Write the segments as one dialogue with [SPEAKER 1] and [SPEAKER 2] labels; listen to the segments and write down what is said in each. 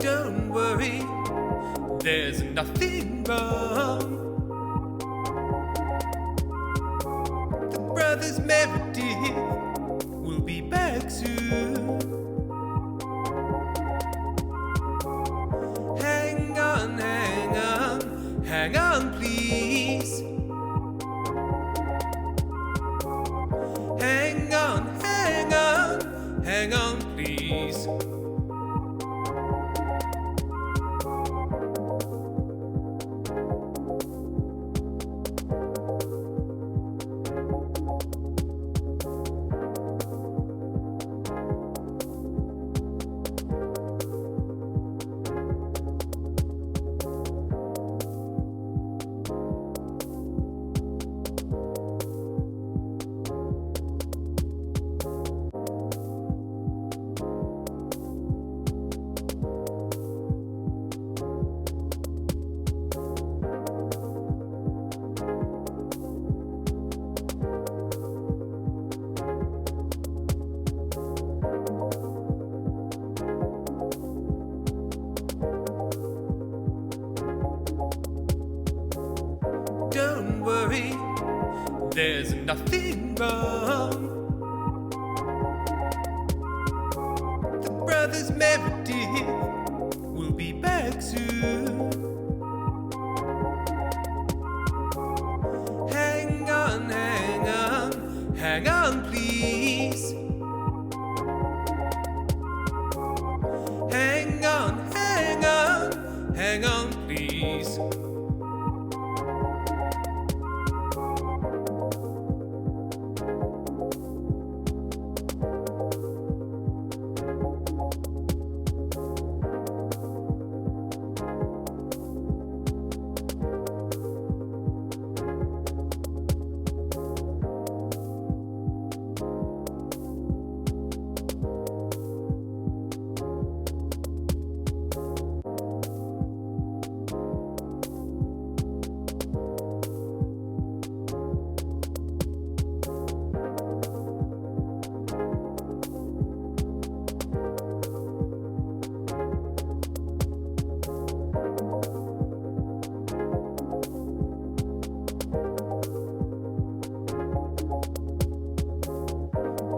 [SPEAKER 1] Don't worry, there's nothing wrong. The brothers Meredith will be back soon. Hang on, hang on, hang on, please. Hang on, hang on, hang on, please. Don't worry, there's nothing wrong. The brothers Meredith will be back soon. Hang on, hang on, hang on, please. Hang on, hang on, hang on, please.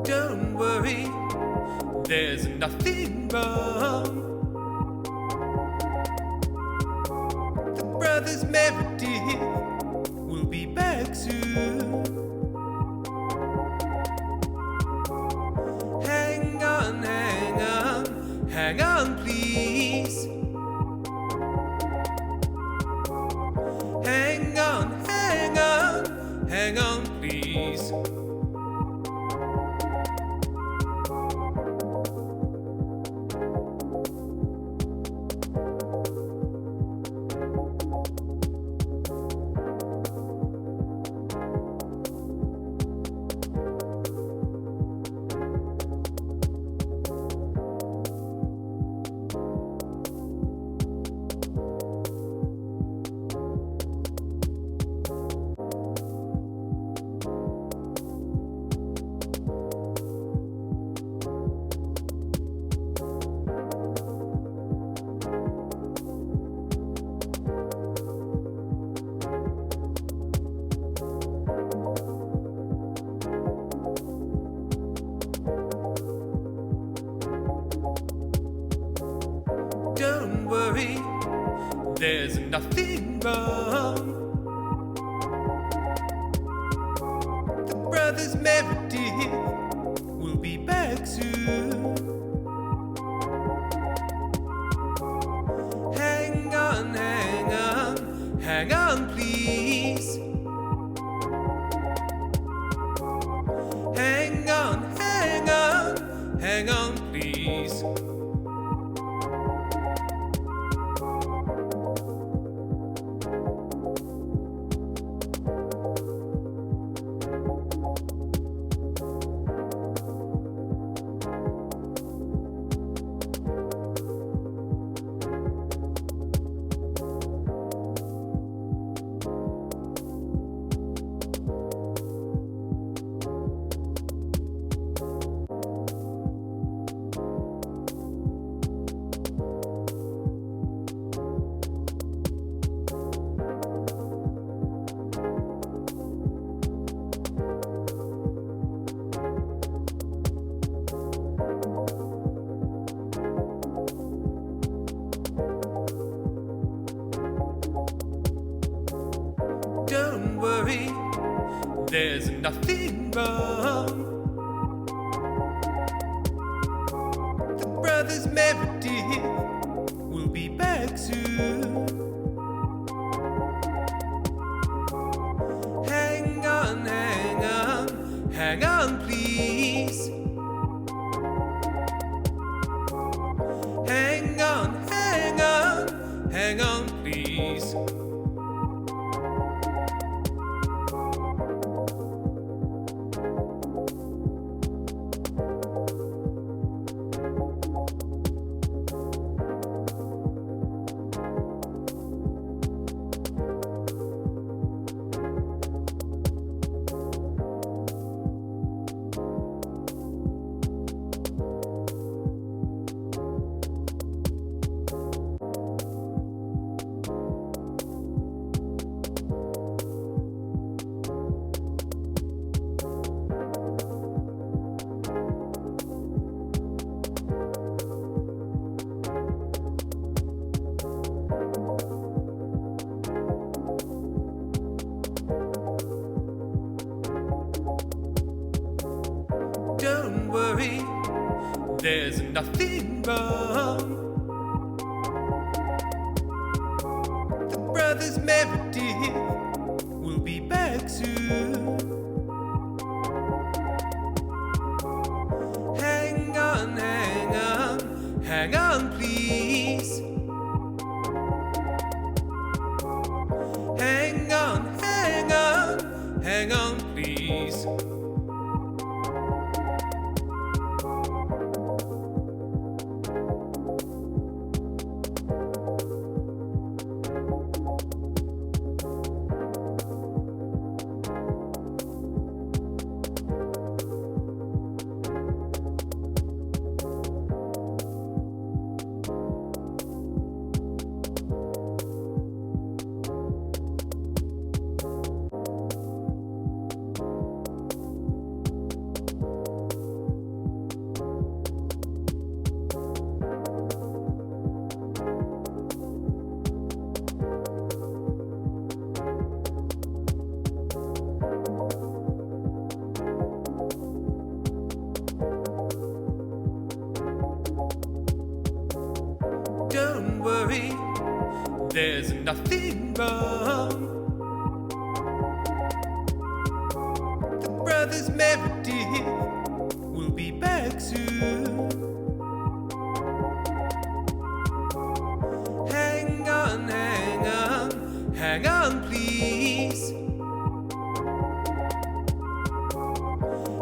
[SPEAKER 1] Don't worry, there's nothing wrong. The brothers Meredith will be back soon. Hang on, hang on, hang on, please. Hang on, hang on, hang on, please. Don't worry, there's nothing wrong. The brothers Meredith will be back soon. Hang on, hang on, hang on, please. Hang on, hang on, hang on, please. there's nothing wrong. The brothers Meredith will be back soon. Hang on, hang on, hang on, please. Hang on, hang on, hang on, please. Don't worry, there's nothing wrong. The brothers Meredith will be back soon. Hang on, hang on, hang on, please. Hang on, hang on, hang on, please. Don't worry, there's nothing wrong. The brothers Meredith will be back soon. Hang on, hang on, hang on, please.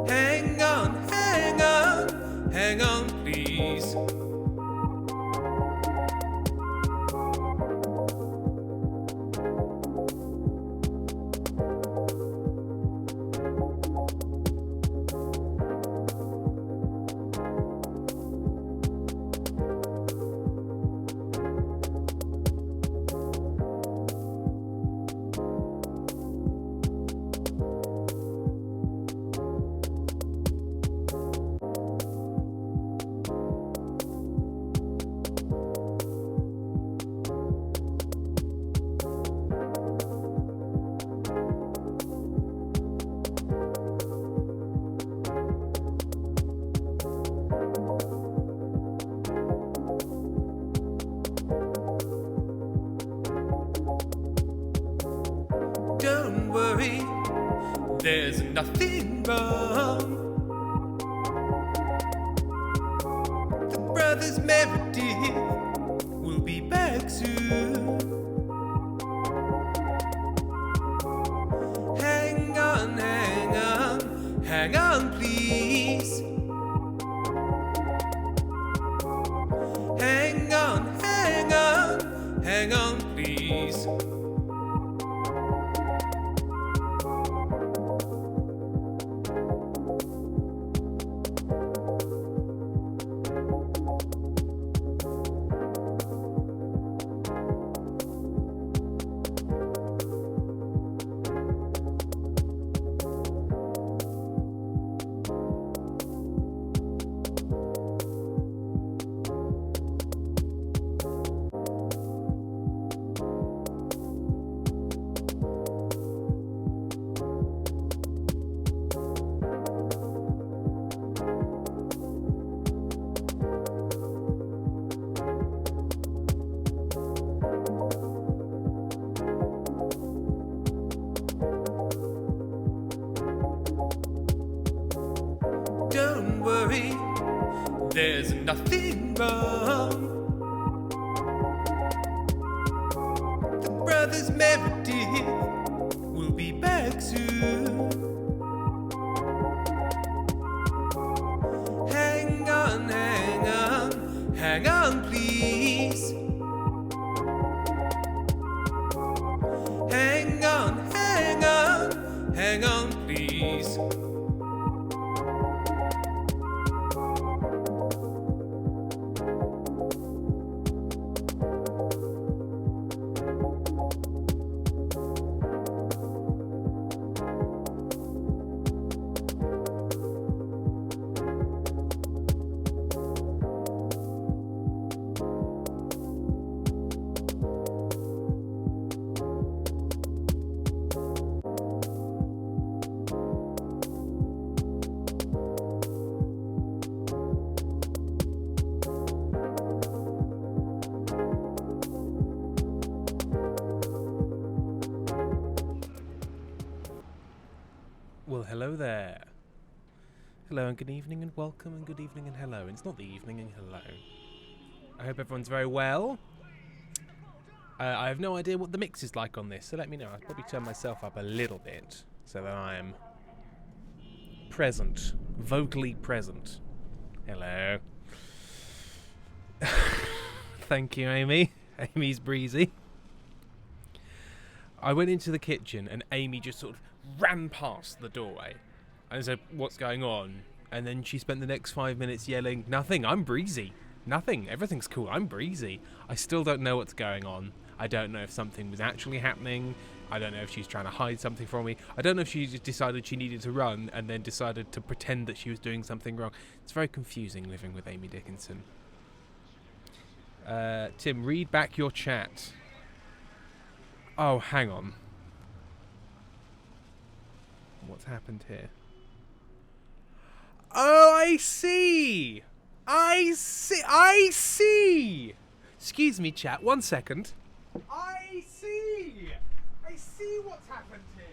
[SPEAKER 1] Hang on, hang on, hang on, please. Don't worry, there's nothing wrong. The brothers Meredith will be back soon. Hang on, hang on, hang on, please. Hang on, hang on, hang on, please. nothing wrong. The brothers Meredith will be back soon. Hang on, hang on, hang on, please. Hang on, hang on, hang on, please. Well, hello there. Hello and good evening and welcome and good evening and hello. And it's not the evening and hello. I hope everyone's very well. I have no idea what the mix is like on this, so let me know. I'll probably turn myself up a little bit so that I am present, vocally present. Hello. Thank you, Amy. Amy's breezy. I went into the kitchen and Amy just sort of ran past the doorway and said, "What's going on?" And then she spent the next 5 minutes yelling, "Nothing, I'm breezy. Nothing, everything's cool, I'm breezy." I still don't know what's going on. I don't know if something was actually happening. I don't know if she's trying to hide something from me. I don't know if she just decided she needed to run and then decided to pretend that she was doing something wrong. It's very confusing living with Amy Dickinson. Tim, read back your chat. Oh, hang on. What's happened here? Oh, I see! I see! Excuse me, chat, 1 second. I see what's happened here.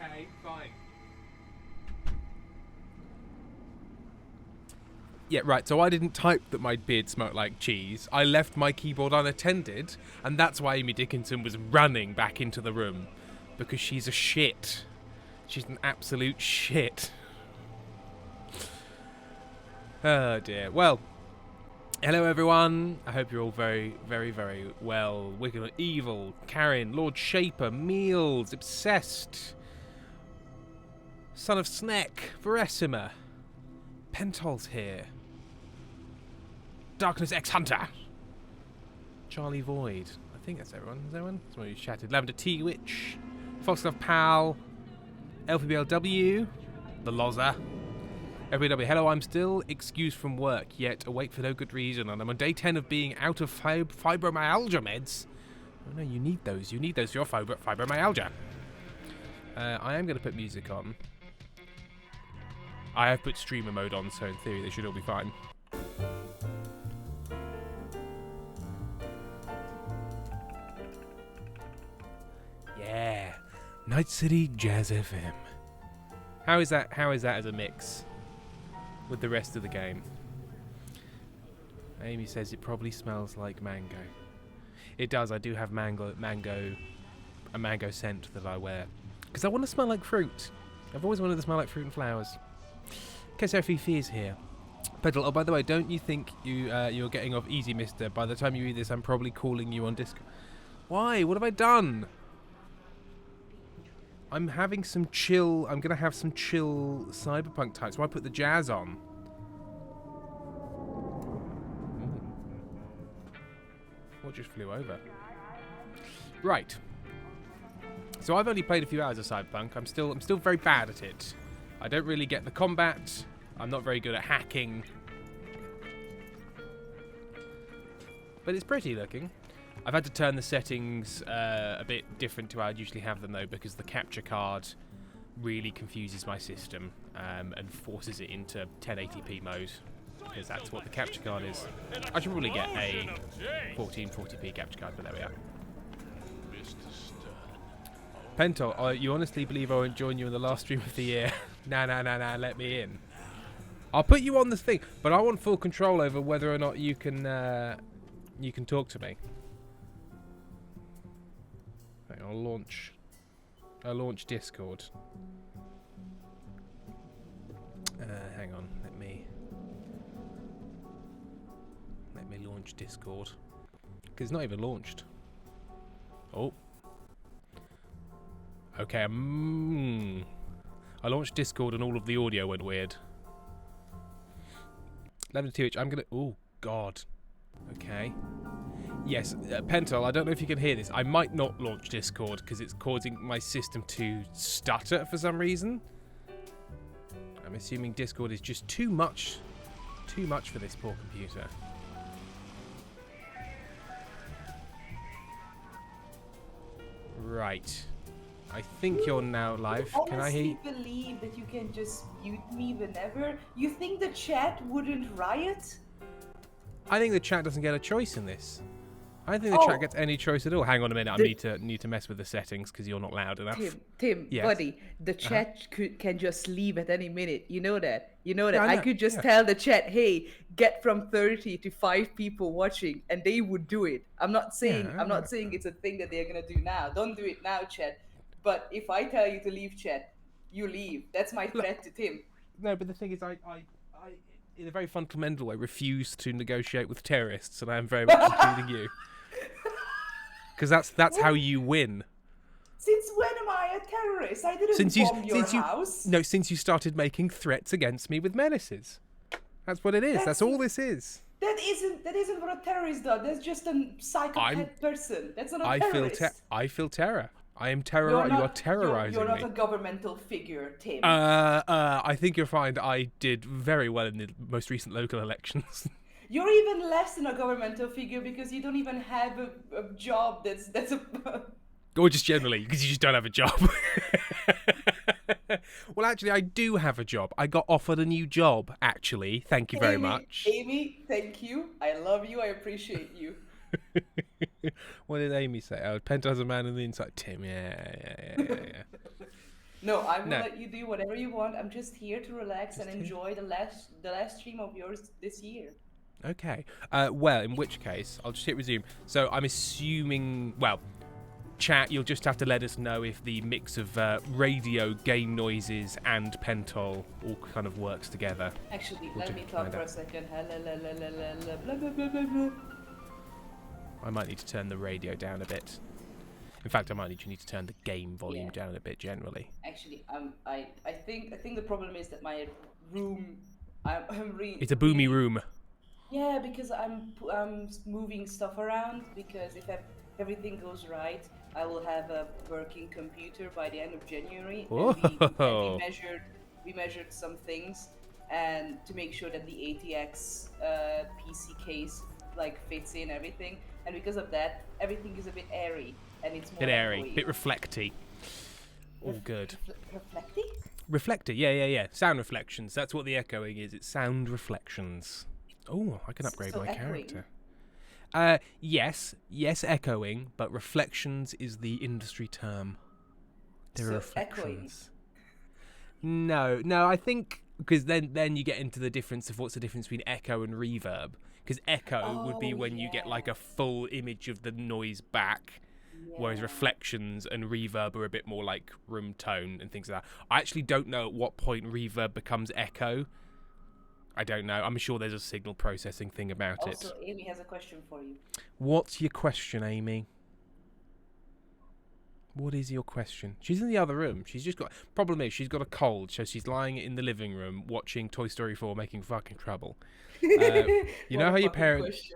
[SPEAKER 1] Okay, fine. Yeah, right, so I didn't type that my beard smelled like cheese. I left my keyboard unattended, and that's why Amy Dickinson was running back into the room. Because she's a shit. She's an absolute shit. Oh dear. Well, hello everyone. I hope you're all very, very, very well. Wicked Evil, Karen, Lord Shaper, Meals, Obsessed, Son of Sneck, Veresima, Pentol's here. Darkness X Hunter. Charlie Void. I think that's everyone. Is everyone? Someone who's chatted. Lavender T Witch. Foxglove Pal. LPBLW. The Loza. LPBW. Hello, I'm still excused from work, yet awake for no good reason, and I'm on day 10 of being out of fibromyalgia meds. Oh no, you need those. You need those for your fibromyalgia. I am going to put music on. I have put streamer mode on, so in theory they should all be fine. Yeah, Night City Jazz FM. How is that as a mix with the rest of the game? Amy says it probably smells like mango. It does. I do have a mango scent that I wear because I want to smell like fruit. I've always wanted to smell like fruit and flowers. Kesser is here. Pedal. Oh, by the way, don't you think you're getting off easy, mister? By the time you read this, I'm probably calling you on Discord. Why? What have I done? I'm having some chill. I'm gonna have some chill cyberpunk type. So I put the jazz on. What just flew over? Right. So I've only played a few hours of Cyberpunk. I'm still very bad at it. I don't really get the combat. I'm not very good at hacking. But it's pretty looking. I've had to turn the settings a bit different to how I'd usually have them though, because the capture card really confuses my system and forces it into 1080p mode, because that's what the capture card is. I should probably get a 1440p capture card, but there we are. Pentol, you honestly believe I won't join you in the last stream of the year? Nah, let me in. I'll put you on this thing, but I want full control over whether or not you can talk to me. Right, I'll launch Discord. Hang on, let me launch Discord, because it's not even launched. Oh. Okay, I launched Discord and all of the audio went weird. 11-2, I'm gonna... Oh, God. Okay. Yes, Pentol, I don't know if you can hear this. I might not launch Discord because it's causing my system to stutter for some reason. I'm assuming Discord is just too much for this poor computer. Right. I think you're now live. Can I hear you?
[SPEAKER 2] I honestly believe that you can just mute me whenever. You think the chat wouldn't riot?
[SPEAKER 1] I think the chat doesn't get a choice in this. I don't think the chat gets any choice at all. Hang on a minute. I need to mess with the settings because you're not loud enough.
[SPEAKER 2] Tim,
[SPEAKER 1] yes.
[SPEAKER 2] buddy, the chat can just leave at any minute. You know that. You know that.
[SPEAKER 1] Yeah,
[SPEAKER 2] I could just tell the chat, hey, get from 30 to 5 people watching, and they would do it. I'm not saying it's a thing that they're gonna do now. Don't do it now, chat. But if I tell you to leave chat, you leave. That's my threat to Tim.
[SPEAKER 1] No, but the thing is, I in a very fundamental way, refuse to negotiate with terrorists, and I am very much including you. Because that's how you win.
[SPEAKER 2] Since when am I a terrorist? I didn't bomb your house.
[SPEAKER 1] No, since you started making threats against me with menaces. That's what it is. That's all this is.
[SPEAKER 2] That isn't what a terrorist does. That's just a psychopath person. That's not a terrorist.
[SPEAKER 1] I feel terror. I am terror. You are terrorizing
[SPEAKER 2] me. You're not
[SPEAKER 1] me.
[SPEAKER 2] A governmental figure, Tim.
[SPEAKER 1] I think you'll find I did very well in the most recent local elections.
[SPEAKER 2] You're even less than a governmental figure because you don't even have a job that's a...
[SPEAKER 1] Or just generally, because you just don't have a job. Well, actually, I do have a job. I got offered a new job, actually. Thank you very much.
[SPEAKER 2] Amy, thank you. I love you. I appreciate you.
[SPEAKER 1] What did Amy say? Oh, Pentol's a man on the inside. Tim, yeah.
[SPEAKER 2] No, I will let you do whatever you want. I'm just here to relax and enjoy the last stream of yours this year.
[SPEAKER 1] Okay. Well, in which case, I'll just hit resume. So I'm assuming, well, chat, you'll just have to let us know if the mix of radio, game noises, and Pentol all kind of works together.
[SPEAKER 2] Actually, let me talk for a second. Blah, blah, blah, blah, blah.
[SPEAKER 1] I might need to turn the radio down a bit. In fact, I might need to turn the game volume down a bit generally.
[SPEAKER 2] Actually, I think the problem is that my room,
[SPEAKER 1] it's a boomy room.
[SPEAKER 2] Yeah, because I'm moving stuff around. Because if everything goes right, I will have a working computer by the end of January. And we measured some things, and to make sure that the ATX PC case fits in everything. And because of that, everything is a bit airy, and it's more
[SPEAKER 1] bit airy, bit reflecty. All good.
[SPEAKER 2] Reflecty?
[SPEAKER 1] Reflector, yeah. Sound reflections. That's what the echoing is. It's sound reflections. Oh, I can upgrade my character. Yes, echoing, but reflections is the industry term. There are reflections. Echoing. No, I think because then you get into the difference of what's the difference between echo and reverb. Because echo would be when you get like a full image of the noise back, whereas reflections and reverb are a bit more like room tone and things like that. I actually don't know at what point reverb becomes echo. I don't know. I'm sure there's a signal processing thing about it.
[SPEAKER 2] Also, Amy has a question for you.
[SPEAKER 1] What's your question, Amy? What is your question? She's in the other room. She's just got... Problem is, she's got a cold, so she's lying in the living room watching Toy Story 4 making fucking trouble. You know how your parents...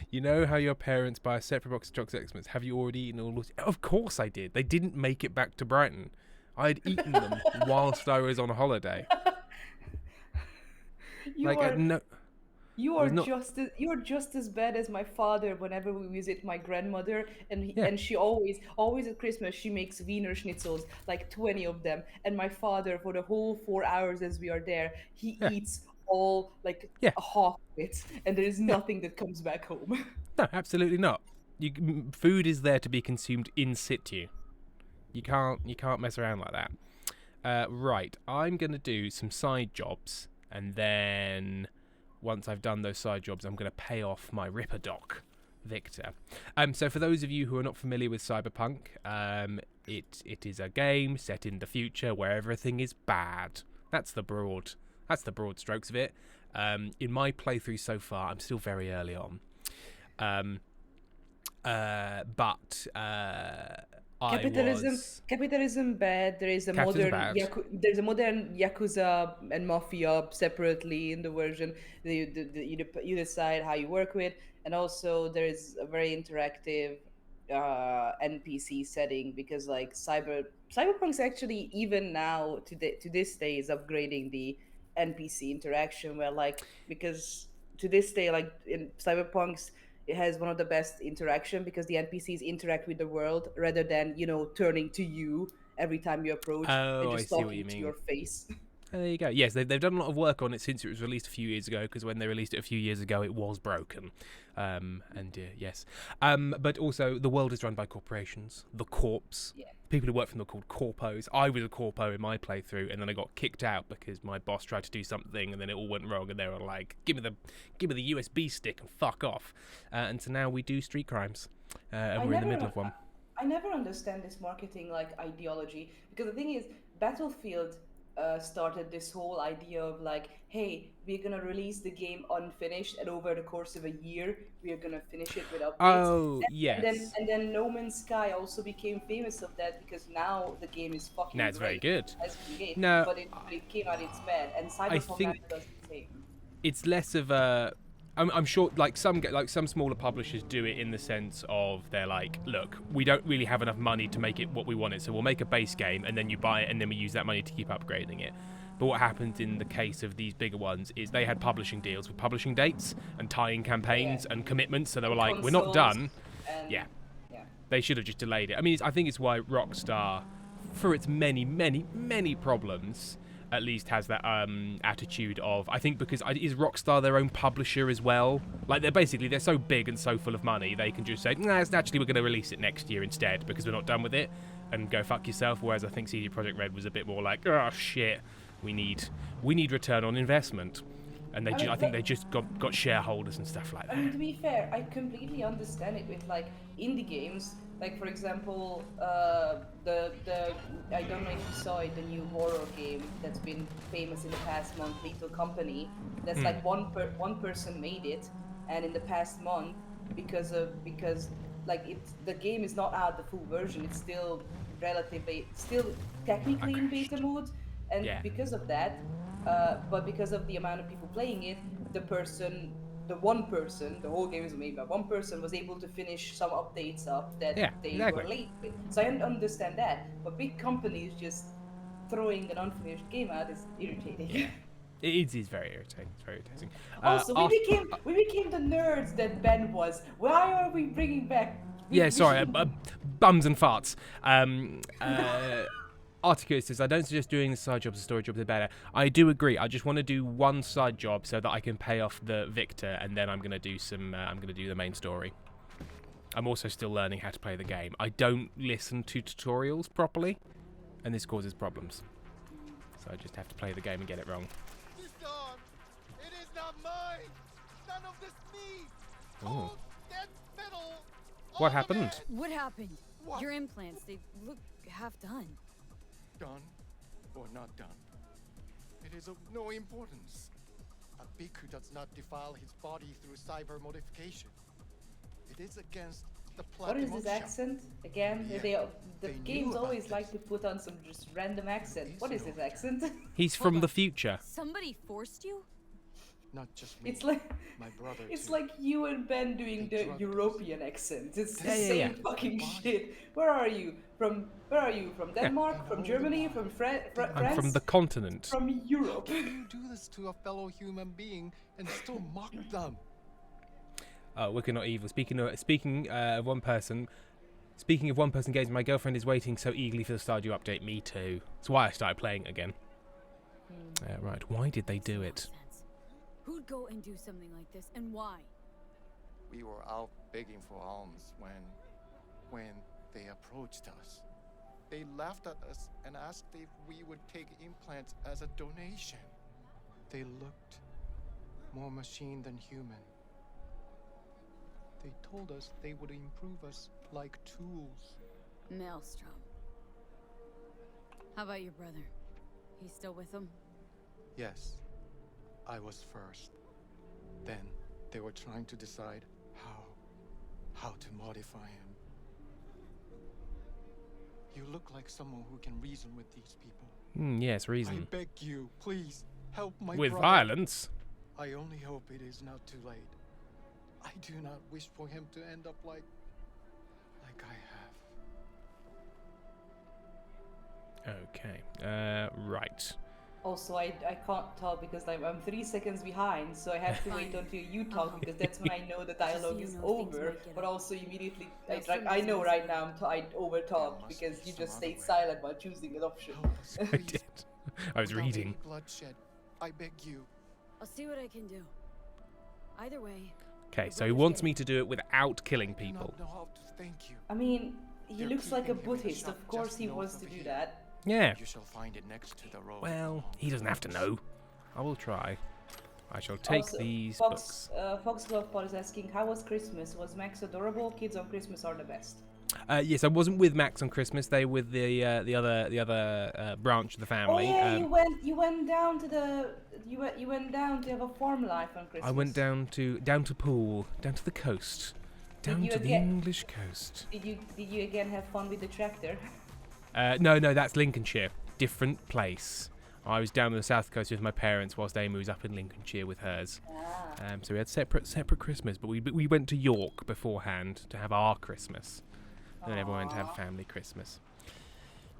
[SPEAKER 1] You know how your parents buy a separate box of chocolate X-Ments? Have you already eaten all those? Of course I did. They didn't make it back to Brighton. I'd eaten them whilst I was on holiday.
[SPEAKER 2] You're just as bad as my father whenever we visit my grandmother, and she always at Christmas she makes Wiener Schnitzels, like 20 of them, and my father for the whole 4 hours as we are there, he eats all a half of it, and there is nothing that comes back home.
[SPEAKER 1] No, absolutely not. Food is there to be consumed in situ. You can't mess around like that. Right, I'm gonna do some side jobs, and then once I've done those side jobs, I'm gonna pay off my Ripper Doc, Victor. So for those of you who are not familiar with Cyberpunk, it is a game set in the future where everything is bad. That's the broad strokes of it. In my playthrough so far, I'm still very early on. But
[SPEAKER 2] Capitalism bad. There is a
[SPEAKER 1] Captain's bad.
[SPEAKER 2] there's a modern yakuza and mafia separately in the version. You decide how you work with, and also there is a very interactive NPC setting because like Cyberpunk's actually even now to this day is upgrading the NPC interaction where like because to this day like in Cyberpunk's it has one of the best interaction because the NPCs interact with the world rather than turning to you every time you approach. They're
[SPEAKER 1] Oh, I
[SPEAKER 2] just
[SPEAKER 1] see what
[SPEAKER 2] talking
[SPEAKER 1] you
[SPEAKER 2] to
[SPEAKER 1] mean.
[SPEAKER 2] your face.
[SPEAKER 1] There you go. Yes, they've done a lot of work on it since it was released a few years ago, because when they released it a few years ago, it was broken. Yes. But also, the world is run by corporations. The corps.
[SPEAKER 2] Yeah.
[SPEAKER 1] People who work for them are called corpos. I was a corpo in my playthrough, and then I got kicked out because my boss tried to do something, and then it all went wrong, and they were like, give me the USB stick and fuck off. And so now we do street crimes, and we're in the middle of one.
[SPEAKER 2] I never understand this marketing like ideology because the thing is, Battlefield started this whole idea of like, hey, we're gonna release the game unfinished, and over the course of a year, we're gonna finish it with updates.
[SPEAKER 1] Oh, yes.
[SPEAKER 2] And then No Man's Sky also became famous of that because now the game is fucking
[SPEAKER 1] Now it's very
[SPEAKER 2] great.
[SPEAKER 1] good.
[SPEAKER 2] Has been great,
[SPEAKER 1] No,
[SPEAKER 2] but it came out it's bad, and
[SPEAKER 1] I
[SPEAKER 2] Cyberpunk now
[SPEAKER 1] think
[SPEAKER 2] does the same.
[SPEAKER 1] it's less of a. I'm sure, like some smaller publishers do it in the sense of they're like, look, we don't really have enough money to make it what we want it, so we'll make a base game and then you buy it and then we use that money to keep upgrading it. But what happened in the case of these bigger ones is they had publishing deals with publishing dates and tie-in campaigns and commitments, so they were like, we're not done.
[SPEAKER 2] And,
[SPEAKER 1] yeah.
[SPEAKER 2] yeah.
[SPEAKER 1] They should have just delayed it. I mean, I think it's why Rockstar, for its many, many, many problems, at least has that attitude of, I think because is Rockstar their own publisher as well? Like they're so big and so full of money, they can just say, nah, actually we're going to release it next year instead because we're not done with it, and go fuck yourself. Whereas I think CD Projekt Red was a bit more like, oh shit, we need return on investment, and I think they just got shareholders and stuff like that.
[SPEAKER 2] I mean, to be fair, I completely understand it with like indie games. Like for example, the I don't know if you saw it, the new horror game that's been famous in the past month, Lethal Company. That's like one person made it, and in the past month, because like the game is not out the full version, it's still technically in beta mode, and because of that, but because of the amount of people playing it, the whole game is made by one person, was able to finish some updates up that they were late with. So I understand that, but big companies just throwing an unfinished game out is irritating.
[SPEAKER 1] Yeah. It is very irritating. It's very irritating.
[SPEAKER 2] Also, we became the nerds that Ben was. Why are we bringing back?
[SPEAKER 1] Bums and farts. Articus says, I don't suggest doing the side jobs, the story jobs are better. I do agree. I just want to do one side job so that I can pay off the Victor, and then I'm going to do the main story. I'm also still learning how to play the game. I don't listen to tutorials properly, and this causes problems. So I just have to play the game and get it wrong.
[SPEAKER 3] This arm, it is not mine. None of this me. Cold, dead metal.
[SPEAKER 1] What happened?
[SPEAKER 4] What happened?
[SPEAKER 3] What?
[SPEAKER 4] Your implants, they look half done.
[SPEAKER 3] Done or not done, it is of no importance. A bhikkhu does not defile his body through cyber modification. It is against the
[SPEAKER 2] What is this accent again?
[SPEAKER 3] Yeah,
[SPEAKER 2] the
[SPEAKER 3] they
[SPEAKER 2] games
[SPEAKER 3] knew
[SPEAKER 2] always
[SPEAKER 3] about
[SPEAKER 2] like
[SPEAKER 3] this.
[SPEAKER 2] to put on some just random accent. What is this accent?
[SPEAKER 1] He's from the future.
[SPEAKER 4] Somebody forced you?
[SPEAKER 3] Not just me.
[SPEAKER 2] It's like
[SPEAKER 3] my brother.
[SPEAKER 2] it's
[SPEAKER 3] too.
[SPEAKER 2] like you and Ben doing
[SPEAKER 3] They
[SPEAKER 2] the
[SPEAKER 3] drugged us.
[SPEAKER 2] European accent. It's the
[SPEAKER 1] Yeah, yeah,
[SPEAKER 2] same
[SPEAKER 1] yeah.
[SPEAKER 2] fucking shit. Where are you? From Denmark?
[SPEAKER 3] Yeah.
[SPEAKER 2] From Germany? From France?
[SPEAKER 1] I'm from the continent.
[SPEAKER 2] From Europe.
[SPEAKER 3] How can you do this to a fellow human being and still mock them?
[SPEAKER 1] Wicked Not Evil. Speaking of one person games, my girlfriend is waiting so eagerly for the Stardew update. Me too. That's why I started playing it again. Right. Why did they do it?
[SPEAKER 4] Who'd go and do something like this, and why?
[SPEAKER 3] We were out begging for alms when they approached us. They laughed at us and asked if we would take implants as a donation. They looked more machine than human. They told us they would improve us like tools.
[SPEAKER 4] Maelstrom. How about your brother? He's still with them?
[SPEAKER 3] Yes, I was first. Then they were trying to decide how to modify him. You look like someone who can reason with these people.
[SPEAKER 1] Yes, reason.
[SPEAKER 3] I beg you, please, help my
[SPEAKER 1] With
[SPEAKER 3] brother.
[SPEAKER 1] violence?
[SPEAKER 3] I only hope it is not too late. I do not wish for him to end up like I have.
[SPEAKER 1] Okay. Right.
[SPEAKER 2] Also, I can't talk because I'm 3 seconds behind, so I have to wait until you talk because that's when I know the dialogue is over. But also immediately, I know right now I over talk because you just stayed silent while choosing an option.
[SPEAKER 3] Help us,
[SPEAKER 1] I
[SPEAKER 3] please.
[SPEAKER 1] did. I was
[SPEAKER 3] Without
[SPEAKER 1] reading.
[SPEAKER 3] any bloodshed. I beg you.
[SPEAKER 4] I'll see what I can do. Either way.
[SPEAKER 1] Okay, so he wants me to do it without killing people.
[SPEAKER 3] I do not know how to thank you.
[SPEAKER 2] I mean, he
[SPEAKER 3] They're
[SPEAKER 2] looks like a
[SPEAKER 3] keeping him in the
[SPEAKER 2] Buddhist.
[SPEAKER 3] shop
[SPEAKER 2] Of course,
[SPEAKER 3] just
[SPEAKER 2] he
[SPEAKER 3] north
[SPEAKER 2] wants
[SPEAKER 3] of
[SPEAKER 2] to do
[SPEAKER 3] here.
[SPEAKER 2] that.
[SPEAKER 1] Yeah.
[SPEAKER 3] You shall find it next to the road.
[SPEAKER 1] Well, he doesn't have to know. I will try. I shall take
[SPEAKER 2] Also,
[SPEAKER 1] these
[SPEAKER 2] Fox,
[SPEAKER 1] books.
[SPEAKER 2] Foxglove Pod is asking, how was Christmas? Was Max adorable? Kids on Christmas are the best.
[SPEAKER 1] Yes, I wasn't with Max on Christmas. They were with the other branch of the family.
[SPEAKER 2] Oh yeah, you went down to the you went down to have a farm life on Christmas.
[SPEAKER 1] I went down to Poole, down to the coast, down
[SPEAKER 2] you
[SPEAKER 1] to the
[SPEAKER 2] again-
[SPEAKER 1] English coast.
[SPEAKER 2] Did you again have fun with the tractor?
[SPEAKER 1] No, that's Lincolnshire, different place. I was down on the south coast with my parents whilst Amy was up in Lincolnshire with hers. So we had separate Christmas, but we went to York beforehand to have our Christmas. And then everyone went to have family Christmas.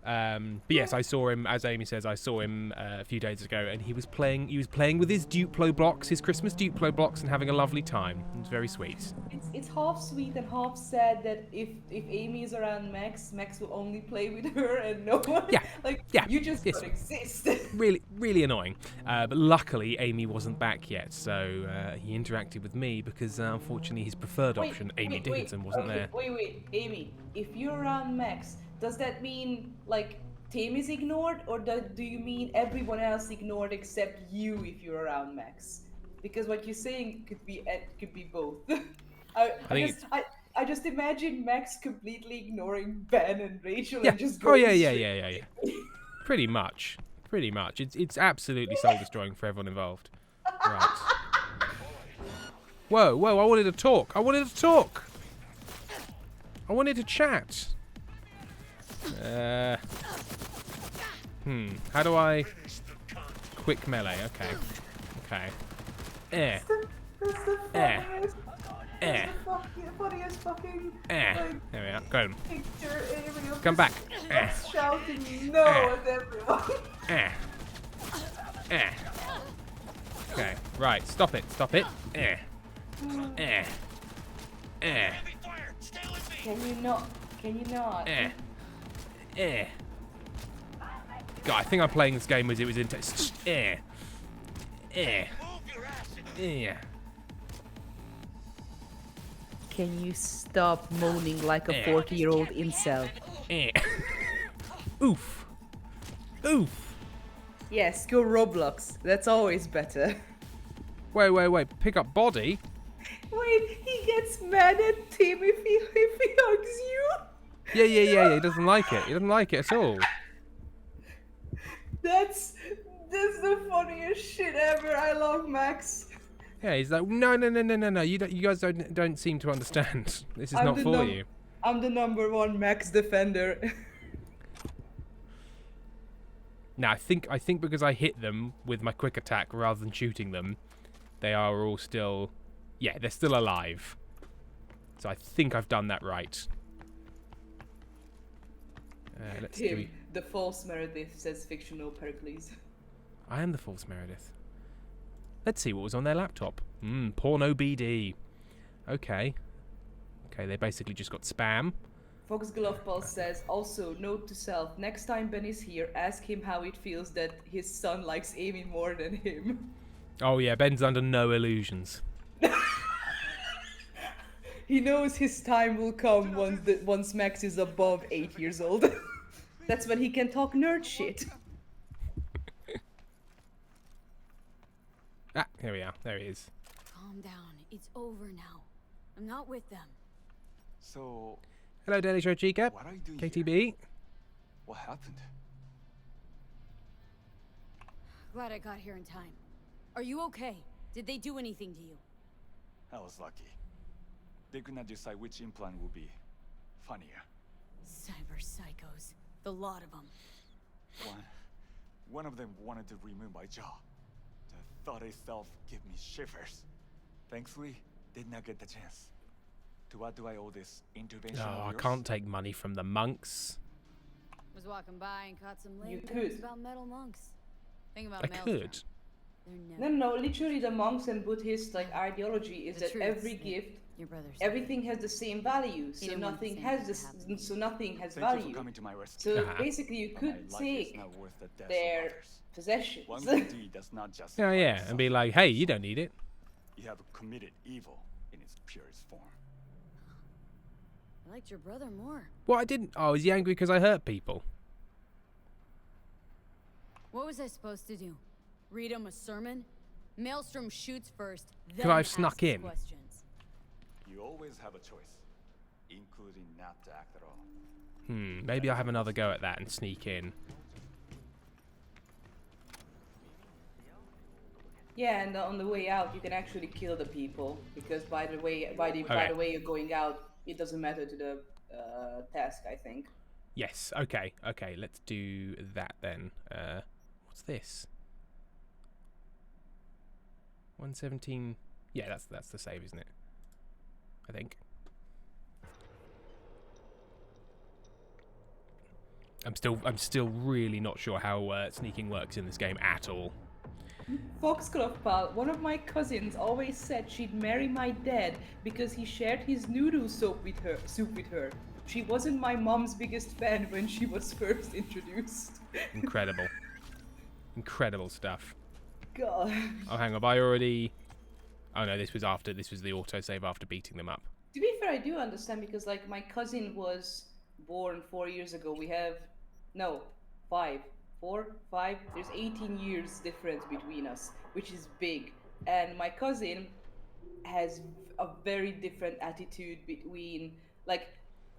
[SPEAKER 1] But yes, I saw him, as Amy says, I saw him a few days ago, and he was playing with his Duplo blocks, his Christmas Duplo blocks, and having a lovely time. It was very sweet.
[SPEAKER 2] It's half sweet and half sad that if Amy is around Max will only play with her and no one.
[SPEAKER 1] Yeah.
[SPEAKER 2] Like
[SPEAKER 1] Yeah.
[SPEAKER 2] you just
[SPEAKER 1] Yes.
[SPEAKER 2] don't exist.
[SPEAKER 1] Really annoying. But luckily, Amy wasn't back yet, so he interacted with me because unfortunately his preferred option, Amy Dickinson, wasn't
[SPEAKER 2] okay,
[SPEAKER 1] there.
[SPEAKER 2] Wait, Amy. If you're around Max, does that mean like Tim is ignored, or do you mean everyone else ignored except you if you're around Max? Because what you're saying could be both. I just imagine Max completely ignoring Ben and Rachel
[SPEAKER 1] Yeah.
[SPEAKER 2] and just
[SPEAKER 1] Oh
[SPEAKER 2] going
[SPEAKER 1] yeah. Pretty much. It's absolutely soul destroying for everyone involved. Right. Whoa! I wanted to talk. I wanted to chat. How do I? Quick melee. Okay.
[SPEAKER 2] That's the funniest.
[SPEAKER 1] Eh.
[SPEAKER 2] That's the funniest fucking
[SPEAKER 1] There we are. Got him.
[SPEAKER 2] picture. Amy of
[SPEAKER 1] Come back.
[SPEAKER 2] just shouting no at everyone.
[SPEAKER 1] Okay. Right. Stop it.
[SPEAKER 2] Can you not?
[SPEAKER 1] God, I think I'm playing this game as it was in text.
[SPEAKER 2] Can you stop moaning like a 40-year-old incel?
[SPEAKER 1] Oof.
[SPEAKER 2] Yes, go Roblox. That's always better.
[SPEAKER 1] Wait. Pick up body.
[SPEAKER 2] Wait, he gets mad at Tim if he hugs you.
[SPEAKER 1] Yeah. He doesn't like it. He doesn't like it at all.
[SPEAKER 2] That's the funniest shit ever. I love Max.
[SPEAKER 1] Yeah, he's like, no. You guys don't seem to understand. This is not for you.
[SPEAKER 2] I'm the #1 Max defender.
[SPEAKER 1] Now, I think because I hit them with my quick attack rather than shooting them, they are all still, they're still alive. So I think I've done that right.
[SPEAKER 2] Tim, the false Meredith says fictional Pericles.
[SPEAKER 1] I am the false Meredith. Let's see what was on their laptop. Porno BD. Okay, they basically just got spam.
[SPEAKER 2] Foxglove Pulse says, also, note to self, next time Ben is here, ask him how it feels that his son likes Amy more than him.
[SPEAKER 1] Oh yeah, Ben's under no illusions.
[SPEAKER 2] He knows his time will come once Max is above 8 years old. That's when he can talk nerd shit.
[SPEAKER 1] Ah, here we are. There he is.
[SPEAKER 4] Calm down. It's over now. I'm not with them.
[SPEAKER 5] So,
[SPEAKER 1] Hello, Daily Show Chica.
[SPEAKER 5] what are you doing here?
[SPEAKER 1] KTB.
[SPEAKER 5] What happened?
[SPEAKER 4] Glad I got here in time. Are you okay? Did they do anything to you?
[SPEAKER 5] I was lucky. They could not decide which implant would be funnier.
[SPEAKER 4] Cyber psychos. The lot of them.
[SPEAKER 5] One of them wanted to remove my jaw. The thought itself gave me shivers. Thankfully, did not get the chance. To what do I owe this intervention
[SPEAKER 1] Oh,
[SPEAKER 5] of
[SPEAKER 1] I
[SPEAKER 5] yours?
[SPEAKER 1] can't take money from the monks.
[SPEAKER 4] Was walking by and caught some
[SPEAKER 2] You
[SPEAKER 4] lame
[SPEAKER 2] could.
[SPEAKER 4] things about metal monks. Think about
[SPEAKER 1] I
[SPEAKER 4] Maelstrom.
[SPEAKER 1] could.
[SPEAKER 4] They're
[SPEAKER 2] No, literally the monks and Buddhist like ideology is
[SPEAKER 4] The
[SPEAKER 2] that
[SPEAKER 4] truth,
[SPEAKER 2] every
[SPEAKER 4] yeah.
[SPEAKER 2] gift,
[SPEAKER 4] Your brother's
[SPEAKER 2] everything has the same value. So
[SPEAKER 4] didn't want
[SPEAKER 2] nothing
[SPEAKER 4] the
[SPEAKER 2] has
[SPEAKER 4] same
[SPEAKER 2] this.
[SPEAKER 4] to happen.
[SPEAKER 2] So nothing has
[SPEAKER 5] Thank you
[SPEAKER 2] value.
[SPEAKER 5] for coming to my rescue.
[SPEAKER 2] So
[SPEAKER 1] Uh-huh.
[SPEAKER 2] basically, you
[SPEAKER 5] But
[SPEAKER 2] could
[SPEAKER 5] my life is
[SPEAKER 2] take
[SPEAKER 5] not worth the deaths
[SPEAKER 2] their
[SPEAKER 5] of others.
[SPEAKER 2] possessions.
[SPEAKER 5] One good deed does not justify
[SPEAKER 1] Oh, yeah. And be
[SPEAKER 5] suffering.
[SPEAKER 1] like, hey, you don't need it.
[SPEAKER 5] You have committed evil in its purest form.
[SPEAKER 4] I liked your brother more.
[SPEAKER 1] What I didn't. Oh, is he angry because I hurt people?
[SPEAKER 4] What was I supposed to do? Read him a sermon? Maelstrom shoots first, then
[SPEAKER 1] Could I have snuck
[SPEAKER 4] asks
[SPEAKER 1] in?
[SPEAKER 4] questions.
[SPEAKER 5] You always have a choice, including not to act at all.
[SPEAKER 1] Maybe I'll have another go at that and sneak in.
[SPEAKER 2] Yeah, and on the way out, you can actually kill the people because by the way you're going out, it doesn't matter to the task. I think.
[SPEAKER 1] Yes. Okay. Okay. Let's do that then. What's this? 117. Yeah, that's the save, isn't it? I think. I'm still really not sure how sneaking works in this game at all.
[SPEAKER 2] Foxglove pal, one of my cousins always said she'd marry my dad because he shared his noodle soup with her. She wasn't my mom's biggest fan when she was first introduced.
[SPEAKER 1] Incredible. Incredible stuff.
[SPEAKER 2] God.
[SPEAKER 1] Oh, hang on. Have I already... Oh, no, this was the autosave after beating them up.
[SPEAKER 2] To be fair, I do understand because like my cousin was born 4 years ago. We have no 5. 4, 5. There's 18 years difference between us, which is big. And my cousin has a very different attitude between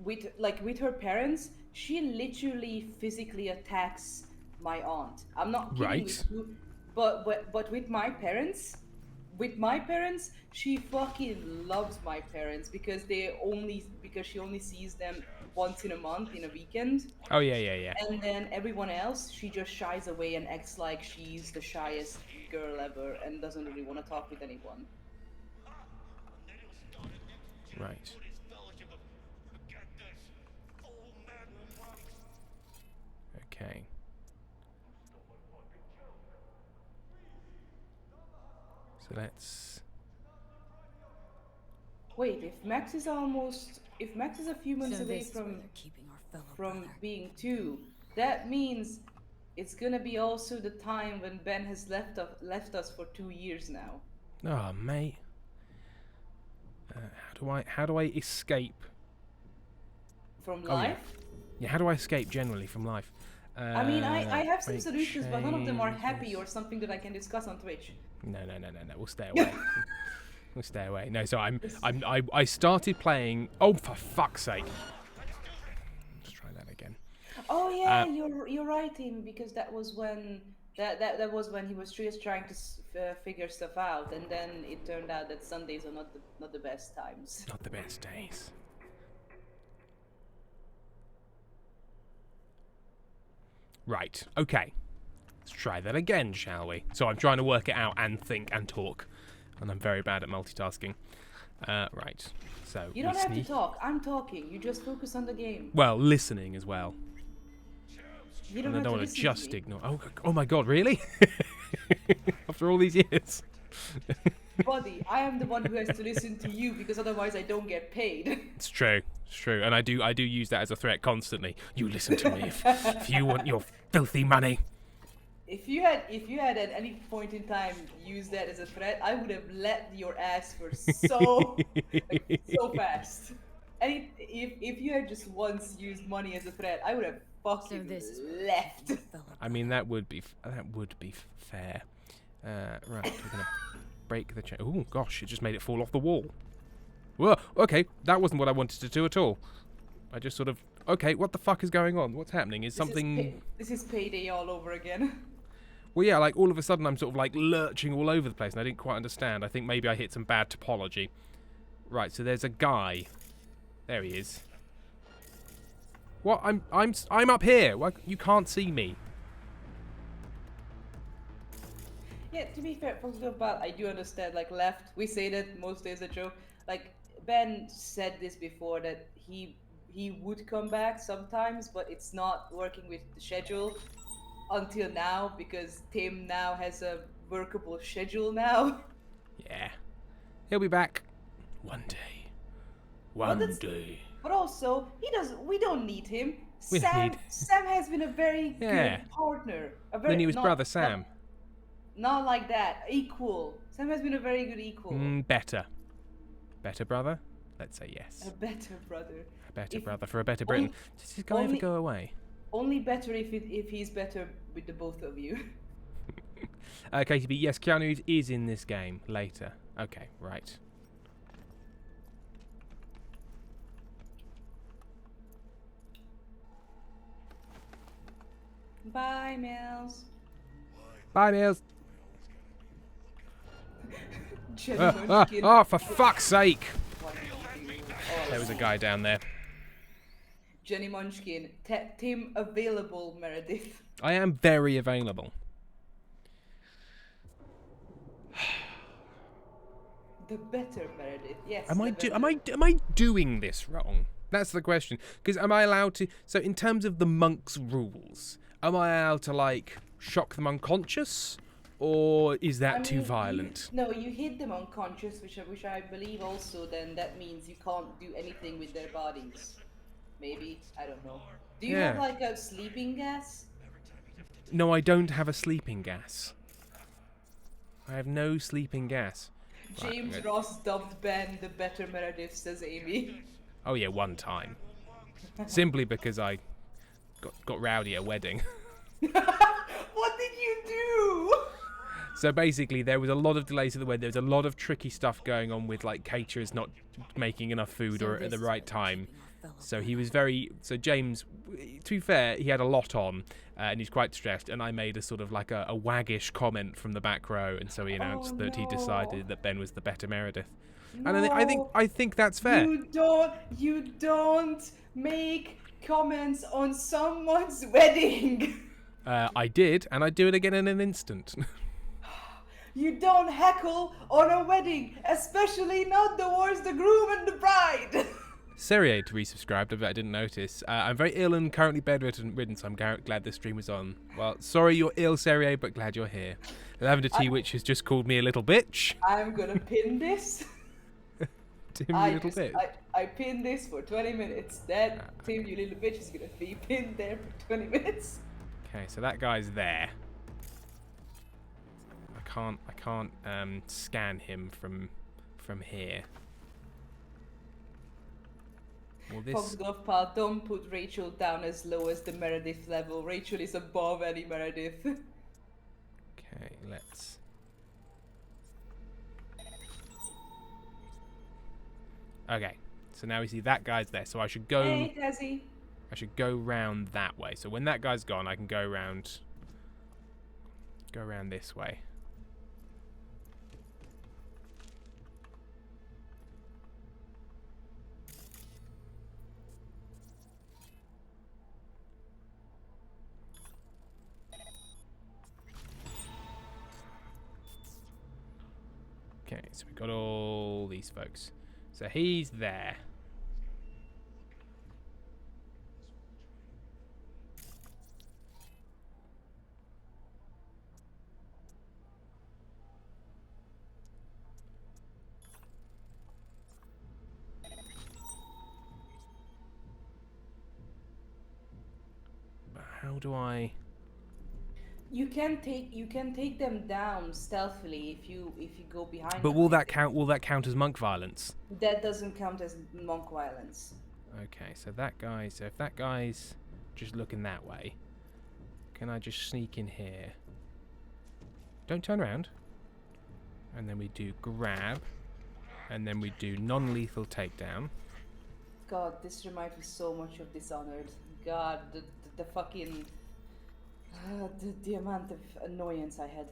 [SPEAKER 2] with her parents. She literally physically attacks my aunt. I'm not kidding
[SPEAKER 1] Right.
[SPEAKER 2] with you, but with my parents. With my parents, she fucking loves my parents because she only sees them once in a month in a weekend.
[SPEAKER 1] Oh, yeah.
[SPEAKER 2] And then everyone else, she just shies away and acts like she's the shyest girl ever and doesn't really want to talk with anyone.
[SPEAKER 1] Right. Okay. So let's...
[SPEAKER 2] Wait, if Max is a few months
[SPEAKER 4] So
[SPEAKER 2] away
[SPEAKER 4] this is where
[SPEAKER 2] from
[SPEAKER 4] they're keeping our fellow brother.
[SPEAKER 2] being 2, that means it's gonna be also the time when Ben has left us for 2 years now.
[SPEAKER 1] Oh, mate. How do I escape?
[SPEAKER 2] From
[SPEAKER 1] Oh, yeah.
[SPEAKER 2] life?
[SPEAKER 1] Yeah, how do I escape generally from life?
[SPEAKER 2] I mean, I have some
[SPEAKER 1] break
[SPEAKER 2] solutions, but none of them are happy
[SPEAKER 1] changes.
[SPEAKER 2] or something that I can discuss on Twitch.
[SPEAKER 1] No. We'll stay away. We'll stay away. No, so I started playing. Oh, for fuck's sake! Let's try that again.
[SPEAKER 2] Oh yeah, you're right, Tim, because that was when that was when he was just trying to figure stuff out, and then it turned out that Sundays are not the best times.
[SPEAKER 1] Not the best days. Right. Okay. Let's try that again, shall we? So I'm trying to work it out and think and talk, and I'm very bad at multitasking. Right. So
[SPEAKER 2] You don't
[SPEAKER 1] we
[SPEAKER 2] have
[SPEAKER 1] sneak.
[SPEAKER 2] to talk. I'm talking. You just focus on the game.
[SPEAKER 1] Well, listening as well.
[SPEAKER 2] You
[SPEAKER 1] And
[SPEAKER 2] don't
[SPEAKER 1] I
[SPEAKER 2] have
[SPEAKER 1] don't
[SPEAKER 2] to
[SPEAKER 1] want
[SPEAKER 2] listen
[SPEAKER 1] to just
[SPEAKER 2] me.
[SPEAKER 1] ignore. Oh my god, really? After all these years.
[SPEAKER 2] Buddy, I am the one who has to listen to you because otherwise I don't get paid.
[SPEAKER 1] It's true. It's true. And I do use that as a threat constantly. You listen to me if you want your filthy money.
[SPEAKER 2] If you had at any point in time used that as a threat, I would have let your ass for so so fast. If you had just once used money as a threat, I would have fucking
[SPEAKER 4] this is
[SPEAKER 2] left.
[SPEAKER 1] I mean, that would be fair. Right, we're gonna break the chain. Oh gosh, it just made it fall off the wall. Whoa, okay, that wasn't what I wanted to do at all. I just sort of, okay, what the fuck is going on? What's happening? Is something...
[SPEAKER 2] This is payday all over again.
[SPEAKER 1] Well, yeah, like all of a sudden I'm sort of like lurching all over the place and I didn't quite understand. I think maybe I hit some bad topology. Right, so there's a guy. There he is. What? I'm up here. Why, you can't see me.
[SPEAKER 2] Yeah, to be fair, but I do understand, like, left, we say that most days a joke. Like, Ben said this before, that he would come back sometimes, but it's not working with the schedule until now, because Tim now has a workable schedule now.
[SPEAKER 1] Yeah. He'll be back. One day. One day.
[SPEAKER 2] But also, we don't need him.
[SPEAKER 1] We don't
[SPEAKER 2] Sam
[SPEAKER 1] need-
[SPEAKER 2] Sam has been a very
[SPEAKER 1] Yeah.
[SPEAKER 2] good partner.
[SPEAKER 1] The newest brother, Sam.
[SPEAKER 2] Not like that. Equal. Sam has been a very good equal.
[SPEAKER 1] Better. Better brother? Let's say yes.
[SPEAKER 2] A better brother.
[SPEAKER 1] A better
[SPEAKER 2] if-
[SPEAKER 1] brother for a better Britain. Does this guy ever go away?
[SPEAKER 2] Only better if he's better with the both of you.
[SPEAKER 1] KTB, yes, Keanu Reeves is in this game later. Okay, right.
[SPEAKER 2] Bye, Mills.
[SPEAKER 1] Bye, Mills.
[SPEAKER 2] Jenny
[SPEAKER 1] Oh,
[SPEAKER 2] Munchkin.
[SPEAKER 1] for fuck's sake!
[SPEAKER 2] Oh,
[SPEAKER 1] There was a guy down there.
[SPEAKER 2] Jenny Munchkin. Tim available, Meredith.
[SPEAKER 1] I am very available.
[SPEAKER 2] The better Meredith. Yes.
[SPEAKER 1] Am I
[SPEAKER 2] the better.
[SPEAKER 1] am I doing this wrong? That's the question. Because am I allowed to? So in terms of the monk's rules, am I allowed to like shock them unconscious, or is that too violent?
[SPEAKER 2] No, you hit them unconscious, which I believe also. Then that means you can't do anything with their bodies. Maybe, I don't know. Do you have
[SPEAKER 1] Yeah.
[SPEAKER 2] like a sleeping gas?
[SPEAKER 1] No, I don't have a sleeping gas. I have no sleeping gas. Right,
[SPEAKER 2] James
[SPEAKER 1] I'm gonna-
[SPEAKER 2] Ross dubbed Ben the better Meredith, says Amy.
[SPEAKER 1] Oh yeah, one time. Simply because I got rowdy at a wedding.
[SPEAKER 2] What did you do?
[SPEAKER 1] So basically, there was a lot of delays at the wedding. There was a lot of tricky stuff going on with like caterers not making enough food or at the right time. So he was so James, to be fair, he had a lot on and he's quite stressed. And I made a sort of like a waggish comment from the back row, and so he announced that he decided that Ben was the better Meredith. And I think that's fair.
[SPEAKER 2] You don't make comments on someone's wedding.
[SPEAKER 1] I did, and I'd do it again in an instant.
[SPEAKER 2] You don't heckle on a wedding, especially not towards the groom and the bride.
[SPEAKER 1] Serie to resubscribed, I bet I didn't notice. I'm very ill and currently bedridden, so I'm glad this stream was on. Well, sorry you're ill, Serie, but glad you're here. Lavender Tea Witch has just called me a little bitch.
[SPEAKER 2] I'm gonna pin this.
[SPEAKER 1] Tim, you little bitch.
[SPEAKER 2] I pinned this for 20 minutes. That Tim, you little bitch, is gonna be pinned there for 20 minutes.
[SPEAKER 1] Okay, so that guy's there. I can't scan him from here. Well, this.
[SPEAKER 2] Foxglove pal, don't put Rachel down as low as the Meredith level. Rachel is above any Meredith.
[SPEAKER 1] Okay, let's. Okay, so now we see that guy's there. So I should go.
[SPEAKER 2] Hey, Desi.
[SPEAKER 1] I should go round that way. So when that guy's gone, I can go round this way. Okay, so we've got all these folks. So he's there. But how do I...
[SPEAKER 2] You can take them down stealthily if you go behind
[SPEAKER 1] But
[SPEAKER 2] them.
[SPEAKER 1] will that count? Will that count as monk violence?
[SPEAKER 2] That doesn't count as monk violence.
[SPEAKER 1] Okay, so that guy. So if that guy's just looking that way. Can I just sneak in here? Don't turn around. And then we do grab. And then we do non-lethal takedown.
[SPEAKER 2] God, this reminds me so much of Dishonored. God, the fucking... the amount of annoyance I had.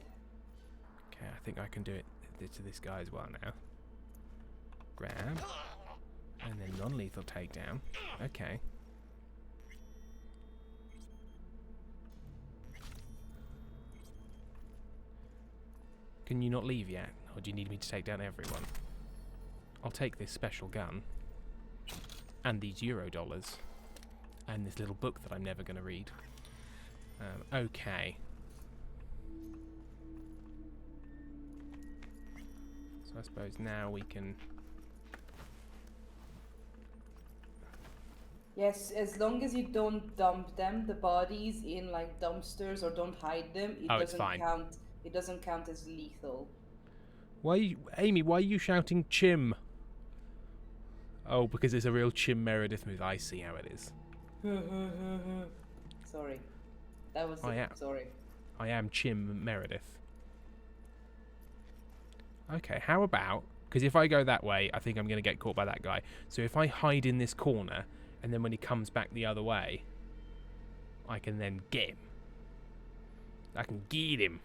[SPEAKER 1] Okay, I think I can do it to this guy as well now. Grab. And then non-lethal takedown. Okay. Can you not leave yet? Or do you need me to take down everyone? I'll take this special gun. And these Euro-dollars. And this little book that I'm never going to read. Okay. So I suppose now we can...
[SPEAKER 2] Yes, as long as you don't dump them, the bodies, in like dumpsters or don't hide them, it
[SPEAKER 1] Oh, it's
[SPEAKER 2] doesn't
[SPEAKER 1] fine.
[SPEAKER 2] count. It doesn't count as lethal.
[SPEAKER 1] Amy, why are you shouting Chim? Oh, because it's a real Chim Meredith move. I see how it is.
[SPEAKER 2] Sorry. That was sorry.
[SPEAKER 1] I am Chim Meredith. Okay, how about... Because if I go that way, I think I'm going to get caught by that guy. So if I hide in this corner, and then when he comes back the other way, I can then get him. I can get him.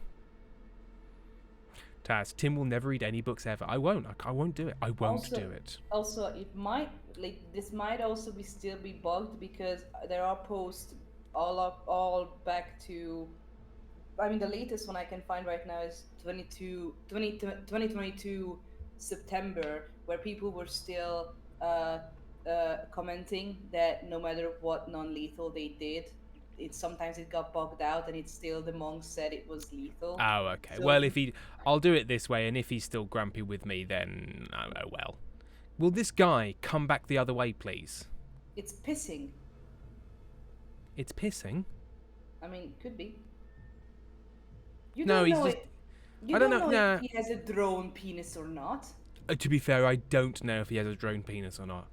[SPEAKER 1] Taz, Tim will never read any books ever. I won't. I won't do it. I won't do it.
[SPEAKER 2] Also, it might this might also still be bugged because there are posts all back to. I mean, the latest one I can find right now is 2022 September, where people were still commenting that no matter what non-lethal they did, sometimes it got bugged out, and it's still the monks said it was lethal.
[SPEAKER 1] Oh, okay.
[SPEAKER 2] So,
[SPEAKER 1] well, I'll do it this way, and if he's still grumpy with me, then oh well. Will this guy come back the other way, please?
[SPEAKER 2] It's pissing.
[SPEAKER 1] It's pissing.
[SPEAKER 2] I mean, could be. You
[SPEAKER 1] No,
[SPEAKER 2] don't
[SPEAKER 1] he's
[SPEAKER 2] know
[SPEAKER 1] just.
[SPEAKER 2] it. You
[SPEAKER 1] I don't know.
[SPEAKER 2] if
[SPEAKER 1] Nah.
[SPEAKER 2] he has a drone penis or not.
[SPEAKER 1] To be fair, I don't know if he has a drone penis or not.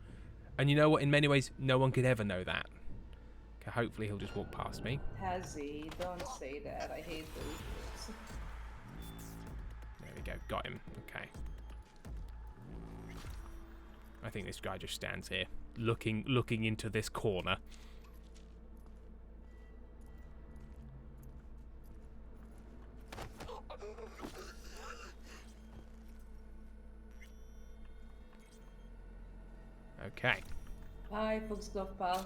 [SPEAKER 1] And you know what? In many ways, no one could ever know that. Okay, hopefully he'll just walk past me.
[SPEAKER 2] Has he? Don't say that. I hate those.
[SPEAKER 1] There we go. Got him. Okay. I think this guy just stands here, looking into this corner. Okay.
[SPEAKER 2] Bye, Foxglove pal.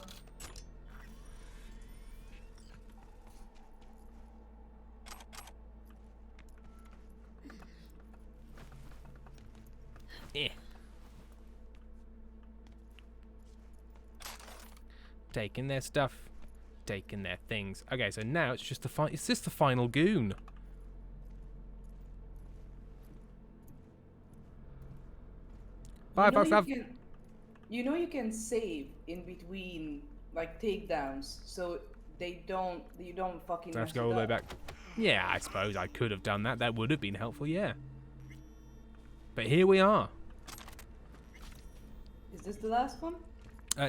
[SPEAKER 1] Eh. Taking their stuff, taking their things. Okay, so now it's just it's just the final goon. Bye, Foxglove.
[SPEAKER 2] You know you can save in between like takedowns, so you don't fucking.
[SPEAKER 1] Let's
[SPEAKER 2] mess
[SPEAKER 1] go
[SPEAKER 2] it
[SPEAKER 1] all the way
[SPEAKER 2] up.
[SPEAKER 1] back. Yeah, I suppose I could have done that. That would have been helpful, yeah. But here we are.
[SPEAKER 2] Is this the last one?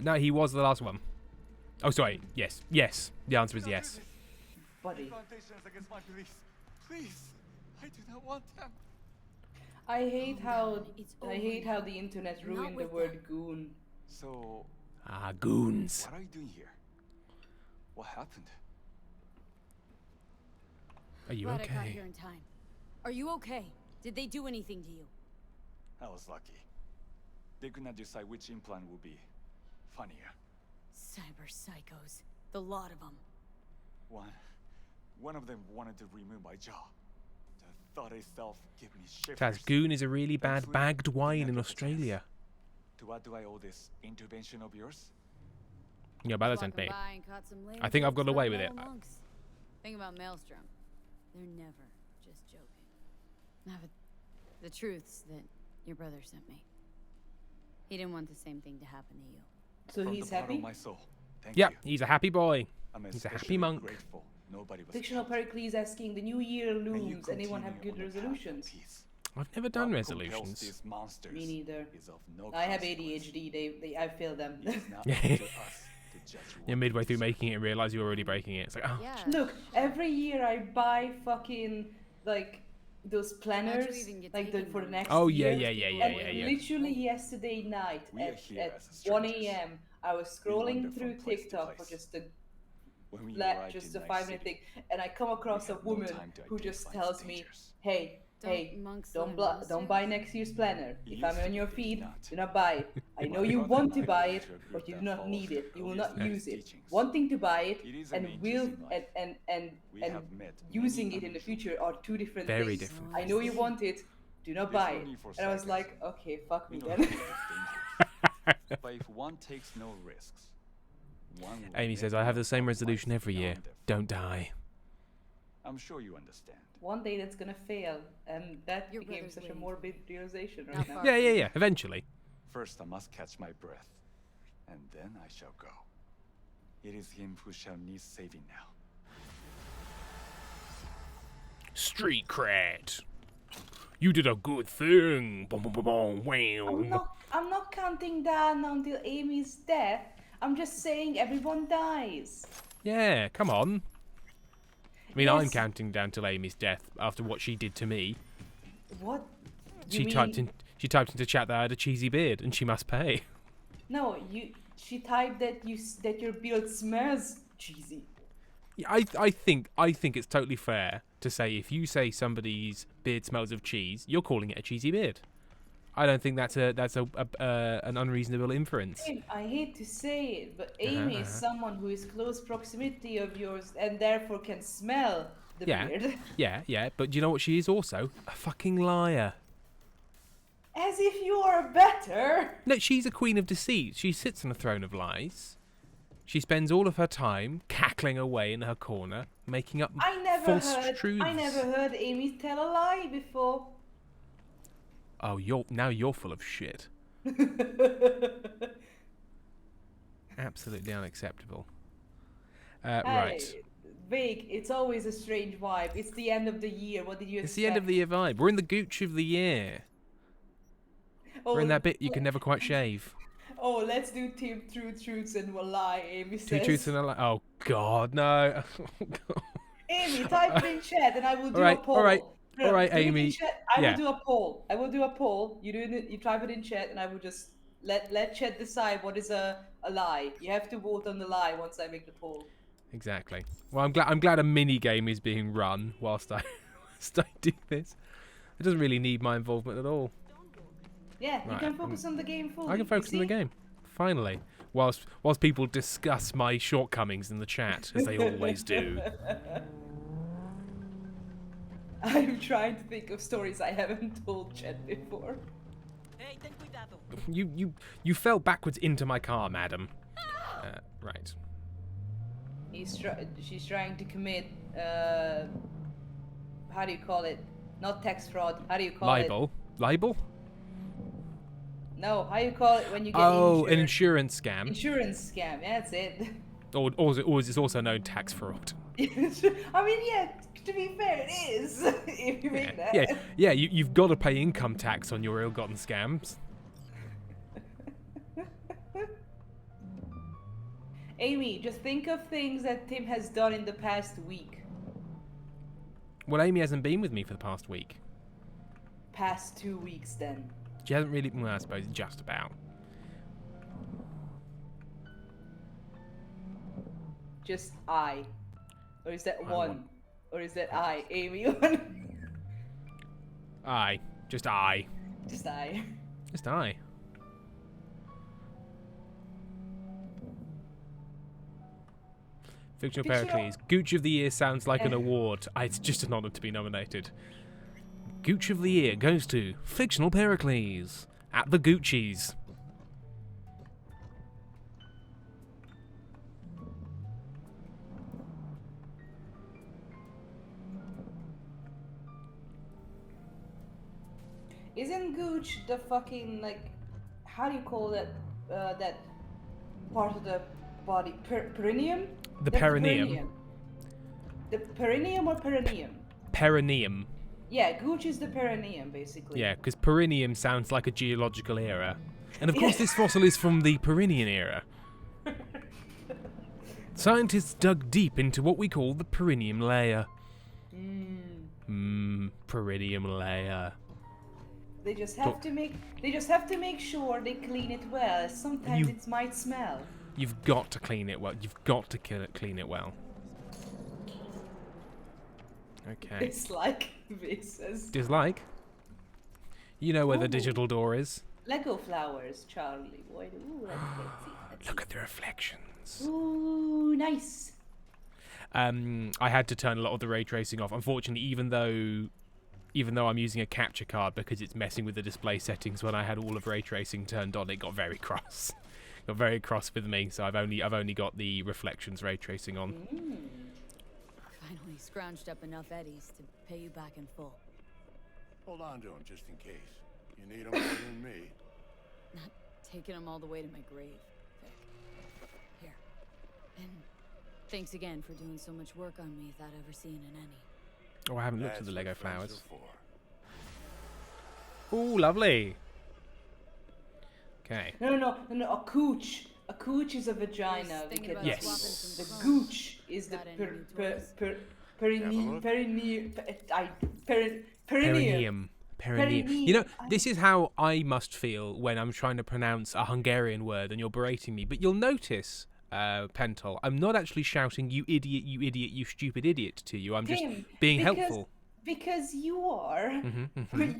[SPEAKER 1] No, he was the last one. Oh, sorry. Yes. Yes. The answer is yes.
[SPEAKER 2] Buddy.
[SPEAKER 5] Plantations against my beliefs. Please, I do not want them.
[SPEAKER 2] I hate how
[SPEAKER 4] It's
[SPEAKER 2] I hate
[SPEAKER 4] over
[SPEAKER 2] how the internet
[SPEAKER 4] Not
[SPEAKER 2] ruined the
[SPEAKER 4] with
[SPEAKER 2] word goon.
[SPEAKER 5] So,
[SPEAKER 1] Ah, goons.
[SPEAKER 5] what are you doing here? What happened?
[SPEAKER 1] Are you
[SPEAKER 4] Glad I got
[SPEAKER 1] okay?
[SPEAKER 4] here in time. Are you okay? Did they do anything to you?
[SPEAKER 5] I was lucky. They could not decide which implant would be funnier.
[SPEAKER 4] Cyber psychos. The lot of them.
[SPEAKER 5] One of them wanted to remove my jaw. The thought itself gave me shivers.
[SPEAKER 1] Taz, goon is a really bad
[SPEAKER 5] Thankfully,
[SPEAKER 1] bagged wine
[SPEAKER 5] didn't
[SPEAKER 1] in
[SPEAKER 5] get the
[SPEAKER 1] Australia.
[SPEAKER 5] chance. To what do I owe this intervention of yours?
[SPEAKER 1] Yeah, but that's not
[SPEAKER 4] Walking
[SPEAKER 1] me.
[SPEAKER 4] by and caught some lame
[SPEAKER 1] I think I've
[SPEAKER 4] folks
[SPEAKER 1] got away
[SPEAKER 4] looking
[SPEAKER 1] with
[SPEAKER 4] at
[SPEAKER 1] it.
[SPEAKER 4] monks. Think about Maelstrom. They're never just joking. Now, but the truth's that your brother sent me. He didn't want the same thing to happen to you.
[SPEAKER 2] So
[SPEAKER 5] From
[SPEAKER 2] he's
[SPEAKER 5] the bottom
[SPEAKER 2] happy.
[SPEAKER 5] of my soul. Thank
[SPEAKER 1] Yep,
[SPEAKER 5] you.
[SPEAKER 1] he's a happy boy.
[SPEAKER 5] I'm
[SPEAKER 1] He's a happy
[SPEAKER 5] especially
[SPEAKER 1] monk.
[SPEAKER 5] Grateful. Nobody was
[SPEAKER 2] Fictional
[SPEAKER 5] killed.
[SPEAKER 2] Pericles asking, the new year
[SPEAKER 5] And you
[SPEAKER 2] looms. Anyone have
[SPEAKER 5] continue
[SPEAKER 2] good
[SPEAKER 5] on the path of
[SPEAKER 2] resolutions?
[SPEAKER 5] peace.
[SPEAKER 1] I've never done
[SPEAKER 5] What compels
[SPEAKER 1] resolutions.
[SPEAKER 5] these monsters
[SPEAKER 2] Me neither.
[SPEAKER 5] is of no
[SPEAKER 2] I have
[SPEAKER 5] consequence.
[SPEAKER 2] ADHD. I fail them.
[SPEAKER 5] It is not up to us to
[SPEAKER 1] You're midway through making it and realise you're already breaking it. It's like, oh.
[SPEAKER 4] Yeah.
[SPEAKER 2] Look, every year I buy fucking like those
[SPEAKER 4] How'd
[SPEAKER 2] planners,
[SPEAKER 4] you even get
[SPEAKER 2] like
[SPEAKER 4] taken
[SPEAKER 2] for the
[SPEAKER 4] on?
[SPEAKER 2] next
[SPEAKER 1] Oh,
[SPEAKER 2] year.
[SPEAKER 1] yeah.
[SPEAKER 2] Literally yesterday night
[SPEAKER 5] We are
[SPEAKER 2] at
[SPEAKER 5] here as
[SPEAKER 2] 1
[SPEAKER 5] strangers.
[SPEAKER 2] a.m. I was
[SPEAKER 5] We wander
[SPEAKER 2] scrolling
[SPEAKER 5] from
[SPEAKER 2] through
[SPEAKER 5] place to
[SPEAKER 2] TikTok for
[SPEAKER 5] place.
[SPEAKER 2] just a
[SPEAKER 5] When we
[SPEAKER 2] flat,
[SPEAKER 5] arrived
[SPEAKER 2] just
[SPEAKER 5] in
[SPEAKER 2] a
[SPEAKER 5] Night
[SPEAKER 2] 5-minute
[SPEAKER 5] City,
[SPEAKER 2] thing, and I come across
[SPEAKER 5] we
[SPEAKER 2] a
[SPEAKER 5] had no
[SPEAKER 2] woman
[SPEAKER 5] time to
[SPEAKER 2] who just
[SPEAKER 5] identify
[SPEAKER 2] tells
[SPEAKER 5] its
[SPEAKER 2] me,
[SPEAKER 5] dangers.
[SPEAKER 2] "Hey,
[SPEAKER 4] Don't
[SPEAKER 2] hey,
[SPEAKER 4] monks
[SPEAKER 2] don't
[SPEAKER 4] live in
[SPEAKER 2] don't buy
[SPEAKER 4] monasteries?
[SPEAKER 2] next year's planner.
[SPEAKER 5] It
[SPEAKER 2] If I'm
[SPEAKER 5] used to
[SPEAKER 2] on your
[SPEAKER 5] be, they did
[SPEAKER 2] feed,
[SPEAKER 5] not.
[SPEAKER 2] do not buy it. I know
[SPEAKER 5] My
[SPEAKER 2] you
[SPEAKER 5] brother
[SPEAKER 2] want
[SPEAKER 5] and
[SPEAKER 2] to
[SPEAKER 5] I
[SPEAKER 2] buy
[SPEAKER 5] belong
[SPEAKER 2] it,
[SPEAKER 5] to a group
[SPEAKER 2] but you do
[SPEAKER 5] that
[SPEAKER 2] not
[SPEAKER 5] follows
[SPEAKER 2] need it. You will
[SPEAKER 5] Elias's
[SPEAKER 2] not use it.
[SPEAKER 5] teachings.
[SPEAKER 2] Wanting to buy it
[SPEAKER 5] It is a
[SPEAKER 2] and
[SPEAKER 5] means
[SPEAKER 2] will
[SPEAKER 5] in life. We
[SPEAKER 2] and
[SPEAKER 5] have met
[SPEAKER 2] using
[SPEAKER 5] many
[SPEAKER 2] it in the
[SPEAKER 5] unusual
[SPEAKER 2] future are two different
[SPEAKER 1] Very
[SPEAKER 2] things.
[SPEAKER 1] different.
[SPEAKER 2] I know you want it. Do not
[SPEAKER 5] There's
[SPEAKER 2] buy
[SPEAKER 5] no
[SPEAKER 2] it."
[SPEAKER 5] need for
[SPEAKER 2] And I was like,
[SPEAKER 5] sarcasm.
[SPEAKER 2] "Okay, fuck
[SPEAKER 5] We
[SPEAKER 2] me
[SPEAKER 5] know
[SPEAKER 2] then."
[SPEAKER 5] the field is dangerous. But if one takes no risks, one will
[SPEAKER 1] Amy says,
[SPEAKER 5] never
[SPEAKER 1] I have
[SPEAKER 5] know
[SPEAKER 1] the same
[SPEAKER 5] what
[SPEAKER 1] resolution
[SPEAKER 5] lies
[SPEAKER 1] every year.
[SPEAKER 5] beyond their
[SPEAKER 1] Don't
[SPEAKER 5] front door.
[SPEAKER 1] die.
[SPEAKER 5] I'm sure you understand.
[SPEAKER 2] One day that's gonna fail, and that
[SPEAKER 4] Your
[SPEAKER 2] became
[SPEAKER 4] brother's
[SPEAKER 2] such a
[SPEAKER 4] waiting for
[SPEAKER 2] morbid
[SPEAKER 4] you.
[SPEAKER 2] realization
[SPEAKER 4] Not
[SPEAKER 2] right now.
[SPEAKER 4] far.
[SPEAKER 1] Yeah. Eventually.
[SPEAKER 5] First, I must catch my breath, and then I shall go. It is him who shall need saving now.
[SPEAKER 1] Street cred. You did a good thing. Boom, boom, boom, boom, wow.
[SPEAKER 2] I'm not counting down until Amy's death. I'm just saying everyone dies.
[SPEAKER 1] Yeah, come on. I mean, I'm
[SPEAKER 2] Yes.
[SPEAKER 1] counting down till Amy's death after what she did to me.
[SPEAKER 2] What?
[SPEAKER 1] She typed into chat that I had a cheesy beard and she must pay.
[SPEAKER 2] No, she typed that that your beard smells cheesy.
[SPEAKER 1] Yeah, I think it's totally fair to say if you say somebody's beard smells of cheese, you're calling it a cheesy beard. I don't think that's an unreasonable inference.
[SPEAKER 2] I hate to say it, but Amy is someone who is close proximity of yours and therefore can smell the beard.
[SPEAKER 1] Yeah, but do you know what she is also? A fucking liar.
[SPEAKER 2] As if you are better.
[SPEAKER 1] No, she's a queen of deceit. She sits on a throne of lies. She spends all of her time cackling away in her corner, making up false truths.
[SPEAKER 2] I never heard Amy tell a lie before.
[SPEAKER 1] Oh, you're full of shit. Absolutely unacceptable. Right.
[SPEAKER 2] Hey, Vig, it's always a strange vibe. It's the end of the year. What did you
[SPEAKER 1] It's
[SPEAKER 2] expect?
[SPEAKER 1] the end of the year vibe. We're in the gooch of the year. We're in that bit you can never quite shave.
[SPEAKER 2] Oh, let's do two truths and one lie, Amy says.
[SPEAKER 1] Two truths and a lie. Oh, God, no.
[SPEAKER 2] Amy, type it in chat and I will do
[SPEAKER 1] Alright,
[SPEAKER 2] a poll.
[SPEAKER 1] alright,
[SPEAKER 2] No,
[SPEAKER 1] alright,
[SPEAKER 2] do it in
[SPEAKER 1] Amy.
[SPEAKER 2] chat. I
[SPEAKER 1] Yeah.
[SPEAKER 2] will do a poll. I will do a poll. You do it. You type it in chat, and I will just let chat decide what is a lie. You have to vote on the lie once I make the poll.
[SPEAKER 1] Exactly. Well, I'm glad a mini game is being run whilst I do this. It doesn't really need my involvement at all.
[SPEAKER 2] Yeah, you
[SPEAKER 1] Right,
[SPEAKER 2] can focus on the game fully.
[SPEAKER 1] I can focus on the game. Finally. Whilst people discuss my shortcomings in the chat, as they always do.
[SPEAKER 2] I'm trying to think of stories I haven't told chat before.
[SPEAKER 1] You fell backwards into my car, madam. Right.
[SPEAKER 2] She's trying to commit. How do you call it? Not tax fraud. How do you call it?
[SPEAKER 1] Libel?
[SPEAKER 2] No, how you call it when you get
[SPEAKER 1] an
[SPEAKER 2] insured?
[SPEAKER 1] insurance scam.
[SPEAKER 2] Insurance scam. Yeah, that's it.
[SPEAKER 1] Or is it also known tax fraud?
[SPEAKER 2] I mean, yeah. To be fair, it is. If you mean that.
[SPEAKER 1] Yeah. You've got to pay income tax on your ill-gotten scams.
[SPEAKER 2] Amy, just think of things that Tim has done in the past week.
[SPEAKER 1] Well, Amy hasn't been with me for the past week.
[SPEAKER 2] Past 2 weeks, then.
[SPEAKER 1] She hasn't really. Well, I suppose just about.
[SPEAKER 2] Just I. Or is that
[SPEAKER 1] I
[SPEAKER 2] one?
[SPEAKER 1] want-
[SPEAKER 2] Or is that I? Amy one?
[SPEAKER 1] Aye. Just I.
[SPEAKER 2] Just I.
[SPEAKER 1] Just I. Fictional Pericles. Gooch of the Year sounds like an award. It's just an honour to be nominated. Gooch of the Year goes to Fictional Pericles at the Goochies.
[SPEAKER 2] Isn't Gooch the fucking, like, how do you call that, that part of the body? Perineum?
[SPEAKER 1] The
[SPEAKER 2] That's
[SPEAKER 1] perineum.
[SPEAKER 2] The perineum or perineum?
[SPEAKER 1] Perineum.
[SPEAKER 2] Yeah, Gooch is the perineum, basically.
[SPEAKER 1] Yeah, because perineum sounds like a geological era. And of course this fossil is from the Perinian era. Scientists dug deep into what we call the perineum layer. Perineum layer.
[SPEAKER 2] They just have to make sure they clean it well. Sometimes it might smell.
[SPEAKER 1] You've got to clean it well. You've got to clean it well. Okay.
[SPEAKER 2] It's like this.
[SPEAKER 1] Dislike? You know where the digital door is.
[SPEAKER 2] Lego flowers, Charlie. Boy, ooh, let's
[SPEAKER 1] Look at the reflections.
[SPEAKER 2] Ooh, nice.
[SPEAKER 1] I had to turn a lot of the ray tracing off. Unfortunately, even though I'm using a capture card because it's messing with the display settings, when I had all of ray tracing turned on, it got very cross. Got very cross with me. So I've only got the reflections ray tracing on.
[SPEAKER 4] Finally scrounged up enough eddies to pay you back in full.
[SPEAKER 6] Hold on to them just in case. You need them more than me.
[SPEAKER 4] Not taking them all the way to my grave, Vic. Here. And thanks again for doing so much work on me without ever seeing an any.
[SPEAKER 1] Oh, I haven't looked at
[SPEAKER 6] That's
[SPEAKER 1] the Lego
[SPEAKER 6] what friends
[SPEAKER 1] flowers.
[SPEAKER 6] are for.
[SPEAKER 1] Ooh, lovely. Okay.
[SPEAKER 2] No, a cooch. A cooch is a vagina.
[SPEAKER 4] Thinking about
[SPEAKER 1] Yes.
[SPEAKER 4] swapping some
[SPEAKER 2] The
[SPEAKER 4] clones.
[SPEAKER 2] gooch is the
[SPEAKER 4] Got any new toys?
[SPEAKER 2] perineum.
[SPEAKER 1] Perineum.
[SPEAKER 2] Perineum.
[SPEAKER 1] You know, this is how I must feel when I'm trying to pronounce a Hungarian word and you're berating me. But you'll notice, Pentel, I'm not actually shouting, you idiot, you stupid idiot to you. I'm just being helpful.
[SPEAKER 2] Because you are,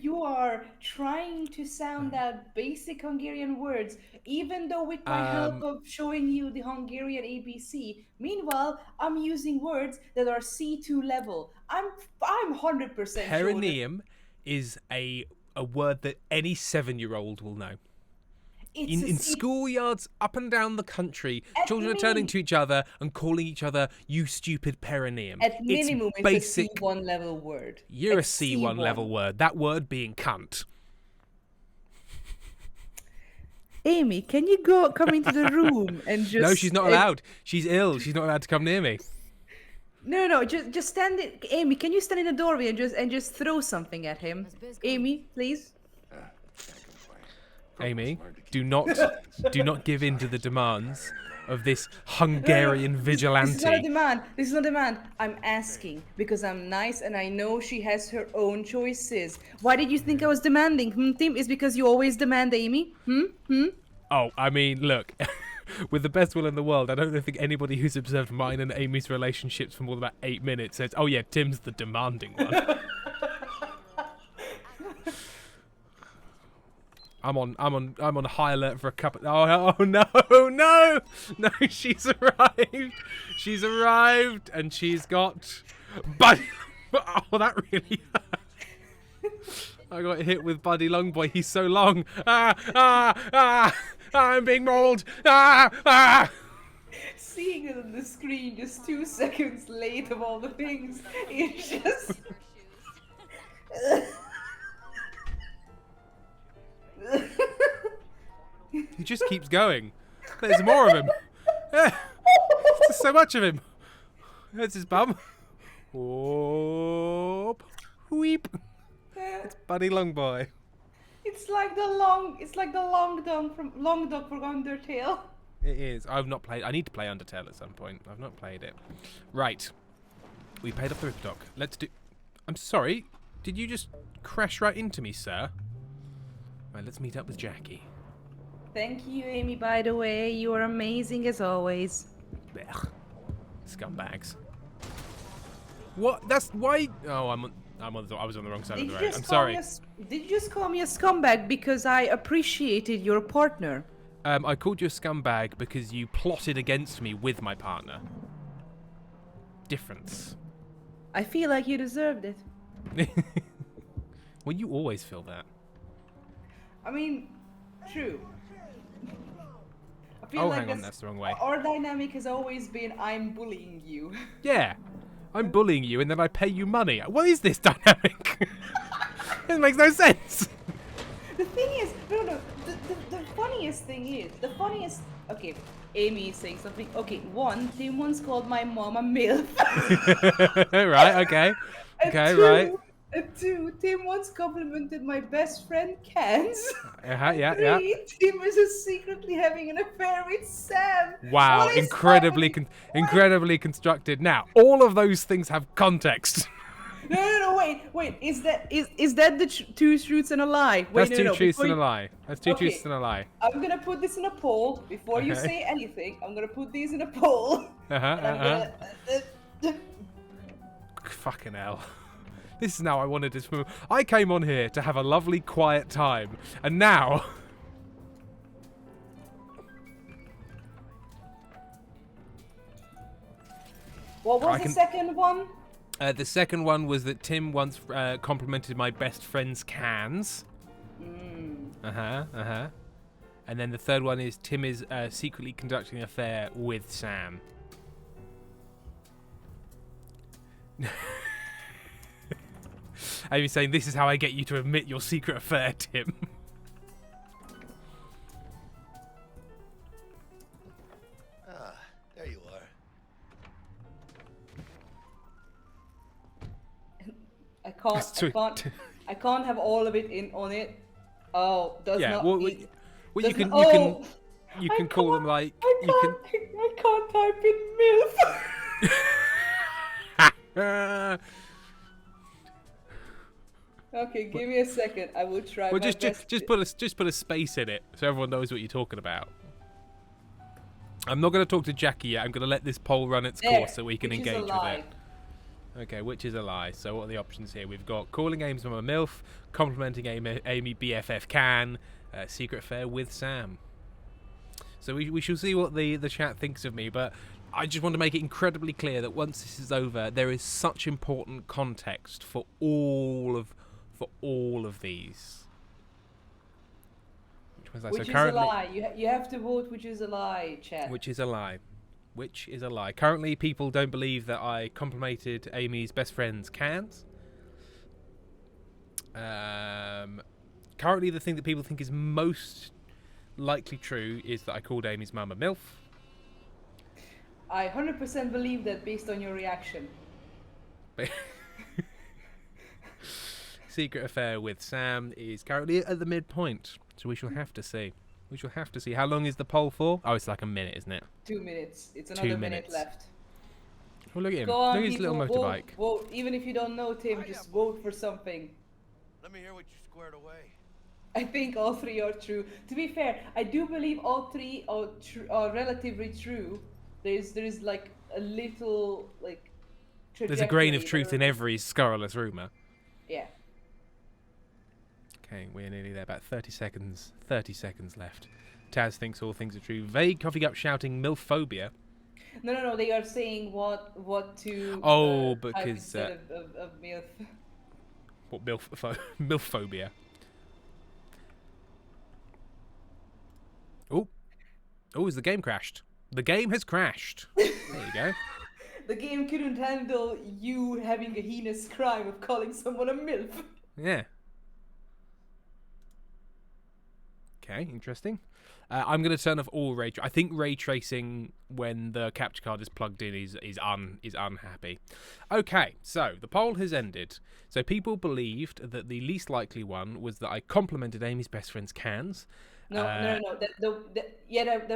[SPEAKER 2] you are trying to sound out basic Hungarian words, even though with my help of showing you the Hungarian ABC. Meanwhile, I'm using words that are C2 level. I'm 100% sure.
[SPEAKER 1] Perineum is a word that any 7-year-old will know. In schoolyards up and down the country, children are turning to each other and calling each other, you stupid perineum.
[SPEAKER 2] At minimum, it's
[SPEAKER 1] basic.
[SPEAKER 2] a C1 level word.
[SPEAKER 1] You're a C1 level word. That word being cunt.
[SPEAKER 2] Amy, can you come into the room and just...
[SPEAKER 1] No, she's not allowed. She's ill. She's not allowed to come near me.
[SPEAKER 2] No, just stand it. Amy, can you stand in the doorway and just throw something at him? Amy, please.
[SPEAKER 1] Amy, do not give in to the demands of this Hungarian vigilante.
[SPEAKER 2] This is not a demand. This is not a demand. I'm asking because I'm nice and I know she has her own choices. Why did you think I was demanding? Tim, is because you always demand, Amy?
[SPEAKER 1] Oh, I mean, look, with the best will in the world, I don't think anybody who's observed mine and Amy's relationships for more than about 8 minutes says, "Oh yeah, Tim's the demanding one." I'm on high alert for a couple. Oh no! She's arrived, and she's got. Buddy. Oh, that really hurt. I got hit with Buddy Longboy. He's so long. I'm being mauled.
[SPEAKER 2] Seeing it on the screen just 2 seconds late of all the things, it's just.
[SPEAKER 1] He just keeps going. There's more of him. There's just so much of him. There's his bum. Whoop. Weep. It's Buddy Longboy.
[SPEAKER 2] It's like the long dog from Undertale.
[SPEAKER 1] It is. I've not played. I need to play Undertale at some point. I've not played it. Right. We paid off the Ripdoc. Let's do. I'm sorry. Did you just crash right into me, sir? Right. Let's meet up with Jackie.
[SPEAKER 2] Thank you, Amy. By the way, you are amazing as always.
[SPEAKER 1] Blech. Scumbags. What? That's why. Oh, I was on the wrong side of the road. I'm sorry.
[SPEAKER 2] Did you just call me a scumbag because I appreciated your partner?
[SPEAKER 1] I called you a scumbag because you plotted against me with my partner. Difference.
[SPEAKER 2] I feel like you deserved it.
[SPEAKER 1] Well, you always feel that.
[SPEAKER 2] I mean, true. I feel
[SPEAKER 1] Oh,
[SPEAKER 2] like
[SPEAKER 1] hang on, that's the wrong way.
[SPEAKER 2] Our dynamic has always been I'm bullying you.
[SPEAKER 1] Yeah. I'm bullying you and then I pay you money. What is this dynamic? It makes no sense.
[SPEAKER 2] The thing is, no. The funniest thing is, okay, Amy is saying something. Okay, Tim once called my mom a MILF.
[SPEAKER 1] Right, okay. Okay,
[SPEAKER 2] Two,
[SPEAKER 1] right.
[SPEAKER 2] 2, Tim once complimented my best friend Kans. And
[SPEAKER 1] Yeah,
[SPEAKER 2] 3, Tim is secretly having an affair with Sam.
[SPEAKER 1] Wow,
[SPEAKER 2] What is happening?
[SPEAKER 1] incredibly constructed. Now, all of those things have context.
[SPEAKER 2] No, wait. Is that the two truths and a lie? Wait,
[SPEAKER 1] That's two truths
[SPEAKER 2] before
[SPEAKER 1] and a
[SPEAKER 2] you-
[SPEAKER 1] lie. That's two
[SPEAKER 2] Okay.
[SPEAKER 1] truths and a lie.
[SPEAKER 2] I'm gonna put this in a poll before you
[SPEAKER 1] Okay.
[SPEAKER 2] say anything. I'm gonna put these in a poll. And I'm gonna.
[SPEAKER 1] Fucking hell. This is how I wanted this film. I came on here to have a lovely, quiet time, and now.
[SPEAKER 2] What was the second one?
[SPEAKER 1] The second one was that Tim once complimented my best friend's cans. And then the third one is Tim is secretly conducting an affair with Sam. Amy's saying, this is how I get you to admit your secret affair, Tim.
[SPEAKER 6] Ah, there you are.
[SPEAKER 2] I can't have all of it in on it. Oh, does
[SPEAKER 1] Yeah,
[SPEAKER 2] not.
[SPEAKER 1] well,
[SPEAKER 2] need-
[SPEAKER 1] you
[SPEAKER 2] does
[SPEAKER 1] can
[SPEAKER 2] not-
[SPEAKER 1] you can
[SPEAKER 2] oh,
[SPEAKER 1] you
[SPEAKER 2] I
[SPEAKER 1] can call them
[SPEAKER 2] can't-
[SPEAKER 1] like
[SPEAKER 2] I can't type in MILF. Okay, give me a second. I will try.
[SPEAKER 1] Well,
[SPEAKER 2] my
[SPEAKER 1] just
[SPEAKER 2] best.
[SPEAKER 1] put a space in it so everyone knows what you're talking about. I'm not going to talk to Jackie yet. I'm going to let this poll run its
[SPEAKER 2] There,
[SPEAKER 1] course so we can
[SPEAKER 2] which is a
[SPEAKER 1] engage with
[SPEAKER 2] lie.
[SPEAKER 1] it. Okay, which is a lie. So what are the options here? We've got calling Amy's mum a MILF, complimenting Amy BFF can, secret affair with Sam. So we shall see what the chat thinks of me, but I just want to make it incredibly clear that once this is over, there is such important context for all of these. Which was that?
[SPEAKER 2] Which
[SPEAKER 1] So
[SPEAKER 2] is
[SPEAKER 1] currently,
[SPEAKER 2] a lie. You have to vote which is a lie, chat.
[SPEAKER 1] which is a lie. Which is a lie. Currently, people don't believe that I complimented Amy's best friend's cans. Currently, the thing that people think is most likely true is that I called Amy's mum a MILF.
[SPEAKER 2] I 100% believe that based on your reaction.
[SPEAKER 1] Secret affair with Sam is currently at the midpoint, so we shall have to see. We shall have to see. How long is the poll for? Oh, it's like a minute, isn't it?
[SPEAKER 2] 2 minutes. It's another
[SPEAKER 1] 2
[SPEAKER 2] minute
[SPEAKER 1] minutes.
[SPEAKER 2] left.
[SPEAKER 1] Oh, look at him.
[SPEAKER 2] Go on,
[SPEAKER 1] Look at his little
[SPEAKER 2] people,
[SPEAKER 1] motorbike.
[SPEAKER 2] vote. Even if you don't know Tim, just vote for something.
[SPEAKER 6] Let me hear what you squared away.
[SPEAKER 2] I think all 3 are true. To be fair, I do believe all 3 are relatively true. There's like a little like.
[SPEAKER 1] There's a grain of
[SPEAKER 2] trajectory
[SPEAKER 1] truth in
[SPEAKER 2] there.
[SPEAKER 1] every scurrilous rumour.
[SPEAKER 2] Yeah.
[SPEAKER 1] Okay, we're nearly there. About 30 seconds. 30 seconds left. Taz thinks all things are true. Vague coffee cup shouting milphobia.
[SPEAKER 2] No. They are saying what to.
[SPEAKER 1] Oh,
[SPEAKER 2] type
[SPEAKER 1] because,
[SPEAKER 2] instead of MILF.
[SPEAKER 1] What milphobia? Oh, has the game crashed? The game has crashed. There you go.
[SPEAKER 2] The game couldn't handle you having a heinous crime of calling someone a MILF.
[SPEAKER 1] Yeah. Okay, interesting. I'm going to turn off all ray. I think ray tracing when the capture card is plugged in is unhappy. Okay, so the poll has ended. So people believed that the least likely one was that I complimented Amy's best friend's cans.
[SPEAKER 2] No. That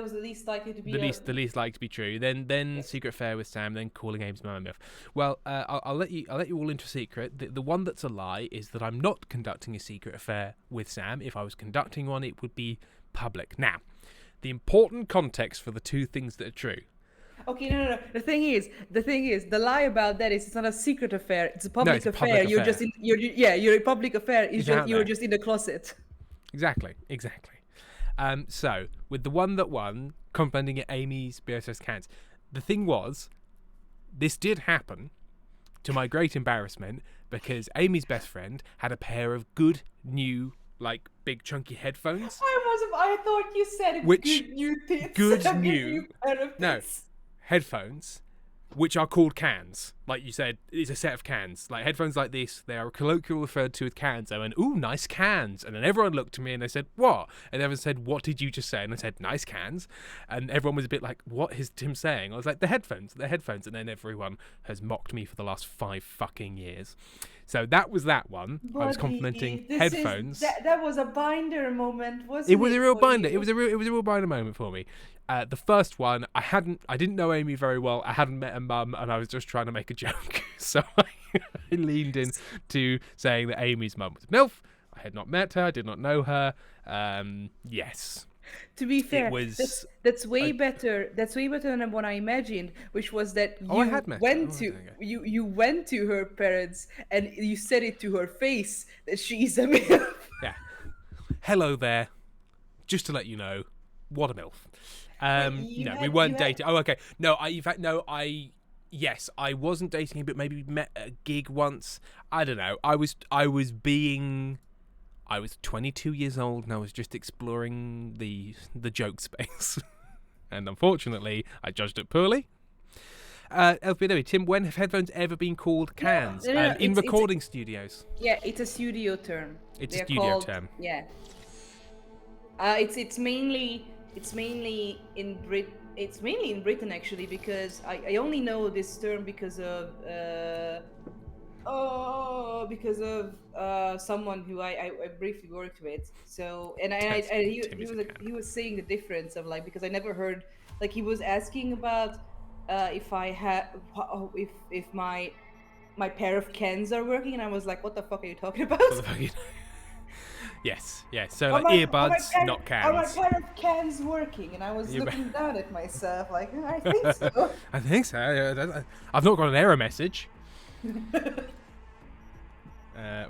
[SPEAKER 2] was the least likely to be.
[SPEAKER 1] The least likely to be true. Then secret affair with Sam. Then calling Amy's mum a MILF. Well, I'll let you all into a secret. The one that's a lie is that I'm not conducting a secret affair with Sam. If I was conducting one, it would be public. Now, the important context for the two things that are true.
[SPEAKER 2] Okay, no. The thing is, the lie about that is it's not a secret affair. It's a public
[SPEAKER 1] it's a
[SPEAKER 2] affair.
[SPEAKER 1] public
[SPEAKER 2] You're
[SPEAKER 1] affair.
[SPEAKER 2] just in. You're a public affair. It's
[SPEAKER 1] It's
[SPEAKER 2] just
[SPEAKER 1] out
[SPEAKER 2] you're
[SPEAKER 1] there.
[SPEAKER 2] just in the closet.
[SPEAKER 1] Exactly. So, with the one that won, complimenting Amy's BSS cans, the thing was, this did happen, to my great embarrassment, because Amy's best friend had a pair of good, new, like, big, chunky headphones.
[SPEAKER 2] I thought you said it's
[SPEAKER 1] Which-
[SPEAKER 2] good new tits.
[SPEAKER 1] good
[SPEAKER 2] A
[SPEAKER 1] new-
[SPEAKER 2] pair of
[SPEAKER 1] No.
[SPEAKER 2] tits.
[SPEAKER 1] Headphones, which are called cans. Like you said, it's a set of cans. Like, headphones like this, they are colloquially referred to as cans. I went, ooh, nice cans. And then everyone looked at me and they said, what? And everyone said, what did you just say? And I said, nice cans. And everyone was a bit like, what is Tim saying? I was like, the headphones. And then everyone has mocked me for the last 5 fucking years. So that was that one. I was
[SPEAKER 2] Buddy,
[SPEAKER 1] complimenting
[SPEAKER 2] this
[SPEAKER 1] headphones.
[SPEAKER 2] That was a binder moment, wasn't it?
[SPEAKER 1] It was a real
[SPEAKER 2] for
[SPEAKER 1] binder.
[SPEAKER 2] you?
[SPEAKER 1] It was a real binder moment for me. The first one, I didn't know Amy very well. I hadn't met her mum, and I was just trying to make a joke. So I leaned in to saying that Amy's mum was MILF. I had not met her. I did not know her. Yes.
[SPEAKER 2] To be fair,
[SPEAKER 1] It was
[SPEAKER 2] that's way better. That's way better than what I imagined, which was that you
[SPEAKER 1] I had met her.
[SPEAKER 2] went
[SPEAKER 1] Oh,
[SPEAKER 2] to
[SPEAKER 1] okay.
[SPEAKER 2] you went to her parents and you said it to her face that she's a MILF.
[SPEAKER 1] Yeah. Hello there. Just to let you know, what a MILF. We weren't dating. Oh, okay. No, yes, I wasn't dating him, but maybe we met at a gig once. I don't know. I was 22 years old and I was just exploring the joke space. And unfortunately, I judged it poorly. LPW, Tim, when have headphones ever been called cans?
[SPEAKER 2] No,
[SPEAKER 1] in recording studios.
[SPEAKER 2] Yeah, it's a studio term.
[SPEAKER 1] It's
[SPEAKER 2] They're
[SPEAKER 1] a studio
[SPEAKER 2] called-
[SPEAKER 1] term.
[SPEAKER 2] Yeah. It's mainly in Britain actually, because I only know this term because of someone who I briefly worked with. So and he was saying the difference of like, because I never heard, like, he was asking about if my pair of cans are working, and I was like, what the fuck are you talking about?
[SPEAKER 1] Yes. So like earbuds, not
[SPEAKER 2] Are my
[SPEAKER 1] cans.
[SPEAKER 2] pair of cans working? And I was looking down at myself like, I think so.
[SPEAKER 1] I think so. I've not got an error message.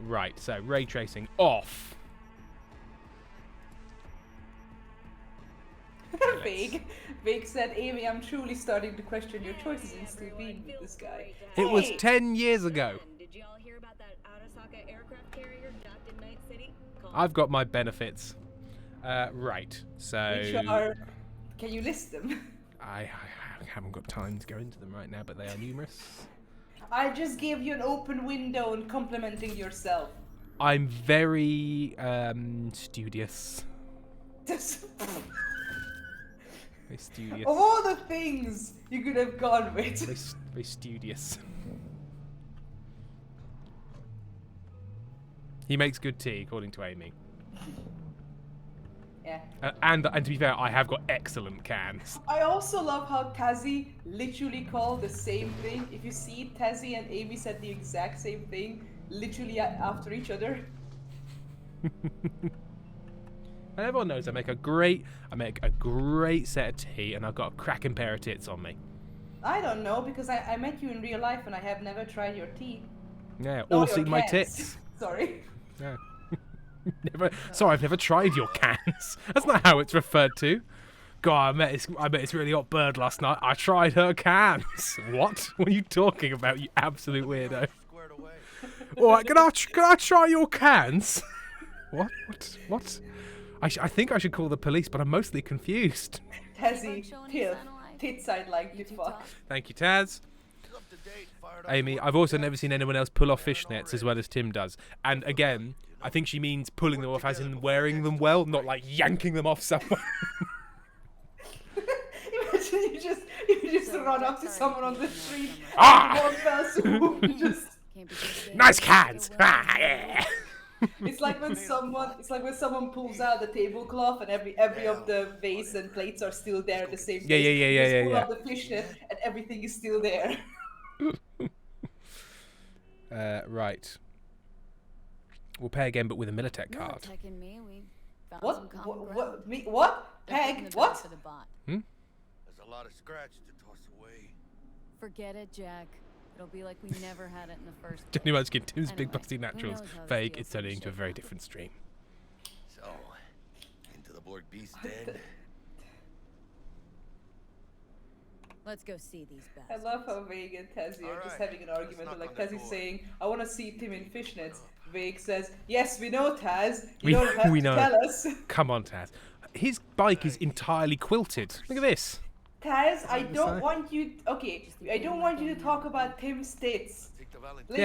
[SPEAKER 1] Right, so ray tracing off.
[SPEAKER 2] Vague said, Amy, I'm truly starting to question your choices in still being with this guy.
[SPEAKER 1] It was 10 years ago.
[SPEAKER 7] Did y'all hear about that Arasaka aircraft carrier docked in Night City?
[SPEAKER 1] I've got my benefits. Right, so...
[SPEAKER 2] Which are... Can you list them?
[SPEAKER 1] I haven't got time to go into them right now, but they are numerous.
[SPEAKER 2] I just gave you an open window and complimenting yourself.
[SPEAKER 1] I'm very studious. Very studious.
[SPEAKER 2] Of all the things you could have gone with.
[SPEAKER 1] Very studious. He makes good tea, according to Amy.
[SPEAKER 2] Yeah.
[SPEAKER 1] And to be fair, I have got excellent cans.
[SPEAKER 2] I also love how Tazzy literally called the same thing. If you see, Tazzy and Amy said the exact same thing, literally after each other.
[SPEAKER 1] And everyone knows I make a great set of tea, and I've got a cracking pair of tits on me.
[SPEAKER 2] I don't know, because I met you in real life and I have never tried your tea.
[SPEAKER 1] Yeah,
[SPEAKER 2] Nor
[SPEAKER 1] or
[SPEAKER 2] your
[SPEAKER 1] seen my
[SPEAKER 2] cans.
[SPEAKER 1] tits.
[SPEAKER 2] Sorry.
[SPEAKER 1] Yeah. Sorry, I've never tried your cans. That's not how it's referred to. God, I met this really hot bird last night. I tried her cans. What? What are you talking about, you absolute weirdo? All right, can I try your cans? What? I think I should call the police, but I'm mostly confused.
[SPEAKER 2] Tazzy, tits I'd like to fuck.
[SPEAKER 1] Thank you, Taz. Amy, I've also never seen anyone else pull off fishnets as well as Tim does. And again, I think she means pulling them off as in wearing them well, not like yanking them off someone.
[SPEAKER 2] Imagine you just run up to someone on the street.
[SPEAKER 1] Ah!
[SPEAKER 2] One fell swoop, you just...
[SPEAKER 1] Nice cans! Ah, yeah!
[SPEAKER 2] It's like when someone pulls out the tablecloth and every of the vase and plates are still there at the same place.
[SPEAKER 1] Yeah.
[SPEAKER 2] Pull out the fishnet and everything is still there.
[SPEAKER 1] Right. We'll pay again, but with a Militech card.
[SPEAKER 4] Tech and me, we found
[SPEAKER 2] What?
[SPEAKER 4] some common
[SPEAKER 2] What?
[SPEAKER 4] ground.
[SPEAKER 2] What?
[SPEAKER 4] They're putting
[SPEAKER 2] Peg?
[SPEAKER 4] the
[SPEAKER 2] What?
[SPEAKER 4] best for the bot.
[SPEAKER 6] There's a lot of scratch to toss away.
[SPEAKER 4] Forget it, Jack. It'll be like we never had it in the first place.
[SPEAKER 1] Johnny Munchkin, Tim's Big
[SPEAKER 4] Anyway,
[SPEAKER 1] Busty
[SPEAKER 4] who
[SPEAKER 1] Naturals.
[SPEAKER 4] knows how this
[SPEAKER 1] Vague,
[SPEAKER 4] deal
[SPEAKER 1] it's turning into a
[SPEAKER 4] finishes
[SPEAKER 1] very
[SPEAKER 4] up.
[SPEAKER 1] different stream.
[SPEAKER 6] So, into the Borg beast den.
[SPEAKER 4] Let's go see these
[SPEAKER 2] I
[SPEAKER 4] bastards.
[SPEAKER 2] love how Vague and Tazzy are just
[SPEAKER 6] Alright,
[SPEAKER 2] having an
[SPEAKER 6] let's
[SPEAKER 2] argument.
[SPEAKER 6] knock
[SPEAKER 2] Like
[SPEAKER 6] on the
[SPEAKER 2] Tazzy
[SPEAKER 6] door.
[SPEAKER 2] saying, "I want to see Tim in fishnets." Vague says, "Yes, we know, Taz.
[SPEAKER 1] We-
[SPEAKER 2] You don't have
[SPEAKER 1] we
[SPEAKER 2] to
[SPEAKER 1] know.
[SPEAKER 2] tell us."
[SPEAKER 1] Come on, Taz. His bike is entirely quilted. Look at this.
[SPEAKER 2] Taz, I
[SPEAKER 1] that
[SPEAKER 2] don't
[SPEAKER 1] say?
[SPEAKER 2] want you. Okay, I don't want you to talk about Tim's tits.
[SPEAKER 6] Take the Valentine.
[SPEAKER 2] Please.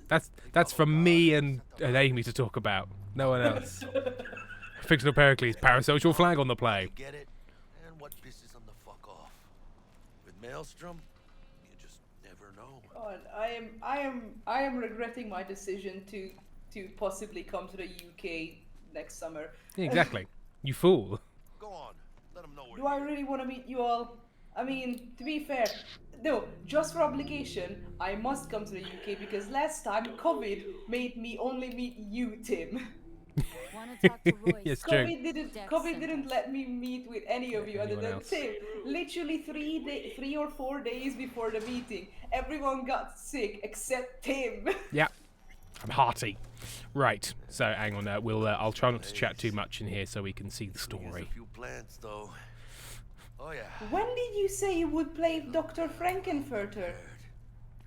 [SPEAKER 1] Yeah, that's from me and Amy to talk about. No one else. Fictional Pericles, parasocial flag on the play.
[SPEAKER 6] Get it? And what pisses them the fuck off? With Maelstrom, you just never know.
[SPEAKER 2] God, I am regretting my decision to possibly come to the UK next summer.
[SPEAKER 1] Yeah, exactly. You fool.
[SPEAKER 6] Go on. Let them know where
[SPEAKER 2] Do I
[SPEAKER 6] you
[SPEAKER 2] really want to meet you all? I mean, to be fair, no, just for obligation, I must come to the UK because last time COVID made me only meet you, Tim.
[SPEAKER 4] Want to talk to Royce?
[SPEAKER 1] Yes, true.
[SPEAKER 2] COVID didn't let me meet with any of you other
[SPEAKER 1] Anyone
[SPEAKER 2] than
[SPEAKER 1] else?
[SPEAKER 2] Tim. Literally 3 or 4 days before the meeting, everyone got sick except Tim.
[SPEAKER 1] Yeah. I'm hearty. Right. So hang on. I'll try not to chat too much in here so we can see the
[SPEAKER 6] Here's
[SPEAKER 1] story.
[SPEAKER 6] a few plants, though. Oh yeah.
[SPEAKER 2] When did you say you would play Dr. Frankenfurter?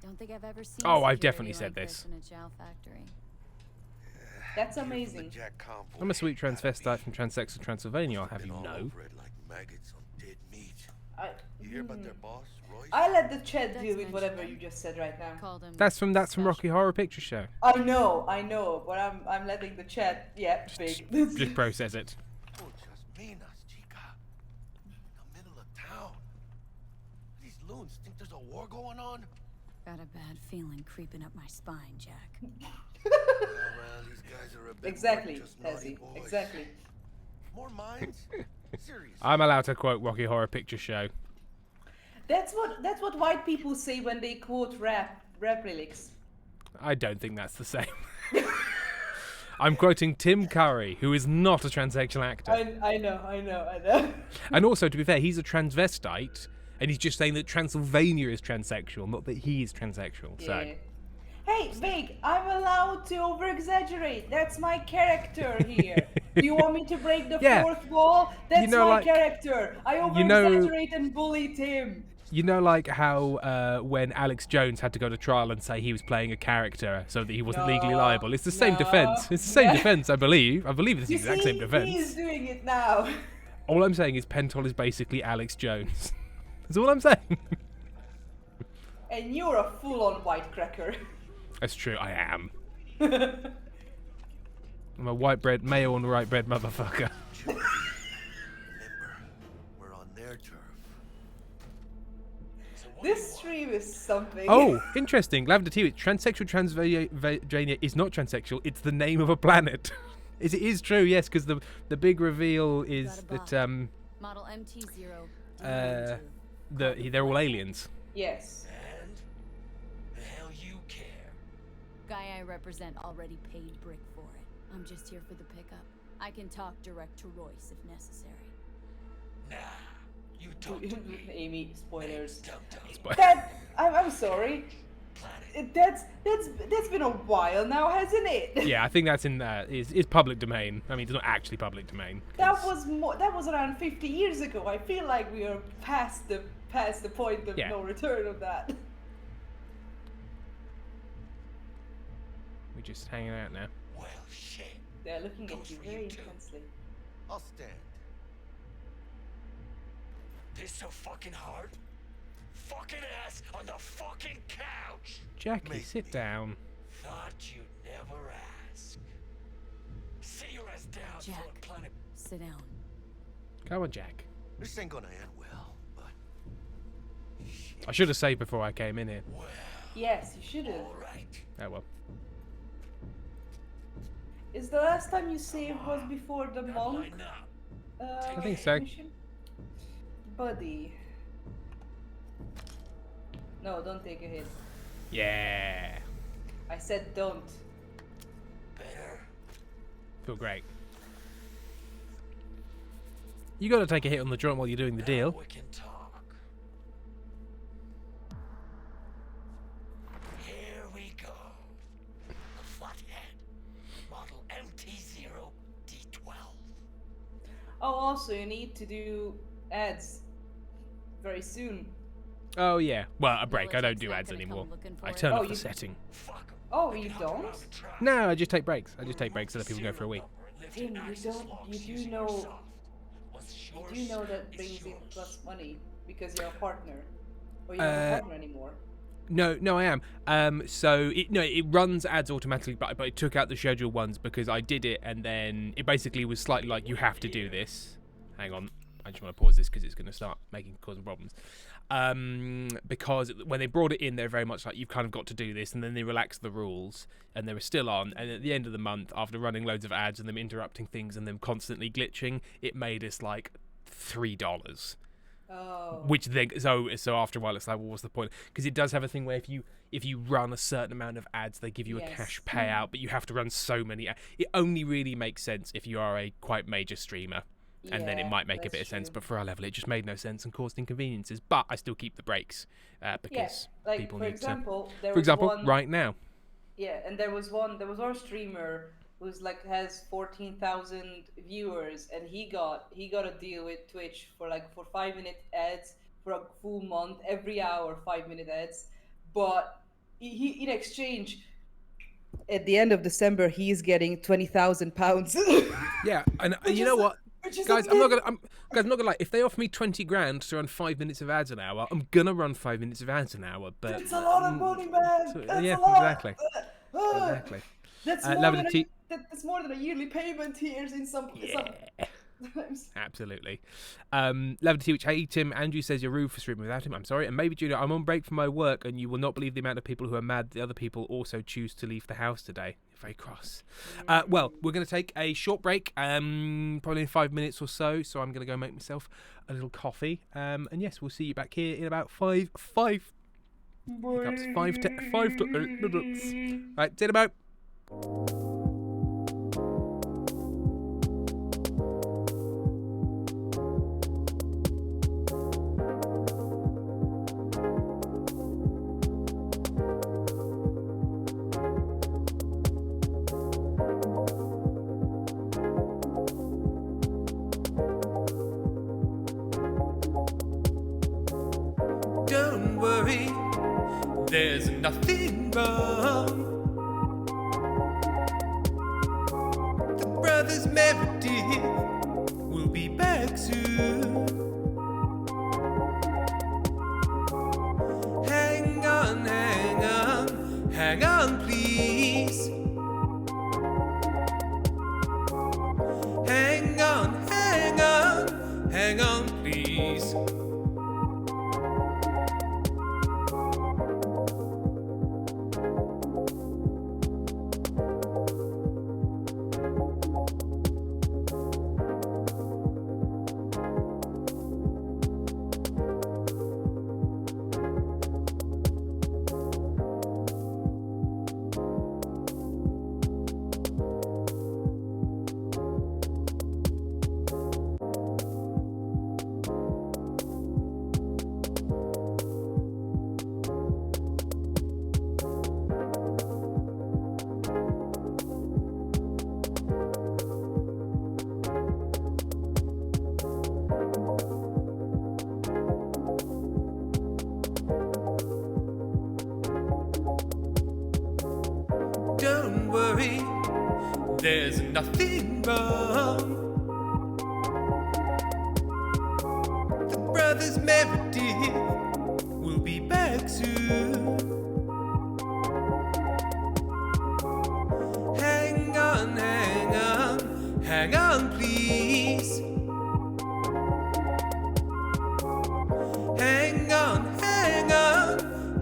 [SPEAKER 4] Don't think I've ever seen.
[SPEAKER 1] Oh, I've
[SPEAKER 4] security
[SPEAKER 1] definitely
[SPEAKER 4] like
[SPEAKER 1] said this.
[SPEAKER 4] in a chow factory.
[SPEAKER 2] That's
[SPEAKER 6] From the
[SPEAKER 2] amazing.
[SPEAKER 6] Jack Convoy
[SPEAKER 1] I'm a sweet transvestite
[SPEAKER 6] Academy.
[SPEAKER 1] from Transex, Transylvania. I'll have
[SPEAKER 6] Been
[SPEAKER 1] you
[SPEAKER 6] all
[SPEAKER 1] know.
[SPEAKER 6] over it like maggots on dead meat.
[SPEAKER 2] I,
[SPEAKER 6] You hear about their boss, Royce?
[SPEAKER 2] I let the chat
[SPEAKER 4] That's
[SPEAKER 2] deal with whatever
[SPEAKER 4] mentioned.
[SPEAKER 2] you just said right now.
[SPEAKER 4] Called him.
[SPEAKER 1] That's from
[SPEAKER 4] special.
[SPEAKER 1] Rocky Horror Picture Show.
[SPEAKER 2] I know, but I'm letting the chat, yeah, big.
[SPEAKER 1] Just process it.
[SPEAKER 6] Oh, just menos, chica. In the middle of town. These loons think there's a war going on?
[SPEAKER 4] Got a bad feeling creeping up my spine, Jack.
[SPEAKER 6] Well, these guys are a bit more
[SPEAKER 2] Exactly,
[SPEAKER 6] than just naughty
[SPEAKER 2] Tessie,
[SPEAKER 6] boys.
[SPEAKER 2] exactly.
[SPEAKER 6] More minds? Seriously.
[SPEAKER 1] I'm allowed to quote Rocky Horror Picture Show.
[SPEAKER 2] That's what white people say when they quote rap lyrics.
[SPEAKER 1] I don't think that's the same. I'm quoting Tim Curry, who is not a transsexual actor.
[SPEAKER 2] I know.
[SPEAKER 1] And also, to be fair, he's a transvestite, and he's just saying that Transylvania is transsexual, not that he is transsexual. So,
[SPEAKER 2] Yeah. Hey, Big, I'm allowed to over-exaggerate. That's my character here. Do you want me to break the
[SPEAKER 1] Yeah.
[SPEAKER 2] fourth wall? That's
[SPEAKER 1] know,
[SPEAKER 2] my
[SPEAKER 1] like,
[SPEAKER 2] character. I
[SPEAKER 1] you know-
[SPEAKER 2] over-exaggerate and bully Tim.
[SPEAKER 1] you know, like how when Alex Jones had to go to trial and say he was playing a character so that he wasn't legally
[SPEAKER 2] No,
[SPEAKER 1] liable. It's the same
[SPEAKER 2] no,
[SPEAKER 1] defense. It's the same
[SPEAKER 2] yeah.
[SPEAKER 1] defense, I believe. I believe it's the
[SPEAKER 2] You
[SPEAKER 1] exact
[SPEAKER 2] see,
[SPEAKER 1] same defense.
[SPEAKER 2] he's doing it now.
[SPEAKER 1] All I'm saying is Pentol is basically Alex Jones. That's all I'm saying.
[SPEAKER 2] And you're a full-on white cracker.
[SPEAKER 1] That's true, I am. I'm a white bread, male and white bread motherfucker.
[SPEAKER 6] Remember, we're on their turf.
[SPEAKER 2] This stream is something.
[SPEAKER 1] Oh, interesting. Lavender Tea, transsexual Transylvania is not transsexual, it's the name of a planet. It is true, yes, because the big reveal is
[SPEAKER 4] Got a
[SPEAKER 1] that
[SPEAKER 4] Model MT0.
[SPEAKER 1] they're all aliens.
[SPEAKER 2] Yes.
[SPEAKER 5] The hell you care?
[SPEAKER 4] Guy I represent already paid Brick for it. I'm just here for the pickup. I can talk direct to Royce if necessary.
[SPEAKER 5] Nah, you talk to me.
[SPEAKER 2] Amy, spoilers.
[SPEAKER 1] Spo-
[SPEAKER 2] That I'm sorry.
[SPEAKER 5] Planet.
[SPEAKER 2] That's been a while now, hasn't it?
[SPEAKER 1] Yeah, I think that's in is public domain. I mean, it's not actually public domain.
[SPEAKER 2] That was around 50 years ago. I feel like we are past the point of
[SPEAKER 1] Yeah.
[SPEAKER 2] no return of that.
[SPEAKER 1] We're just hanging out now.
[SPEAKER 5] Well, shit.
[SPEAKER 2] They're looking at
[SPEAKER 5] Goes
[SPEAKER 2] you
[SPEAKER 5] for you
[SPEAKER 2] very
[SPEAKER 5] too.
[SPEAKER 2] intensely.
[SPEAKER 6] I'll stand.
[SPEAKER 5] This so fucking hard? Fucking ass on the fucking couch.
[SPEAKER 1] Jackie,
[SPEAKER 6] Make
[SPEAKER 1] sit
[SPEAKER 6] me.
[SPEAKER 1] down.
[SPEAKER 5] Thought you'd never ask. Sit your ass down for
[SPEAKER 4] Jack.
[SPEAKER 5] a planet.
[SPEAKER 4] Sit down.
[SPEAKER 1] Come on, Jack.
[SPEAKER 6] This ain't gonna end well, but
[SPEAKER 1] I should have saved before I came in here.
[SPEAKER 5] Well,
[SPEAKER 2] Yes, you should have.
[SPEAKER 5] alright.
[SPEAKER 1] Oh well.
[SPEAKER 2] Is the last time you saved was before the monk?
[SPEAKER 5] Line up.
[SPEAKER 1] I think so.
[SPEAKER 2] Mission? Buddy. No, don't take a hit.
[SPEAKER 1] Yeah.
[SPEAKER 2] I said don't.
[SPEAKER 5] Better.
[SPEAKER 1] Feel great. You got to take a hit on the joint while you're doing the
[SPEAKER 5] Now
[SPEAKER 1] deal.
[SPEAKER 5] we can talk. Here we go. The flathead. Model MT0D12.
[SPEAKER 2] Oh, also you need to do ads very soon.
[SPEAKER 1] Oh yeah. Well, a break. I don't
[SPEAKER 4] Belichick's
[SPEAKER 1] do
[SPEAKER 4] not
[SPEAKER 1] ads
[SPEAKER 4] gonna come
[SPEAKER 1] anymore.
[SPEAKER 4] looking for
[SPEAKER 1] I
[SPEAKER 4] it.
[SPEAKER 1] turn
[SPEAKER 2] Oh,
[SPEAKER 1] off the
[SPEAKER 2] you-
[SPEAKER 1] setting.
[SPEAKER 5] Fuck 'em.
[SPEAKER 2] Oh,
[SPEAKER 5] They
[SPEAKER 2] you
[SPEAKER 5] can hop around
[SPEAKER 2] don't?
[SPEAKER 5] the track.
[SPEAKER 1] No, I just take breaks. I just take breaks so that people go for a wee.
[SPEAKER 2] Tim, you do know that brings in plus money because you're a partner. Or you're not a partner anymore.
[SPEAKER 1] No, I am. So it runs ads automatically, but it took out the scheduled ones because I did it, and then it basically was slightly like you have to do this. Hang on, I just want to pause this because it's going to start causing problems. Because when they brought it in, they're very much like, you've kind of got to do this, and then they relaxed the rules, and they were still on. And at the end of the month, after running loads of ads and them interrupting things and them constantly glitching, it made us like $3.
[SPEAKER 2] Oh.
[SPEAKER 1] Which then so after a while it's like, well, what's the point? Because it does have a thing where if you run a certain amount of ads, they give you a cash payout, but you have to run so many. It only really makes sense if you are a quite major streamer, and then it might make a bit of sense. But for our level, it just made no sense and caused inconveniences. But I still keep the breaks because
[SPEAKER 2] like,
[SPEAKER 1] people
[SPEAKER 2] for
[SPEAKER 1] need
[SPEAKER 2] example,
[SPEAKER 1] to. For example, right now.
[SPEAKER 2] Yeah, and there was one streamer who's like has 14,000 viewers, and he got a deal with Twitch for 5-minute ads for a full month, every hour 5-minute ads. But he in exchange, at the end of December, he's getting £20,000.
[SPEAKER 1] Yeah, and you know what, guys, I'm not gonna lie. If they offer me $20,000 to run 5 minutes of ads an hour, I'm gonna run 5 minutes of ads an hour. But
[SPEAKER 2] it's a lot of money, man.
[SPEAKER 1] Yeah, exactly. Exactly.
[SPEAKER 2] That's more than a yearly payment here in some times.
[SPEAKER 1] Absolutely. Level T, which, hey Tim, Andrew says you're rude for streaming without him. I'm sorry. And maybe Junior, I'm on break from my work, and you will not believe the amount of people who are mad the other people also choose to leave the house today. Very cross. Well, we're going to take a short break, probably in 5 minutes or so. So I'm going to go make myself a little coffee. And yes, we'll see you back here in about five to 8 minutes. Right, see you in about. Don't worry, there's nothing wrong. The brothers Meredith will be back soon. Hang on, please. Hang on, please. Don't worry, there's nothing wrong. The brothers Meredith will be back soon. Hang on, please.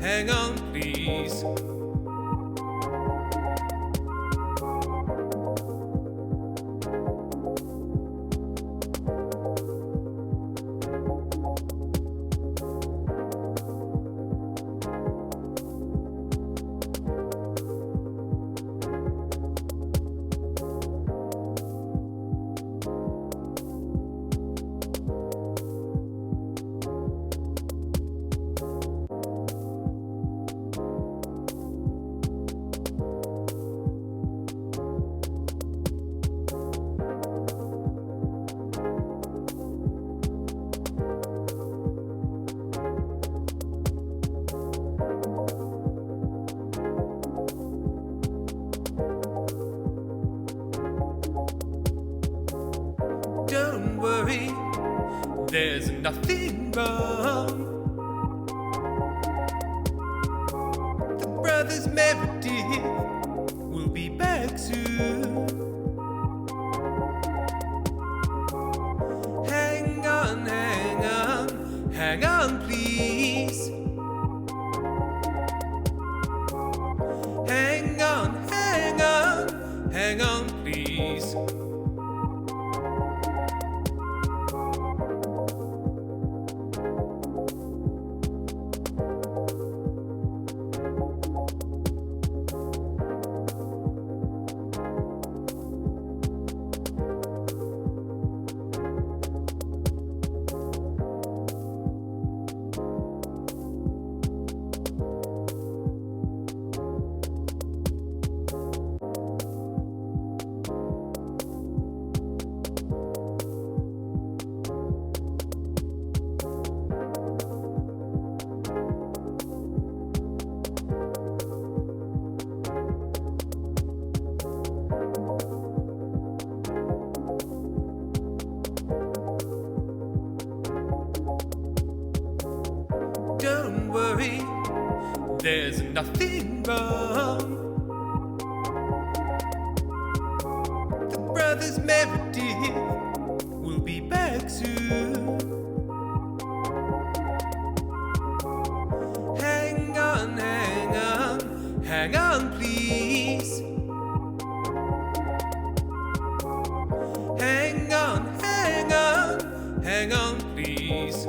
[SPEAKER 1] Hang on, please. Don't worry, there's nothing wrong. The brothers Meredith will be back soon. Hang on, hang on, please. Hang on, hang on, hang on, please. Don't worry, there's nothing wrong. The brothers Meredith will be back soon. Hang on, hang on, hang on, please. Hang on, hang on, hang on, please.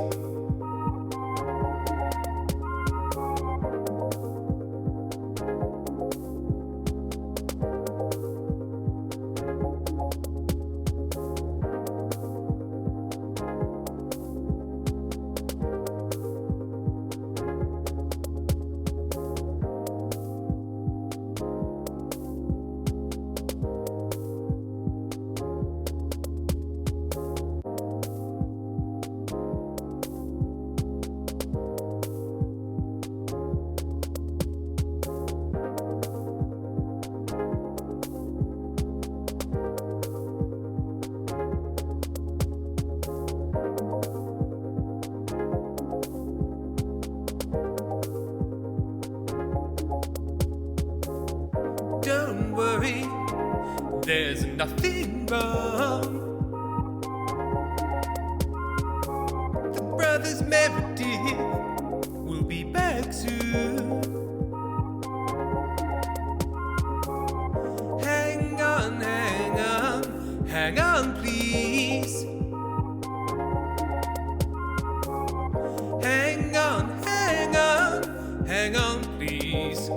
[SPEAKER 1] Don't worry, there's nothing wrong. The brothers Meredith will be back soon. Hang on, hang on, hang on, please. Hang on, hang on, hang on, please.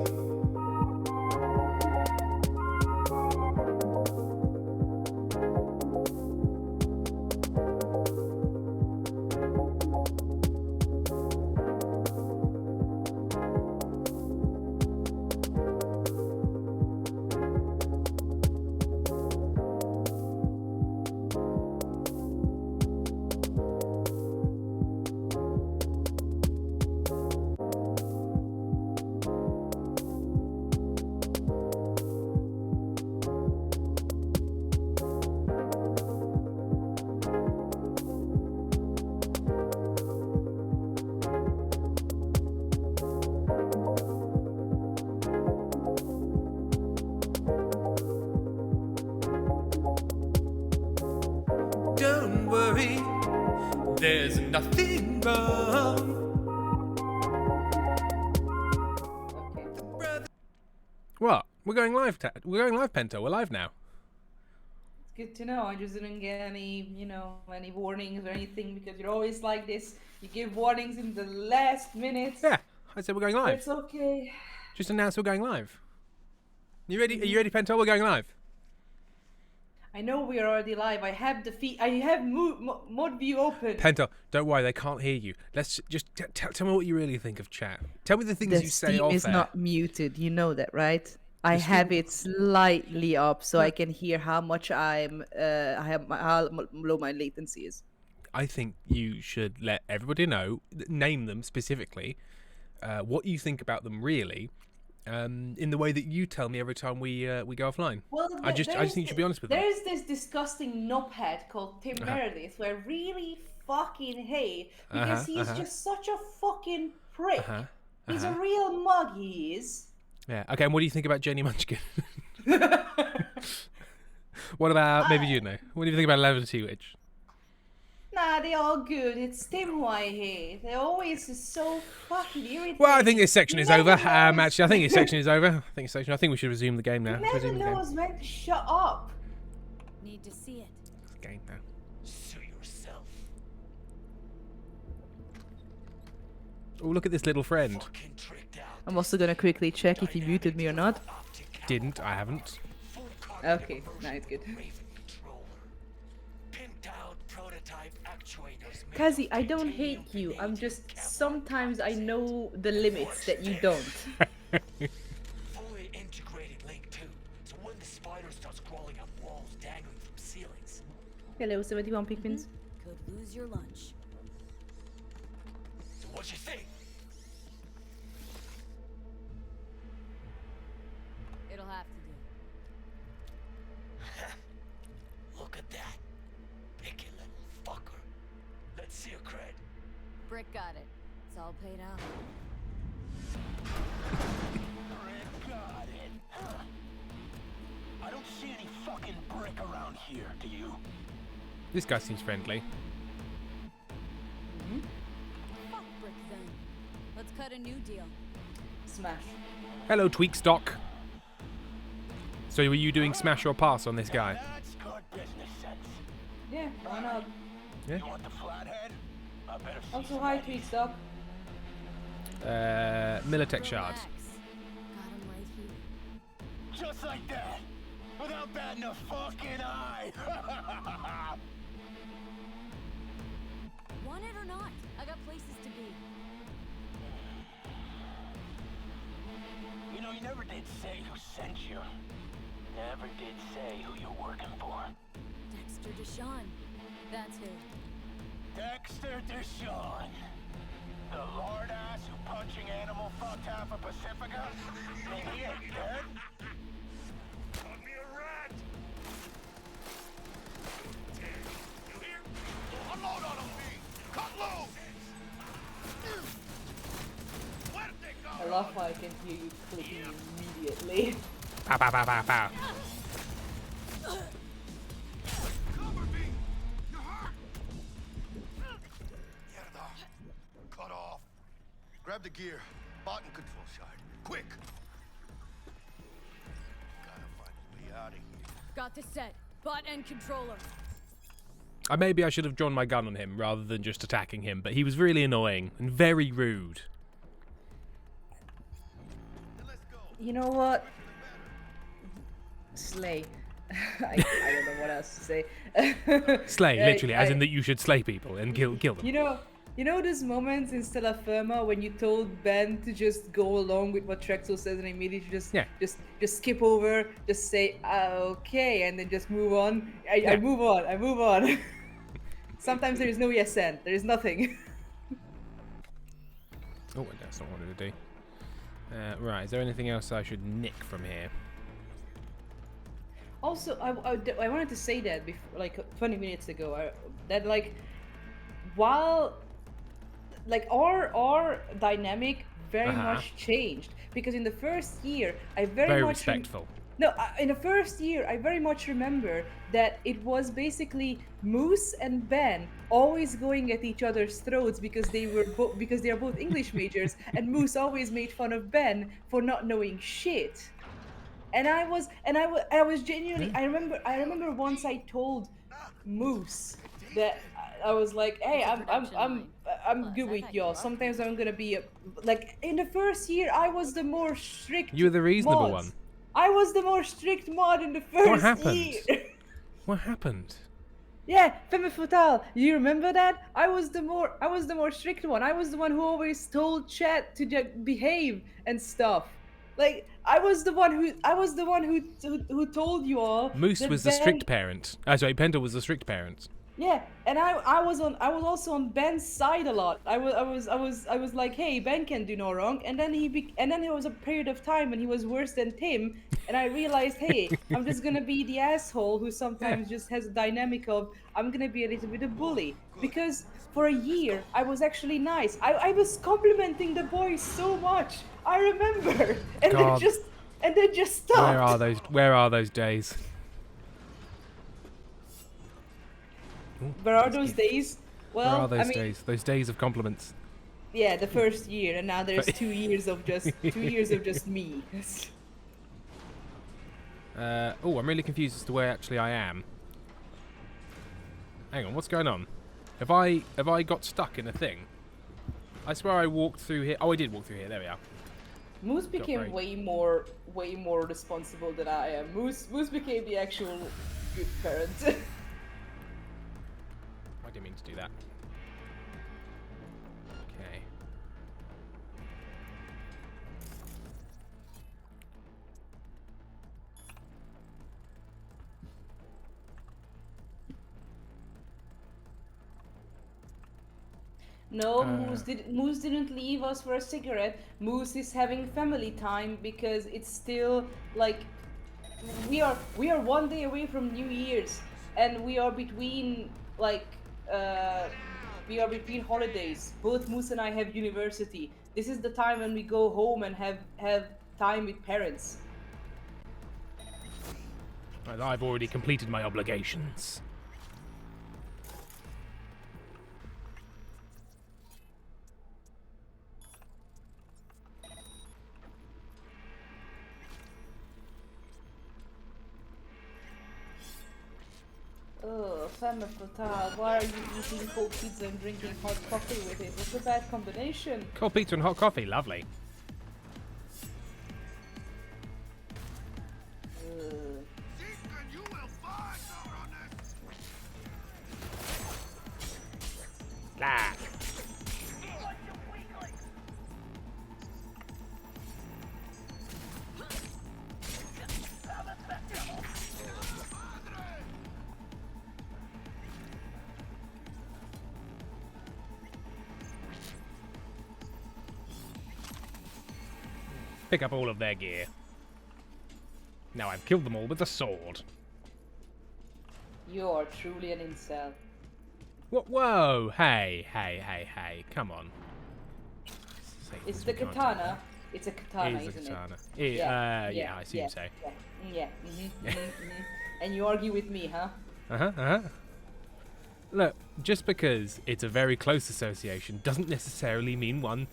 [SPEAKER 1] Don't worry, there's nothing wrong.
[SPEAKER 2] Okay.
[SPEAKER 1] What? We're going live, we're going live, Pento. We're live now.
[SPEAKER 2] It's good to know. I just didn't get any, any warnings or anything because you're always like this. You give warnings in the last minute.
[SPEAKER 1] Yeah, I said we're going live.
[SPEAKER 2] It's okay.
[SPEAKER 1] Just announced we're going live. You ready? Are you ready, Pento? We're going live.
[SPEAKER 2] I know we are already live. I have the feed. I have mod view open.
[SPEAKER 1] Pento, don't worry, they can't hear you. Let's just tell me what you really think of chat. Tell me the things
[SPEAKER 8] The
[SPEAKER 1] you say
[SPEAKER 8] Steam
[SPEAKER 1] off
[SPEAKER 8] is
[SPEAKER 1] air.
[SPEAKER 8] not muted, you know that, right? I have it slightly up so I can hear how much how low my latency is.
[SPEAKER 1] I think you should let everybody know, name them specifically, what you think about them really, in the way that you tell me every time we go offline.
[SPEAKER 2] Well,
[SPEAKER 1] I just think you should be honest with them.
[SPEAKER 2] There's this disgusting knobhead called Tim Meredith who I really fucking hate because he's just such a fucking prick. He's a real mug, he is.
[SPEAKER 1] Yeah. Okay. And what do you think about Jenny Munchkin? What about maybe you know? What do you think about 11 T Witch?
[SPEAKER 2] Nah, Nah, they're all good. It's Tim who I hate. They're always so fucking irritating.
[SPEAKER 1] Well, I think this section
[SPEAKER 2] He
[SPEAKER 1] is
[SPEAKER 2] never
[SPEAKER 1] over.
[SPEAKER 2] knows-
[SPEAKER 1] Actually, I think this section is over. I think we should resume the game now.
[SPEAKER 2] He never
[SPEAKER 1] Resume the game.
[SPEAKER 2] knows when to shut up.
[SPEAKER 4] Need to see it.
[SPEAKER 1] Game now.
[SPEAKER 6] Sue yourself.
[SPEAKER 1] Oh, look at this little friend.
[SPEAKER 6] Fucking tricked out.
[SPEAKER 8] I'm also gonna quickly check if he muted me or not.
[SPEAKER 1] Didn't. I haven't.
[SPEAKER 8] Okay, now it's good. Kazi, I don't hate you. I'm just sometimes I know the limits that you don't.
[SPEAKER 6] Fully integrated link too. So when the spider starts crawling up walls dangling from ceilings.
[SPEAKER 8] Hello, 71 pigments.
[SPEAKER 4] Could lose your lunch.
[SPEAKER 6] So what you think?
[SPEAKER 4] It'll have to do.
[SPEAKER 6] Look at that. Picky little fucker. Let's see your cred.
[SPEAKER 4] Brick got it. It's all paid out.
[SPEAKER 6] Cred got it. Huh. I don't see any fucking brick around here, do you?
[SPEAKER 1] This guy seems friendly.
[SPEAKER 4] Fuck Brick then. Let's cut a new deal.
[SPEAKER 2] Smash.
[SPEAKER 1] Hello, Tweakstock. So were you doing smash or pass on this guy?
[SPEAKER 6] That's good business sense.
[SPEAKER 2] Yeah, why not?
[SPEAKER 1] Yeah.
[SPEAKER 6] You want the flathead? I better see
[SPEAKER 2] Also,
[SPEAKER 6] some
[SPEAKER 2] hi,
[SPEAKER 6] action.
[SPEAKER 2] Tweetstock.
[SPEAKER 1] Militech shard.
[SPEAKER 4] Relax. Got him right here.
[SPEAKER 6] Just like that. Without batting a fucking eye.
[SPEAKER 4] Want it or not? I got places to be.
[SPEAKER 6] You know, you never did say who sent you. Never did say who you're working for.
[SPEAKER 4] Dexter Deshawn. That's who.
[SPEAKER 6] Dexter Deshawn. The lord ass who punching animal fucked half of Pacifica? And he ain't dead? Call me a rat! You hear? Unload on him, B! Cut loose! Where did they go?
[SPEAKER 2] I love how I can hear you clicking immediately.
[SPEAKER 1] Pow, pow, pow, pow, pow.
[SPEAKER 6] Cover me! You're hurt! Cut off. Grab the gear. Bot and control shard. Quick! Gotta find a way out of here.
[SPEAKER 4] Got the set. Bot and controller.
[SPEAKER 1] Maybe I should have drawn my gun on him rather than just attacking him, but he was really annoying and very rude.
[SPEAKER 6] Then let's go.
[SPEAKER 2] You know what? Slay. I don't know what else to say.
[SPEAKER 1] Slay, literally, as in that you should slay people and kill them.
[SPEAKER 2] You know those moments in Stella Firma when you told Ben to just go along with what Trexel says and immediately just skip over, just say okay, and then just move on. I move on. Sometimes there is no yes and there is nothing.
[SPEAKER 1] Oh, that's not what I wanted to do. Right, is there anything else I should nick from here?
[SPEAKER 2] Also, I wanted to say that before, like 20 minutes ago, that like while like our dynamic very much changed, because in the first year I very much
[SPEAKER 1] respectful.
[SPEAKER 2] in the first year I very much remember that it was basically Moose and Ben always going at each other's throats because they are both English majors, and Moose always made fun of Ben for not knowing shit. And I was genuinely, I remember once I told Moose that I was like, hey, I'm good with y'all. Sometimes I'm gonna be like, in the first year I was the more strict.
[SPEAKER 1] You were the reasonable
[SPEAKER 2] mods.
[SPEAKER 1] one.
[SPEAKER 2] I was the more strict mod in the first
[SPEAKER 1] What happened?
[SPEAKER 2] year.
[SPEAKER 1] What happened?
[SPEAKER 2] Yeah, Femme Fatale. You remember that? I was the more strict one. I was the one who always told chat to behave and stuff. Like I was the one who told you all.
[SPEAKER 1] Moose
[SPEAKER 2] that
[SPEAKER 1] was the
[SPEAKER 2] Ben-
[SPEAKER 1] strict parent. Sorry, Pendle was the strict parent.
[SPEAKER 2] Yeah, and I was also on Ben's side a lot. I was like, hey, Ben can do no wrong. And then there was a period of time when he was worse than Tim, and I realized, hey, I'm just gonna be the asshole who sometimes just has a dynamic of I'm gonna be a little bit of bully, because for a year I was actually nice. I was complimenting the boys so much. I remember, and
[SPEAKER 1] God.
[SPEAKER 2] then just stopped.
[SPEAKER 1] Where are those days?
[SPEAKER 2] Where are those days?
[SPEAKER 1] Where
[SPEAKER 2] Well,
[SPEAKER 1] are those
[SPEAKER 2] I mean,
[SPEAKER 1] days? Those days of compliments.
[SPEAKER 2] yeah, the first year, and now there's 2 years of just 2 years of just me.
[SPEAKER 1] Oh, I'm really confused as to where actually I am. Hang on, what's going on? Have I got stuck in a thing? I swear I walked through here. Oh, I did walk through here. There we are.
[SPEAKER 2] Moose became
[SPEAKER 1] break.
[SPEAKER 2] way more responsible than I am. Moose became the actual good parent.
[SPEAKER 1] I didn't mean to do that. Okay.
[SPEAKER 2] No, Moose didn't leave us for a cigarette. Moose is having family time because it's still like we are 1 day away from New Year's, and we are between between holidays. Both Moose and I have university. This is the time when we go home and have time with parents.
[SPEAKER 1] Well, I've already completed my obligations.
[SPEAKER 2] Oh, femme fatale, why are you eating cold pizza and drinking hot coffee with it? It's a bad combination.
[SPEAKER 1] Cold pizza and hot coffee, lovely. Ah. Pick up all of their gear. Now I've killed them all with a sword.
[SPEAKER 2] You are truly an incel.
[SPEAKER 1] What? Whoa! Hey, hey, hey, hey! Come on.
[SPEAKER 2] It's the katana. It's a katana, isn't it?
[SPEAKER 1] Yeah, I see you say.
[SPEAKER 2] Yeah. And you argue with me, huh?
[SPEAKER 1] Look, just because it's a very close association doesn't necessarily mean one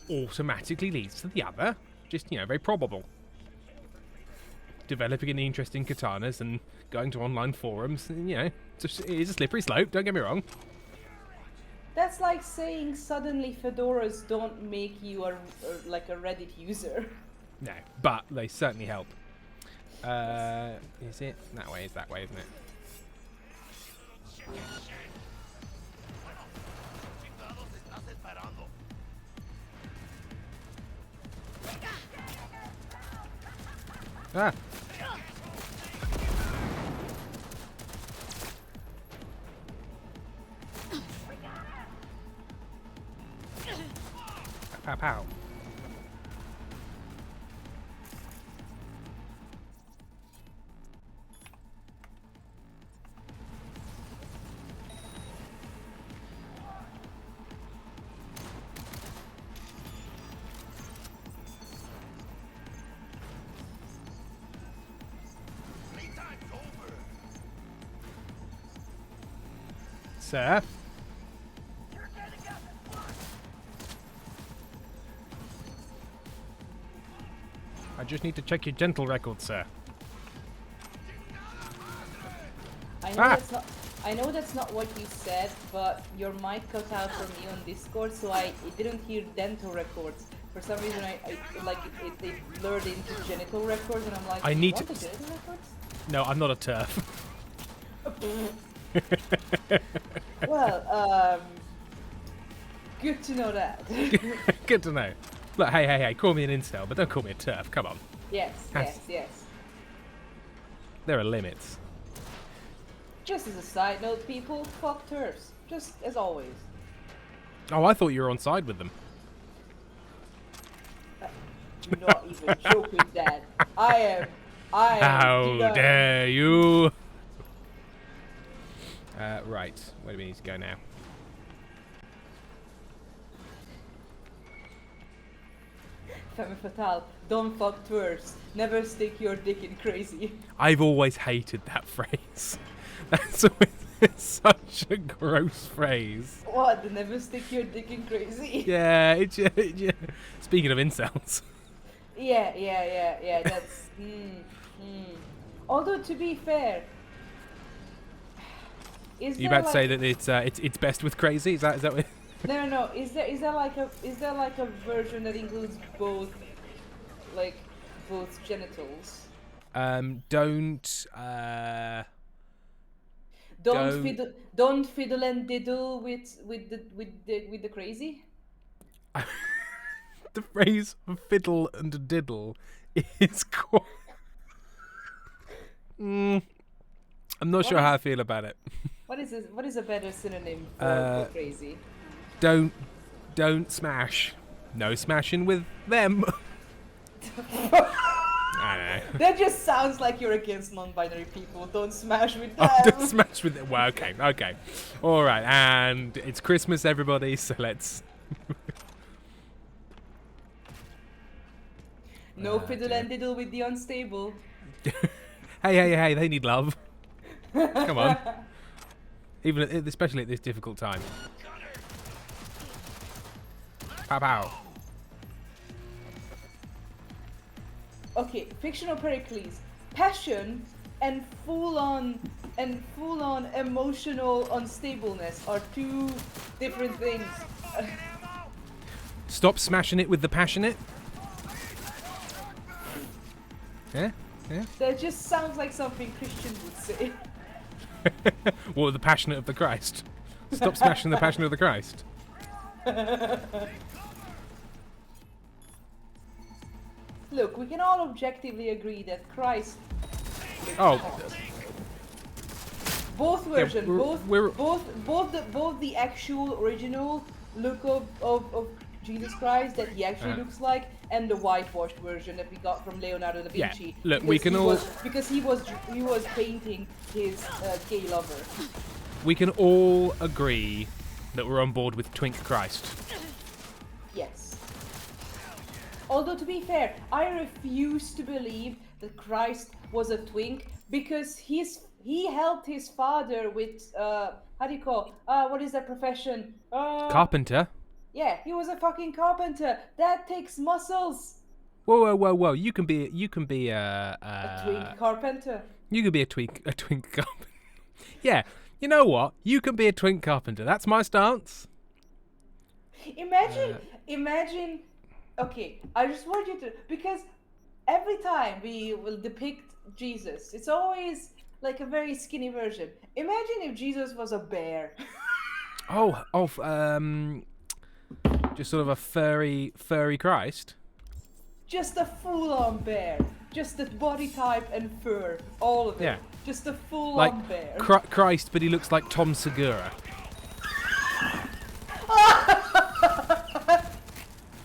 [SPEAKER 1] automatically leads to the other. Just, very probable. Developing an interest in katanas and going to online forums, it is a slippery slope, don't get me wrong.
[SPEAKER 2] That's like saying suddenly fedoras don't make you like a Reddit user.
[SPEAKER 1] No, but they certainly help. Is it? That way, it's that way, isn't it? Ah! Pow pow. Sir? I just need to check your dental record, sir.
[SPEAKER 2] I know that's not what you said, but your mic cut out for me on Discord, so I didn't hear dental records. For some reason, it blurred into genital records, and I'm like,
[SPEAKER 1] I need
[SPEAKER 2] to.
[SPEAKER 1] to.
[SPEAKER 2] Genital records?
[SPEAKER 1] No, I'm not a turf.
[SPEAKER 2] Well, good to know that.
[SPEAKER 1] Good to know. Look, hey, call me an incel, but don't call me a turf. Come on.
[SPEAKER 2] Yes.
[SPEAKER 1] There are limits.
[SPEAKER 2] Just as a side note, people, fuck turfs. Just as always.
[SPEAKER 1] Oh, I thought you were on side with them.
[SPEAKER 2] Not even joking, Dad. I am.
[SPEAKER 1] How dare you? Right. Where do we need to go now?
[SPEAKER 2] Femme fatale. Don't fuck twerps. Never stick your dick in crazy.
[SPEAKER 1] I've always hated that phrase. That's always It's such a gross phrase.
[SPEAKER 2] What? Never stick your dick in crazy?
[SPEAKER 1] Yeah, Speaking of incels.
[SPEAKER 2] Yeah. That's. Although to be fair, is
[SPEAKER 1] You
[SPEAKER 2] there
[SPEAKER 1] about to say that it's best with crazy? Is that what?
[SPEAKER 2] No. Is there like a version that includes both, like, both genitals? Don't fiddle and diddle with the crazy.
[SPEAKER 1] The phrase fiddle and diddle is quite. I'm not sure how I feel about it.
[SPEAKER 2] What is a better synonym for crazy?
[SPEAKER 1] Don't smash. No smashing with them. I don't know.
[SPEAKER 2] That just sounds like you're against non-binary people. Don't smash with them.
[SPEAKER 1] Oh, don't smash with them. Well, okay. All right, and it's Christmas, everybody, so let's...
[SPEAKER 2] No fiddle and diddle with the unstable.
[SPEAKER 1] Hey, they need love. Come on. Especially at this difficult time. Pow pow.
[SPEAKER 2] Okay, fictional Pericles, passion and full on emotional unstableness are two different things.
[SPEAKER 1] Stop smashing it with the passionate. Yeah.
[SPEAKER 2] That just sounds like something Christians would say.
[SPEAKER 1] Or the passionate of the Christ. Stop smashing the passion of the Christ.
[SPEAKER 2] Look, we can all objectively agree that Christ.
[SPEAKER 1] Oh.
[SPEAKER 2] Both versions,
[SPEAKER 1] we're-
[SPEAKER 2] both the actual original look of Jesus Christ that he actually looks like, and the whitewashed version that we got from Leonardo da
[SPEAKER 1] Yeah,
[SPEAKER 2] Vinci.
[SPEAKER 1] look, we can all...
[SPEAKER 2] Because he was painting his gay lover.
[SPEAKER 1] We can all agree that we're on board with Twink Christ.
[SPEAKER 2] Yes. Although to be fair, I refuse to believe that Christ was a twink because he helped his father with how do you call what is that profession?
[SPEAKER 1] Carpenter?
[SPEAKER 2] Yeah, he was a fucking carpenter. That takes muscles.
[SPEAKER 1] Whoa! You can be
[SPEAKER 2] A twink carpenter.
[SPEAKER 1] You can be a twink carpenter. Yeah, you know what? You can be a twink carpenter. That's my stance.
[SPEAKER 2] Imagine. Okay, I just want you to, because every time we will depict Jesus, it's always like a very skinny version. Imagine if Jesus was a bear.
[SPEAKER 1] Just sort of a furry Christ.
[SPEAKER 2] Just a full-on bear. Just the body type and fur, all of it.
[SPEAKER 1] Yeah.
[SPEAKER 2] Just a full-on
[SPEAKER 1] Like
[SPEAKER 2] bear.
[SPEAKER 1] Christ, but he looks like Tom Segura.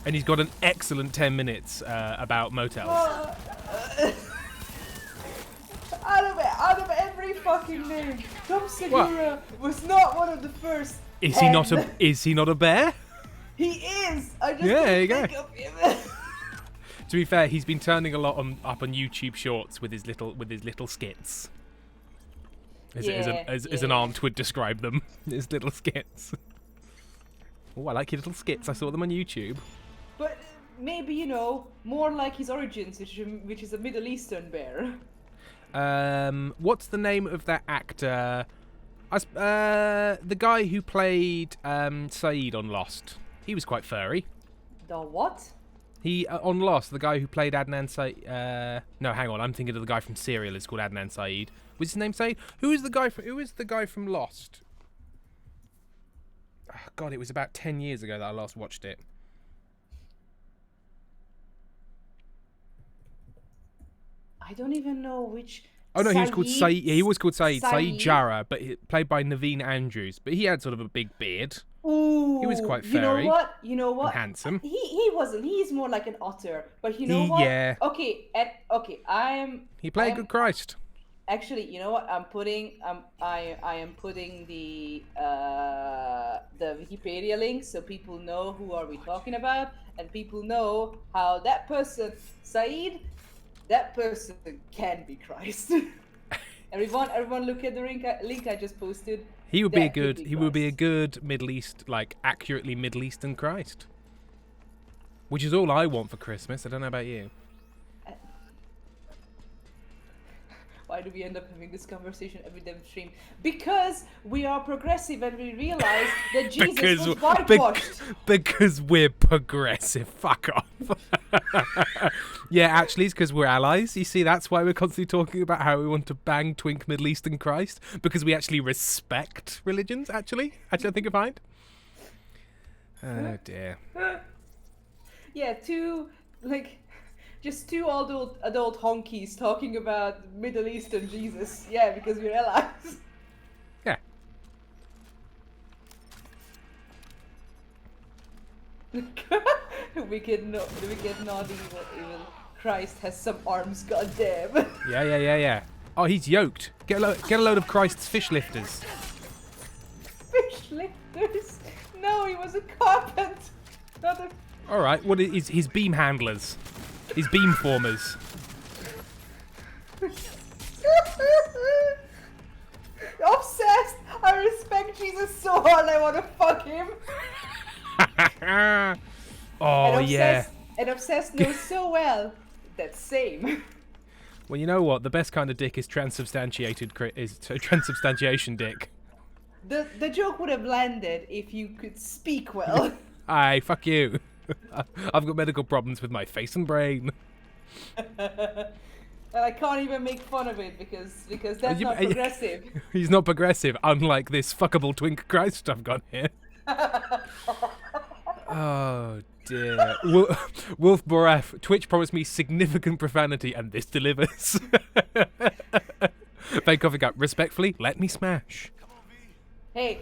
[SPEAKER 1] And he's got an excellent 10 minutes about motels.
[SPEAKER 2] Out of every fucking name, Tom Segura was not one of the first.
[SPEAKER 1] Is he not a bear?
[SPEAKER 2] He is. I just
[SPEAKER 1] there you go.
[SPEAKER 2] think of him.
[SPEAKER 1] To be fair, he's been turning a lot up on YouTube Shorts with his little skits. As an aunt would describe them, his little skits. Oh, I like your little skits. I saw them on YouTube.
[SPEAKER 2] But maybe, more like his origins, which is a Middle Eastern bear.
[SPEAKER 1] What's the name of that actor? The guy who played Saeed on Lost. He was quite furry.
[SPEAKER 2] The what?
[SPEAKER 1] He on Lost, the guy who played Adnan Saeed. No, hang on. I'm thinking of the guy from Serial. Is called Adnan Saeed. Was his name Saeed? Who is the guy from Lost? Oh, God, it was about 10 years ago that I last watched it.
[SPEAKER 2] I don't even know which.
[SPEAKER 1] Oh no, he was called Saeed. Yeah, he was called Saeed. Saeed
[SPEAKER 2] Saeed
[SPEAKER 1] Jarrah, but played by Naveen Andrews. But he had sort of a big beard.
[SPEAKER 2] Ooh,
[SPEAKER 1] He was quite furry.
[SPEAKER 2] You know what?
[SPEAKER 1] And handsome.
[SPEAKER 2] He wasn't. He's more like an otter. But you know what?
[SPEAKER 1] Yeah.
[SPEAKER 2] Okay.
[SPEAKER 1] He played good Christ.
[SPEAKER 2] Actually, you know what? I am putting the Wikipedia link so people know who are we talking about, and people know how that person, Saeed, that person can be Christ. Everyone, look at the link I just posted.
[SPEAKER 1] He would be a
[SPEAKER 2] That could
[SPEAKER 1] good. He would be a
[SPEAKER 2] Christ.
[SPEAKER 1] good Middle East, like accurately Middle Eastern Christ. Which is all I want for Christmas. I don't know about you.
[SPEAKER 2] Why do we end up having this conversation every damn stream? Because we are progressive and we realize that Jesus was whitewashed.
[SPEAKER 1] Because we're progressive. Fuck off. Yeah, actually, it's because we're allies. You see, that's why we're constantly talking about how we want to bang twink Middle Eastern Christ. Because we actually respect religions, actually. I think I find. Oh, dear.
[SPEAKER 2] Yeah, just two adult honkies talking about Middle Eastern Jesus. Yeah, because we're allies.
[SPEAKER 1] Yeah.
[SPEAKER 2] wicked naughty evil. Christ has some arms, goddamn.
[SPEAKER 1] Yeah. Oh, he's yoked. Get a load of Christ's fish lifters.
[SPEAKER 2] Fish lifters? No, he was a carpenter. Not a...
[SPEAKER 1] All right, what is his beam handlers? His beam formers.
[SPEAKER 2] Obsessed! I respect Jesus so hard I want to fuck him.
[SPEAKER 1] Oh,
[SPEAKER 2] and
[SPEAKER 1] yeah.
[SPEAKER 2] And obsessed knows so well that same.
[SPEAKER 1] Well, you know what? The best kind of dick is transubstantiation dick.
[SPEAKER 2] The joke would have landed if you could speak well.
[SPEAKER 1] Aye, fuck you. I've got medical problems with my face and brain.
[SPEAKER 2] And I can't even make fun of it because that's not progressive.
[SPEAKER 1] He's not progressive, unlike this fuckable twink Christ I've got here. Oh dear. Wolf Boraf, Twitch promised me significant profanity and this delivers. Fake coffee cup, respectfully, let me smash.
[SPEAKER 2] Hey,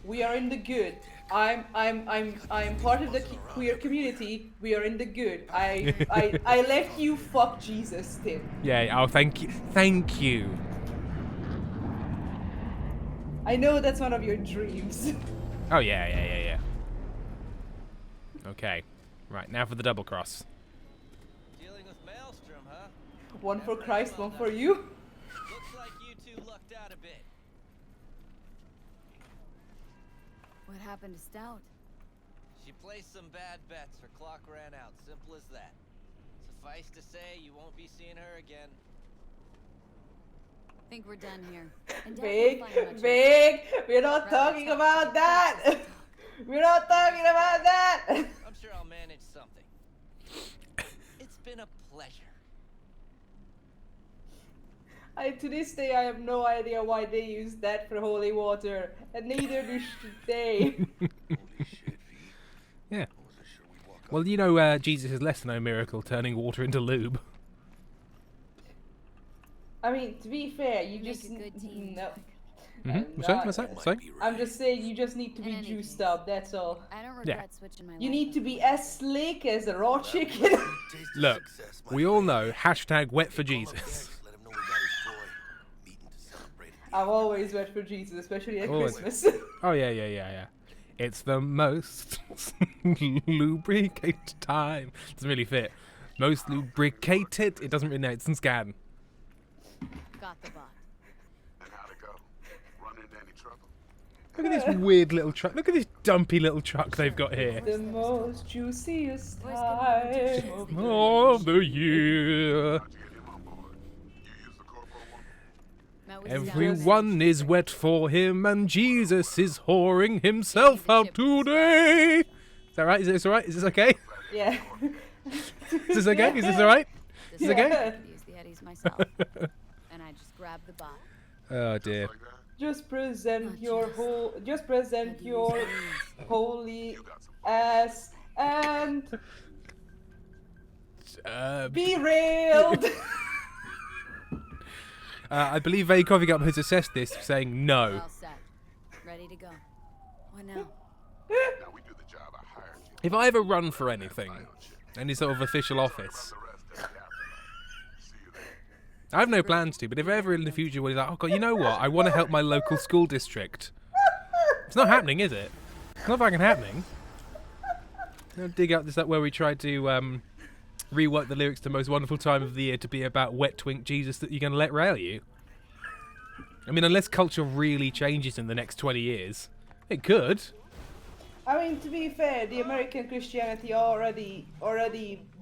[SPEAKER 2] we are in the good. I'm part of the queer community. We are in the good. I let you fuck Jesus, Tim.
[SPEAKER 1] Yeah, oh thank you.
[SPEAKER 2] I know that's one of your dreams.
[SPEAKER 1] Oh yeah. Okay. Right, now for the double cross.
[SPEAKER 9] Dealing with Maelstrom, huh?
[SPEAKER 2] One for Christ, one for you.
[SPEAKER 9] Looks like you two lucked out a bit.
[SPEAKER 4] What happened to Stout?
[SPEAKER 9] She placed some bad bets. Her clock ran out. Simple as that. Suffice to say, you won't be seeing her again.
[SPEAKER 4] Think we're done here. And Dad
[SPEAKER 2] Big,
[SPEAKER 4] won't find much
[SPEAKER 2] big. We're not
[SPEAKER 4] Rather
[SPEAKER 2] talking
[SPEAKER 4] tough
[SPEAKER 2] about
[SPEAKER 4] to
[SPEAKER 2] that.
[SPEAKER 4] get
[SPEAKER 2] We're not talking about that.
[SPEAKER 9] I'm sure I'll manage something. It's been a pleasure.
[SPEAKER 2] To this day, I have no idea why they use that for holy water, and neither do they.
[SPEAKER 1] Yeah. Well, you know, Jesus is less than a miracle, turning water into lube.
[SPEAKER 2] I mean, to be fair, you
[SPEAKER 4] Make
[SPEAKER 2] just
[SPEAKER 4] a good team.
[SPEAKER 2] no.
[SPEAKER 1] What's that?
[SPEAKER 2] I'm just saying, you just need to be
[SPEAKER 4] In any
[SPEAKER 2] juiced
[SPEAKER 4] case,
[SPEAKER 2] up. That's all.
[SPEAKER 4] I don't regret switching my
[SPEAKER 2] You
[SPEAKER 4] life
[SPEAKER 2] need to
[SPEAKER 4] up.
[SPEAKER 2] be as slick as a raw chicken.
[SPEAKER 1] Look, we all know #wet for Jesus.
[SPEAKER 2] I'm always wet for Jesus, especially at
[SPEAKER 1] Always.
[SPEAKER 2] Christmas.
[SPEAKER 1] Oh yeah. It's the most lubricated time. Doesn't really fit. Most lubricated. It doesn't really know. It's in scan.
[SPEAKER 4] Got the bot.
[SPEAKER 10] And how'd it go? Run into any trouble?
[SPEAKER 1] Look at this weird little truck. Look at this dumpy little truck they've got here.
[SPEAKER 2] The most juiciest
[SPEAKER 4] Boys
[SPEAKER 2] time
[SPEAKER 4] can
[SPEAKER 2] of
[SPEAKER 1] Of the year.
[SPEAKER 10] How'd you get him on board? You use the corporal one?
[SPEAKER 4] Matt was down
[SPEAKER 1] Everyone is wet for him, and Jesus is whoring himself out today. Is that right? Is this alright? Is this okay?
[SPEAKER 2] Yeah.
[SPEAKER 1] Is this okay? Is this alright?
[SPEAKER 4] This
[SPEAKER 1] Is it okay?
[SPEAKER 4] I could use the eddies myself. And I just grabbed the bot.
[SPEAKER 1] Oh dear.
[SPEAKER 10] Like that?
[SPEAKER 2] Just present
[SPEAKER 4] Not
[SPEAKER 2] your
[SPEAKER 4] Jesus.
[SPEAKER 2] whole. Just present
[SPEAKER 4] Eddies.
[SPEAKER 2] your holy
[SPEAKER 10] You got some
[SPEAKER 2] ass and
[SPEAKER 1] Uh,
[SPEAKER 2] be railed.
[SPEAKER 1] I believe Vay Coffee Cup has assessed this, saying no.
[SPEAKER 4] All set. Ready to go. What now?
[SPEAKER 10] Now we do the job I hired you.
[SPEAKER 1] If I ever run for anything, any sort of official office,
[SPEAKER 10] The rest in the afterlife. See you there.
[SPEAKER 1] I have no plans to, but if ever in the future we're like, oh god, you know what? I want to help my local school district. It's not happening, is it? It's not fucking happening. I'll dig out this up where we tried to rework the lyrics to Most Wonderful Time of the Year to be about wet twink Jesus that you're going to let rail you. I mean, unless culture really changes in the next 20 years, it could.
[SPEAKER 2] I mean, to be fair, the American Christianity already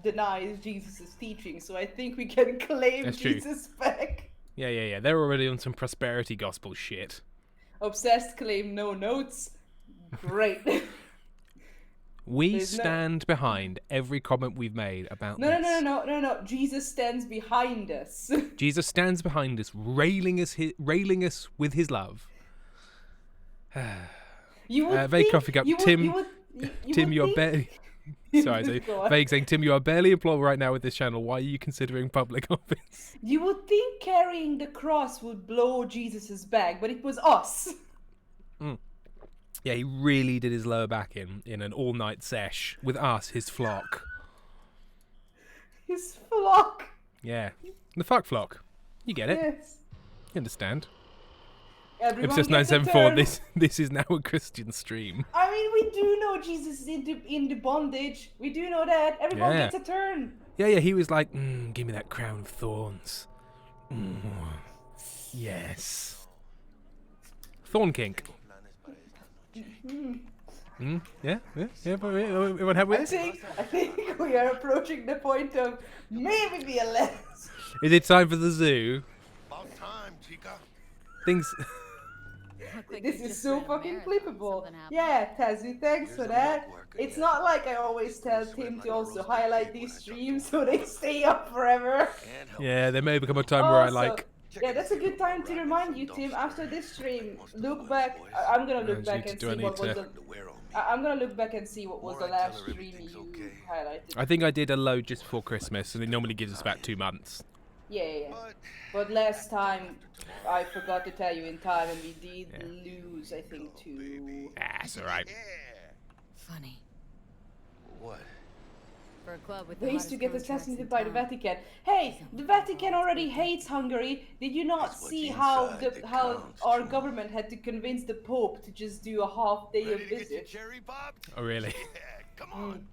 [SPEAKER 2] denies Jesus' teaching, so I think we can claim
[SPEAKER 1] That's true.
[SPEAKER 2] Jesus back.
[SPEAKER 1] Yeah. They're already on some prosperity gospel shit.
[SPEAKER 2] Obsessed claim no notes. Great.
[SPEAKER 1] We
[SPEAKER 2] There's no-
[SPEAKER 1] stand behind every comment we've made about
[SPEAKER 2] No,
[SPEAKER 1] this.
[SPEAKER 2] no. Jesus stands behind us.
[SPEAKER 1] Jesus stands behind us, railing us with his love.
[SPEAKER 2] You would
[SPEAKER 1] Vague
[SPEAKER 2] think,
[SPEAKER 1] coffee cup.
[SPEAKER 2] you would,
[SPEAKER 1] Tim,
[SPEAKER 2] you would, you
[SPEAKER 1] Tim,
[SPEAKER 2] would
[SPEAKER 1] you're
[SPEAKER 2] think-
[SPEAKER 1] barely. Sorry, so
[SPEAKER 2] Go on.
[SPEAKER 1] Vague saying, Tim, you are barely employed right now with this channel. Why are you considering public office?
[SPEAKER 2] You would think carrying the cross would blow Jesus's back, but it was us.
[SPEAKER 1] Yeah, he really did his lower back in an all-night sesh with us, his flock.
[SPEAKER 2] His flock.
[SPEAKER 1] Yeah, the fuck flock. You get it?
[SPEAKER 2] Yes.
[SPEAKER 1] You understand?
[SPEAKER 2] Everyone
[SPEAKER 1] Episode
[SPEAKER 2] gets a
[SPEAKER 1] 974.
[SPEAKER 2] turn.
[SPEAKER 1] This is now a Christian stream.
[SPEAKER 2] I mean, we do know Jesus is in the bondage. We do know that. Everyone
[SPEAKER 1] Yeah.
[SPEAKER 2] gets a turn.
[SPEAKER 1] Yeah. He was like, give me that crown of thorns. Yes. Thorn kink. Yeah. Everyone happy with it?
[SPEAKER 2] I think we are approaching the point of maybe be a less.
[SPEAKER 1] Is it time for the zoo?
[SPEAKER 10] About time, Chica.
[SPEAKER 1] Things.
[SPEAKER 4] Look like
[SPEAKER 2] This
[SPEAKER 4] you
[SPEAKER 2] is
[SPEAKER 4] just
[SPEAKER 2] so
[SPEAKER 4] ran a
[SPEAKER 2] fucking
[SPEAKER 4] marathon.
[SPEAKER 2] clippable.
[SPEAKER 4] Something happened.
[SPEAKER 2] Yeah, Tazu, thanks for
[SPEAKER 10] Here's a
[SPEAKER 2] that.
[SPEAKER 10] network
[SPEAKER 2] It's
[SPEAKER 10] again.
[SPEAKER 2] not like I always tell Tim to also highlight these streams so they stay up forever.
[SPEAKER 10] Can't help
[SPEAKER 1] Yeah, there may become a time where I
[SPEAKER 2] Also,
[SPEAKER 1] like.
[SPEAKER 2] Yeah, that's a good time to remind you, Tim. After this stream, look back. I'm gonna look back and see what was the.
[SPEAKER 10] to wear on me.
[SPEAKER 2] I'm gonna look back and see what was the
[SPEAKER 10] More I tell
[SPEAKER 2] last
[SPEAKER 10] her
[SPEAKER 2] stream
[SPEAKER 10] everything's
[SPEAKER 2] you
[SPEAKER 10] okay.
[SPEAKER 2] highlighted.
[SPEAKER 1] I think I did a load just before Christmas, and it normally gives us about 2 months.
[SPEAKER 2] Yeah.
[SPEAKER 10] But
[SPEAKER 2] But last time, I forgot to tell you in time, and we did lose, I think, to.
[SPEAKER 1] Ah, it's alright.
[SPEAKER 10] yeah.
[SPEAKER 4] Funny.
[SPEAKER 10] What?
[SPEAKER 4] For a club with the
[SPEAKER 2] Ways to
[SPEAKER 4] hottest
[SPEAKER 2] get
[SPEAKER 4] girl tracks
[SPEAKER 2] assassinated
[SPEAKER 4] in
[SPEAKER 2] by the
[SPEAKER 4] town.
[SPEAKER 2] Vatican. Hey, the Vatican already hates Hungary. Did you not
[SPEAKER 10] It's what's
[SPEAKER 2] see how
[SPEAKER 10] inside that
[SPEAKER 2] how
[SPEAKER 10] counts,
[SPEAKER 2] our
[SPEAKER 10] John.
[SPEAKER 2] government had to convince the Pope to just do a half day of
[SPEAKER 10] Ready to get your
[SPEAKER 2] visit?
[SPEAKER 10] cherry popped?
[SPEAKER 1] Oh, really?
[SPEAKER 10] Yeah, come on.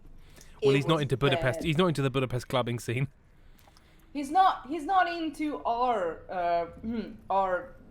[SPEAKER 1] Well,
[SPEAKER 2] It
[SPEAKER 1] he's not
[SPEAKER 2] was
[SPEAKER 1] into Budapest.
[SPEAKER 2] bad.
[SPEAKER 1] He's not into the Budapest clubbing scene.
[SPEAKER 2] He's not into our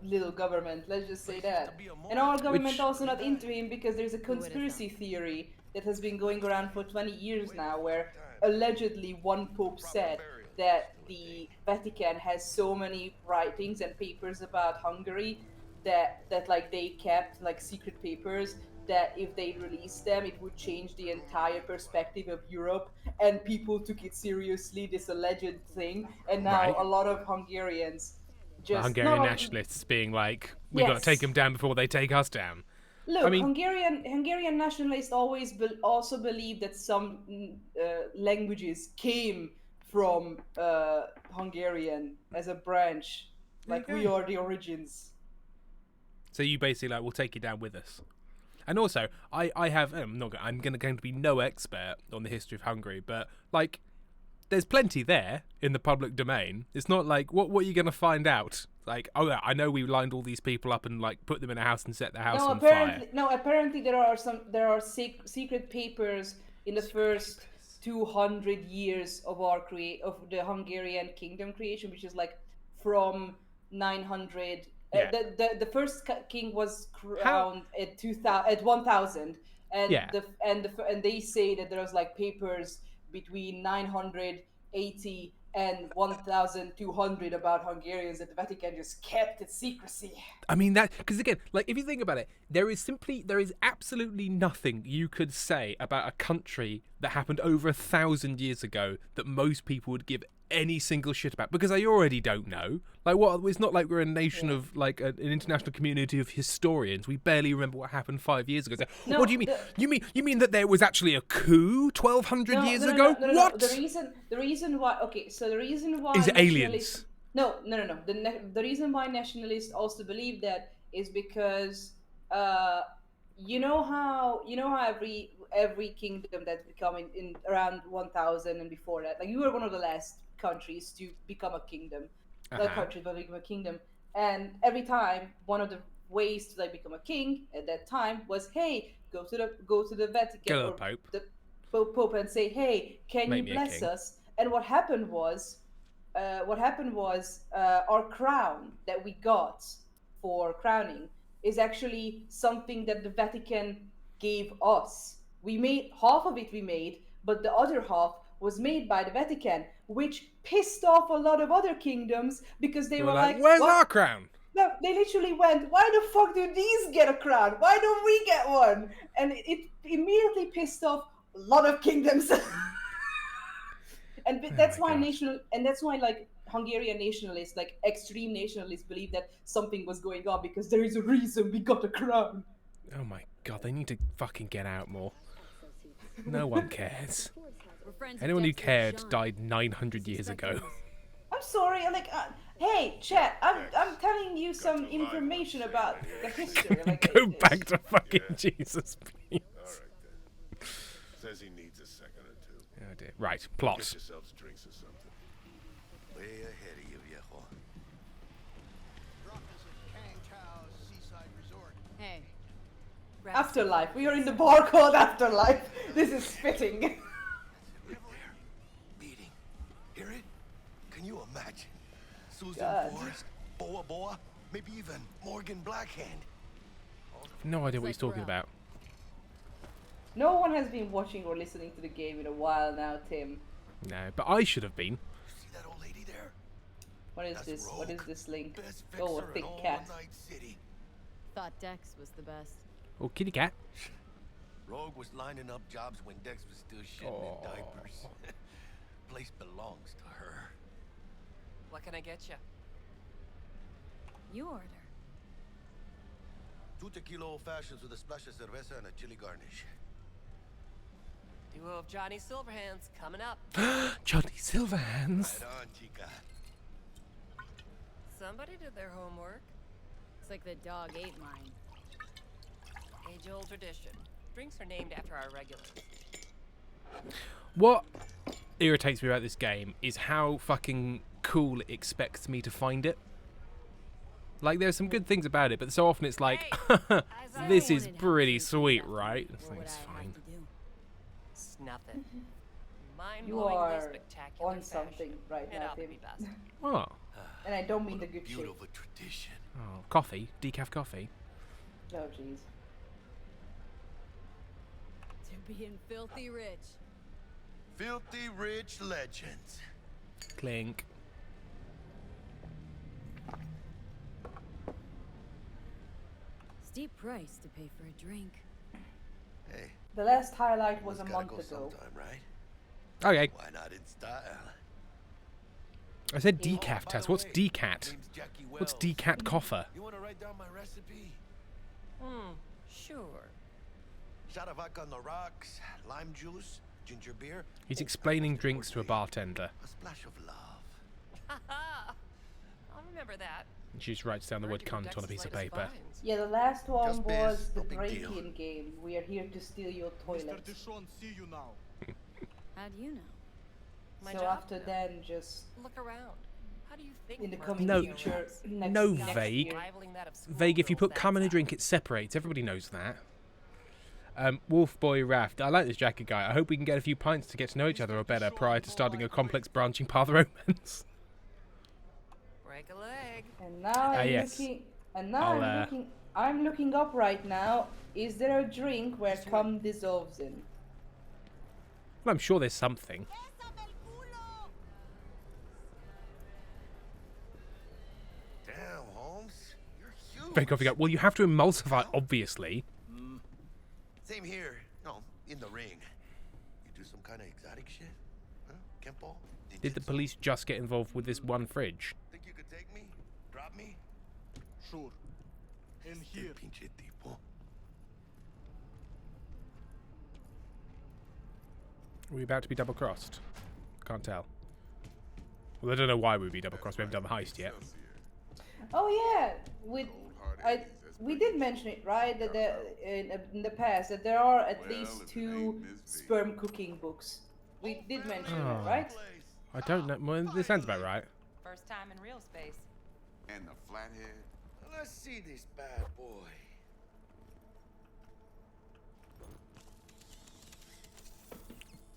[SPEAKER 2] little government. Let's just say that. And our government
[SPEAKER 1] Which-
[SPEAKER 2] also not into him because there's a conspiracy theory that has been going around for 20 years now, where allegedly one pope said that the Vatican has so many writings and papers about Hungary that like they kept like secret papers that if they released them it would change the entire perspective of Europe, and people took it seriously, this alleged thing, and now
[SPEAKER 1] Right.
[SPEAKER 2] a lot of Hungarians
[SPEAKER 1] The
[SPEAKER 2] just
[SPEAKER 1] Hungarian
[SPEAKER 2] not-
[SPEAKER 1] nationalists being like, we've got to take
[SPEAKER 2] Yes.
[SPEAKER 1] them down before they take us down.
[SPEAKER 2] Look,
[SPEAKER 1] I mean-
[SPEAKER 2] Hungarian nationalists always also believe that some languages came from Hungarian as a branch, like we are the origins.
[SPEAKER 1] So you basically like, we'll take you down with us. And also, I have, I'm going to be no expert on the history of Hungary, but like, there's plenty there in the public domain. It's not like, what are you going to find out? Like, oh yeah, I know we lined all these people up and like put them in a house and set the house on fire.
[SPEAKER 2] Apparently there are secret papers in the first 200 years of of the Hungarian kingdom creation, which is like from 900.
[SPEAKER 1] Yeah.
[SPEAKER 2] The first king was crowned at 1000, and
[SPEAKER 1] Yeah.
[SPEAKER 2] and they say that there was like papers between 980 and 1200 about Hungarians that the Vatican just kept its secrecy.
[SPEAKER 1] I mean that because again, like if you think about it, there is absolutely nothing you could say about a country that happened over 1,000 years ago that most people would give any single shit about, because I already don't know. Like, what? It's not like we're a nation of like an international community of historians. We barely remember what happened 5 years ago. So,
[SPEAKER 2] No,
[SPEAKER 1] what do you mean? You mean that there was actually a coup 1,200 years ago?
[SPEAKER 2] No.
[SPEAKER 1] What?
[SPEAKER 2] The reason why. Okay, so the reason why
[SPEAKER 1] Is it
[SPEAKER 2] nationalists-
[SPEAKER 1] aliens?
[SPEAKER 2] No. The reason why nationalists also believe that is because you know how every kingdom that's becoming in around 1000 and before that, like you were one of the last countries to become a kingdom, country to become a kingdom, and every time one of the ways to like become a king at that time was, hey, go to the Vatican
[SPEAKER 1] Go to the
[SPEAKER 2] or
[SPEAKER 1] Pope.
[SPEAKER 2] the Pope and say, hey, can
[SPEAKER 1] Make
[SPEAKER 2] you
[SPEAKER 1] me a
[SPEAKER 2] bless
[SPEAKER 1] king.
[SPEAKER 2] us? And what happened was our crown that we got for crowning is actually something that the Vatican gave us. We made half of it, but the other half was made by the Vatican, which pissed off a lot of other kingdoms because they
[SPEAKER 1] They
[SPEAKER 2] were
[SPEAKER 1] were like,
[SPEAKER 2] like,
[SPEAKER 1] "Where's
[SPEAKER 2] "What?"
[SPEAKER 1] our crown?"
[SPEAKER 2] No, they literally went, "Why the fuck do these get a crown? Why don't we get one?" And it immediately pissed off a lot of kingdoms. And
[SPEAKER 1] Oh
[SPEAKER 2] that's
[SPEAKER 1] my
[SPEAKER 2] why
[SPEAKER 1] god.
[SPEAKER 2] like Hungarian nationalists, like extreme nationalists, believe that something was going on because there is a reason we got a crown.
[SPEAKER 1] Oh my god, they need to fucking get out more. No one cares.
[SPEAKER 4] We're friends with
[SPEAKER 1] Anyone who
[SPEAKER 4] Dexter
[SPEAKER 1] cared
[SPEAKER 4] Jean.
[SPEAKER 1] died 900 years
[SPEAKER 4] Suspect
[SPEAKER 1] ago.
[SPEAKER 4] things.
[SPEAKER 2] I'm sorry, like, hey, chat, I'm telling you some information about the history. Like,
[SPEAKER 1] Go back to fucking Jesus, please.
[SPEAKER 10] Alright then. Says he needs a second or two.
[SPEAKER 1] Oh dear. Right,
[SPEAKER 10] Get
[SPEAKER 1] plot.
[SPEAKER 10] yourselves drinks or something.
[SPEAKER 6] Way ahead of you, viejo.
[SPEAKER 4] Hey.
[SPEAKER 2] Afterlife. We are in the bar called Afterlife. This is fitting.
[SPEAKER 6] Beating. Hear it? Can you imagine? Susan
[SPEAKER 2] God.
[SPEAKER 6] Forrest, Boa Boa, maybe even Morgan Blackhand.
[SPEAKER 1] No idea what he's talking about.
[SPEAKER 2] No one has been watching or listening to the game in a while now, Tim.
[SPEAKER 1] No, but I should have been.
[SPEAKER 6] See that old lady there?
[SPEAKER 2] What is
[SPEAKER 6] That's
[SPEAKER 2] this? What is
[SPEAKER 6] Rogue.
[SPEAKER 2] this link?
[SPEAKER 6] Best
[SPEAKER 2] Oh, a
[SPEAKER 6] fixer
[SPEAKER 2] thick
[SPEAKER 6] in all
[SPEAKER 2] cat.
[SPEAKER 6] Night City.
[SPEAKER 4] Thought Dex was the best.
[SPEAKER 1] Oh, kitty cat.
[SPEAKER 6] Rogue was lining up jobs when Dex was still shitting in diapers. Place belongs to her.
[SPEAKER 11] What can I get you?
[SPEAKER 4] You order.
[SPEAKER 6] 2 tequila old fashions with a splash of cerveza and a chili garnish.
[SPEAKER 11] Duo of Johnny Silverhands coming up.
[SPEAKER 1] Johnny Silverhands.
[SPEAKER 6] Right on, chica.
[SPEAKER 11] Somebody did their homework.
[SPEAKER 4] It's like the dog ate mine.
[SPEAKER 11] Age-old tradition. Drinks are named after our regulars.
[SPEAKER 1] What irritates me about this game is how fucking cool it expects me to find it. Like, there's some good things about it, but so often it's like, this is pretty sweet, right? It's like, it's fine.
[SPEAKER 11] Snuff it.
[SPEAKER 2] You
[SPEAKER 11] Mind-blowingly
[SPEAKER 2] are
[SPEAKER 11] spectacular
[SPEAKER 2] on something
[SPEAKER 11] fashion.
[SPEAKER 2] right
[SPEAKER 11] It
[SPEAKER 2] now,
[SPEAKER 11] ought to
[SPEAKER 2] Tim.
[SPEAKER 11] be best.
[SPEAKER 1] Oh.
[SPEAKER 2] And I don't mean the good shit.
[SPEAKER 6] Beautiful tradition.
[SPEAKER 1] Oh, coffee. Decaf coffee.
[SPEAKER 2] Oh, jeez.
[SPEAKER 4] To being filthy rich.
[SPEAKER 6] Filthy rich legends.
[SPEAKER 1] Clink.
[SPEAKER 4] Steep price to pay for a drink.
[SPEAKER 6] Hey,
[SPEAKER 2] The last highlight was
[SPEAKER 6] one's
[SPEAKER 2] a
[SPEAKER 6] gotta
[SPEAKER 2] month
[SPEAKER 6] go
[SPEAKER 2] ago.
[SPEAKER 6] sometime, right?
[SPEAKER 1] Okay.
[SPEAKER 6] Why not in style?
[SPEAKER 1] I said decaf,
[SPEAKER 6] by
[SPEAKER 1] Tess.
[SPEAKER 6] the
[SPEAKER 1] What's
[SPEAKER 6] way,
[SPEAKER 1] decat?
[SPEAKER 6] name's Jackie
[SPEAKER 1] What's
[SPEAKER 6] Wells.
[SPEAKER 1] decat coffer?
[SPEAKER 6] You wanna write down my recipe?
[SPEAKER 11] Sure.
[SPEAKER 6] Shot of vodka on the rocks, lime juice, ginger beer.
[SPEAKER 1] He's explaining drinks to a bartender.
[SPEAKER 6] A splash of love.
[SPEAKER 11] I'll remember that.
[SPEAKER 1] And she just writes down the word
[SPEAKER 11] Heard you were
[SPEAKER 1] cunt on a
[SPEAKER 11] Dex's
[SPEAKER 1] piece of
[SPEAKER 11] latest
[SPEAKER 1] paper.
[SPEAKER 11] finds.
[SPEAKER 2] Yeah, the last one
[SPEAKER 6] Just biz,
[SPEAKER 2] was the
[SPEAKER 6] no big deal.
[SPEAKER 2] break-in game. We are here to steal your toilet.
[SPEAKER 3] see you now.
[SPEAKER 4] How do you know?
[SPEAKER 11] My
[SPEAKER 2] So
[SPEAKER 11] job
[SPEAKER 2] after
[SPEAKER 11] now.
[SPEAKER 2] then, just
[SPEAKER 11] Look around. How do you think
[SPEAKER 2] in the
[SPEAKER 11] we're
[SPEAKER 2] coming
[SPEAKER 1] No.
[SPEAKER 11] gonna
[SPEAKER 2] future,
[SPEAKER 11] arrest?
[SPEAKER 1] No, vague.
[SPEAKER 2] year.
[SPEAKER 11] Rivaling that of
[SPEAKER 1] Vague, if you
[SPEAKER 11] schoolgirls,
[SPEAKER 1] put cum in a
[SPEAKER 11] that's
[SPEAKER 1] drink, it separates. Everybody knows that. Wolf Boy Raft. I like this jacket guy. I hope we can get a few pints to get to know each other or better prior to starting a complex branching path romance.
[SPEAKER 11] Break a leg.
[SPEAKER 2] And now I'm
[SPEAKER 1] yes.
[SPEAKER 2] looking. And now
[SPEAKER 1] I'll,
[SPEAKER 2] I'm looking up right now. Is there a drink where cum dissolves in?
[SPEAKER 1] Well, I'm sure there's something.
[SPEAKER 6] Damn, Holmes. You're huge.
[SPEAKER 1] Fake coffee guy. Well, you have to emulsify, obviously.
[SPEAKER 6] Same here. No, in the ring. You do some kind of exotic shit? Huh? Kempo?
[SPEAKER 1] Did the police just get involved with this one fridge?
[SPEAKER 6] Think you could take me? Drop me?
[SPEAKER 3] Sure. In here.
[SPEAKER 6] Pinche tipo.
[SPEAKER 1] Are we about to be double-crossed? Can't tell. Well, I don't know why we'd be double-crossed. We haven't done the heist yet.
[SPEAKER 2] Oh yeah, we did mention it, right? That in the past that there are at least 2 sperm cooking books. We did mention that, right?
[SPEAKER 1] I don't know. Well, this sounds about right.
[SPEAKER 11] First time in real space.
[SPEAKER 10] And the flathead.
[SPEAKER 6] Let's see this bad boy.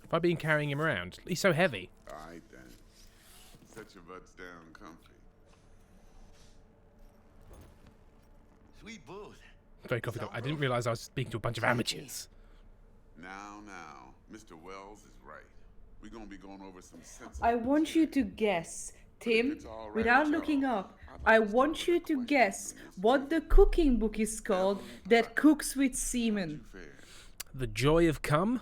[SPEAKER 1] Have I been carrying him around? He's so heavy.
[SPEAKER 10] Alright then. Set your butts down comfy. Sweet booth.
[SPEAKER 1] Very confident. I didn't realise I was speaking to a bunch of amateurs.
[SPEAKER 10] Now, Mr. Wells is right. We're gonna be going over some sensitive
[SPEAKER 8] I want you to guess, Tim, without looking up. I want you to guess what the cooking book is called that cooks with semen.
[SPEAKER 1] The Joy of Cum?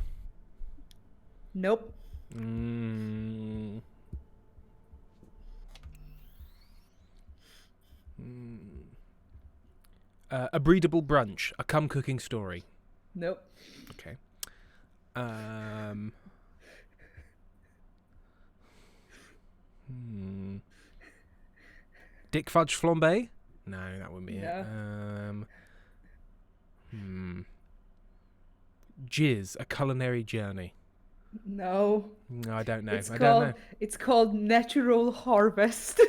[SPEAKER 8] Nope.
[SPEAKER 1] A Breedable Brunch. A cum cooking story.
[SPEAKER 8] Nope.
[SPEAKER 1] Okay. Dick Fudge Flambe? No, that wouldn't be it. Jizz, A Culinary Journey.
[SPEAKER 8] No.
[SPEAKER 1] No, I don't know.
[SPEAKER 8] It's called Natural Harvest.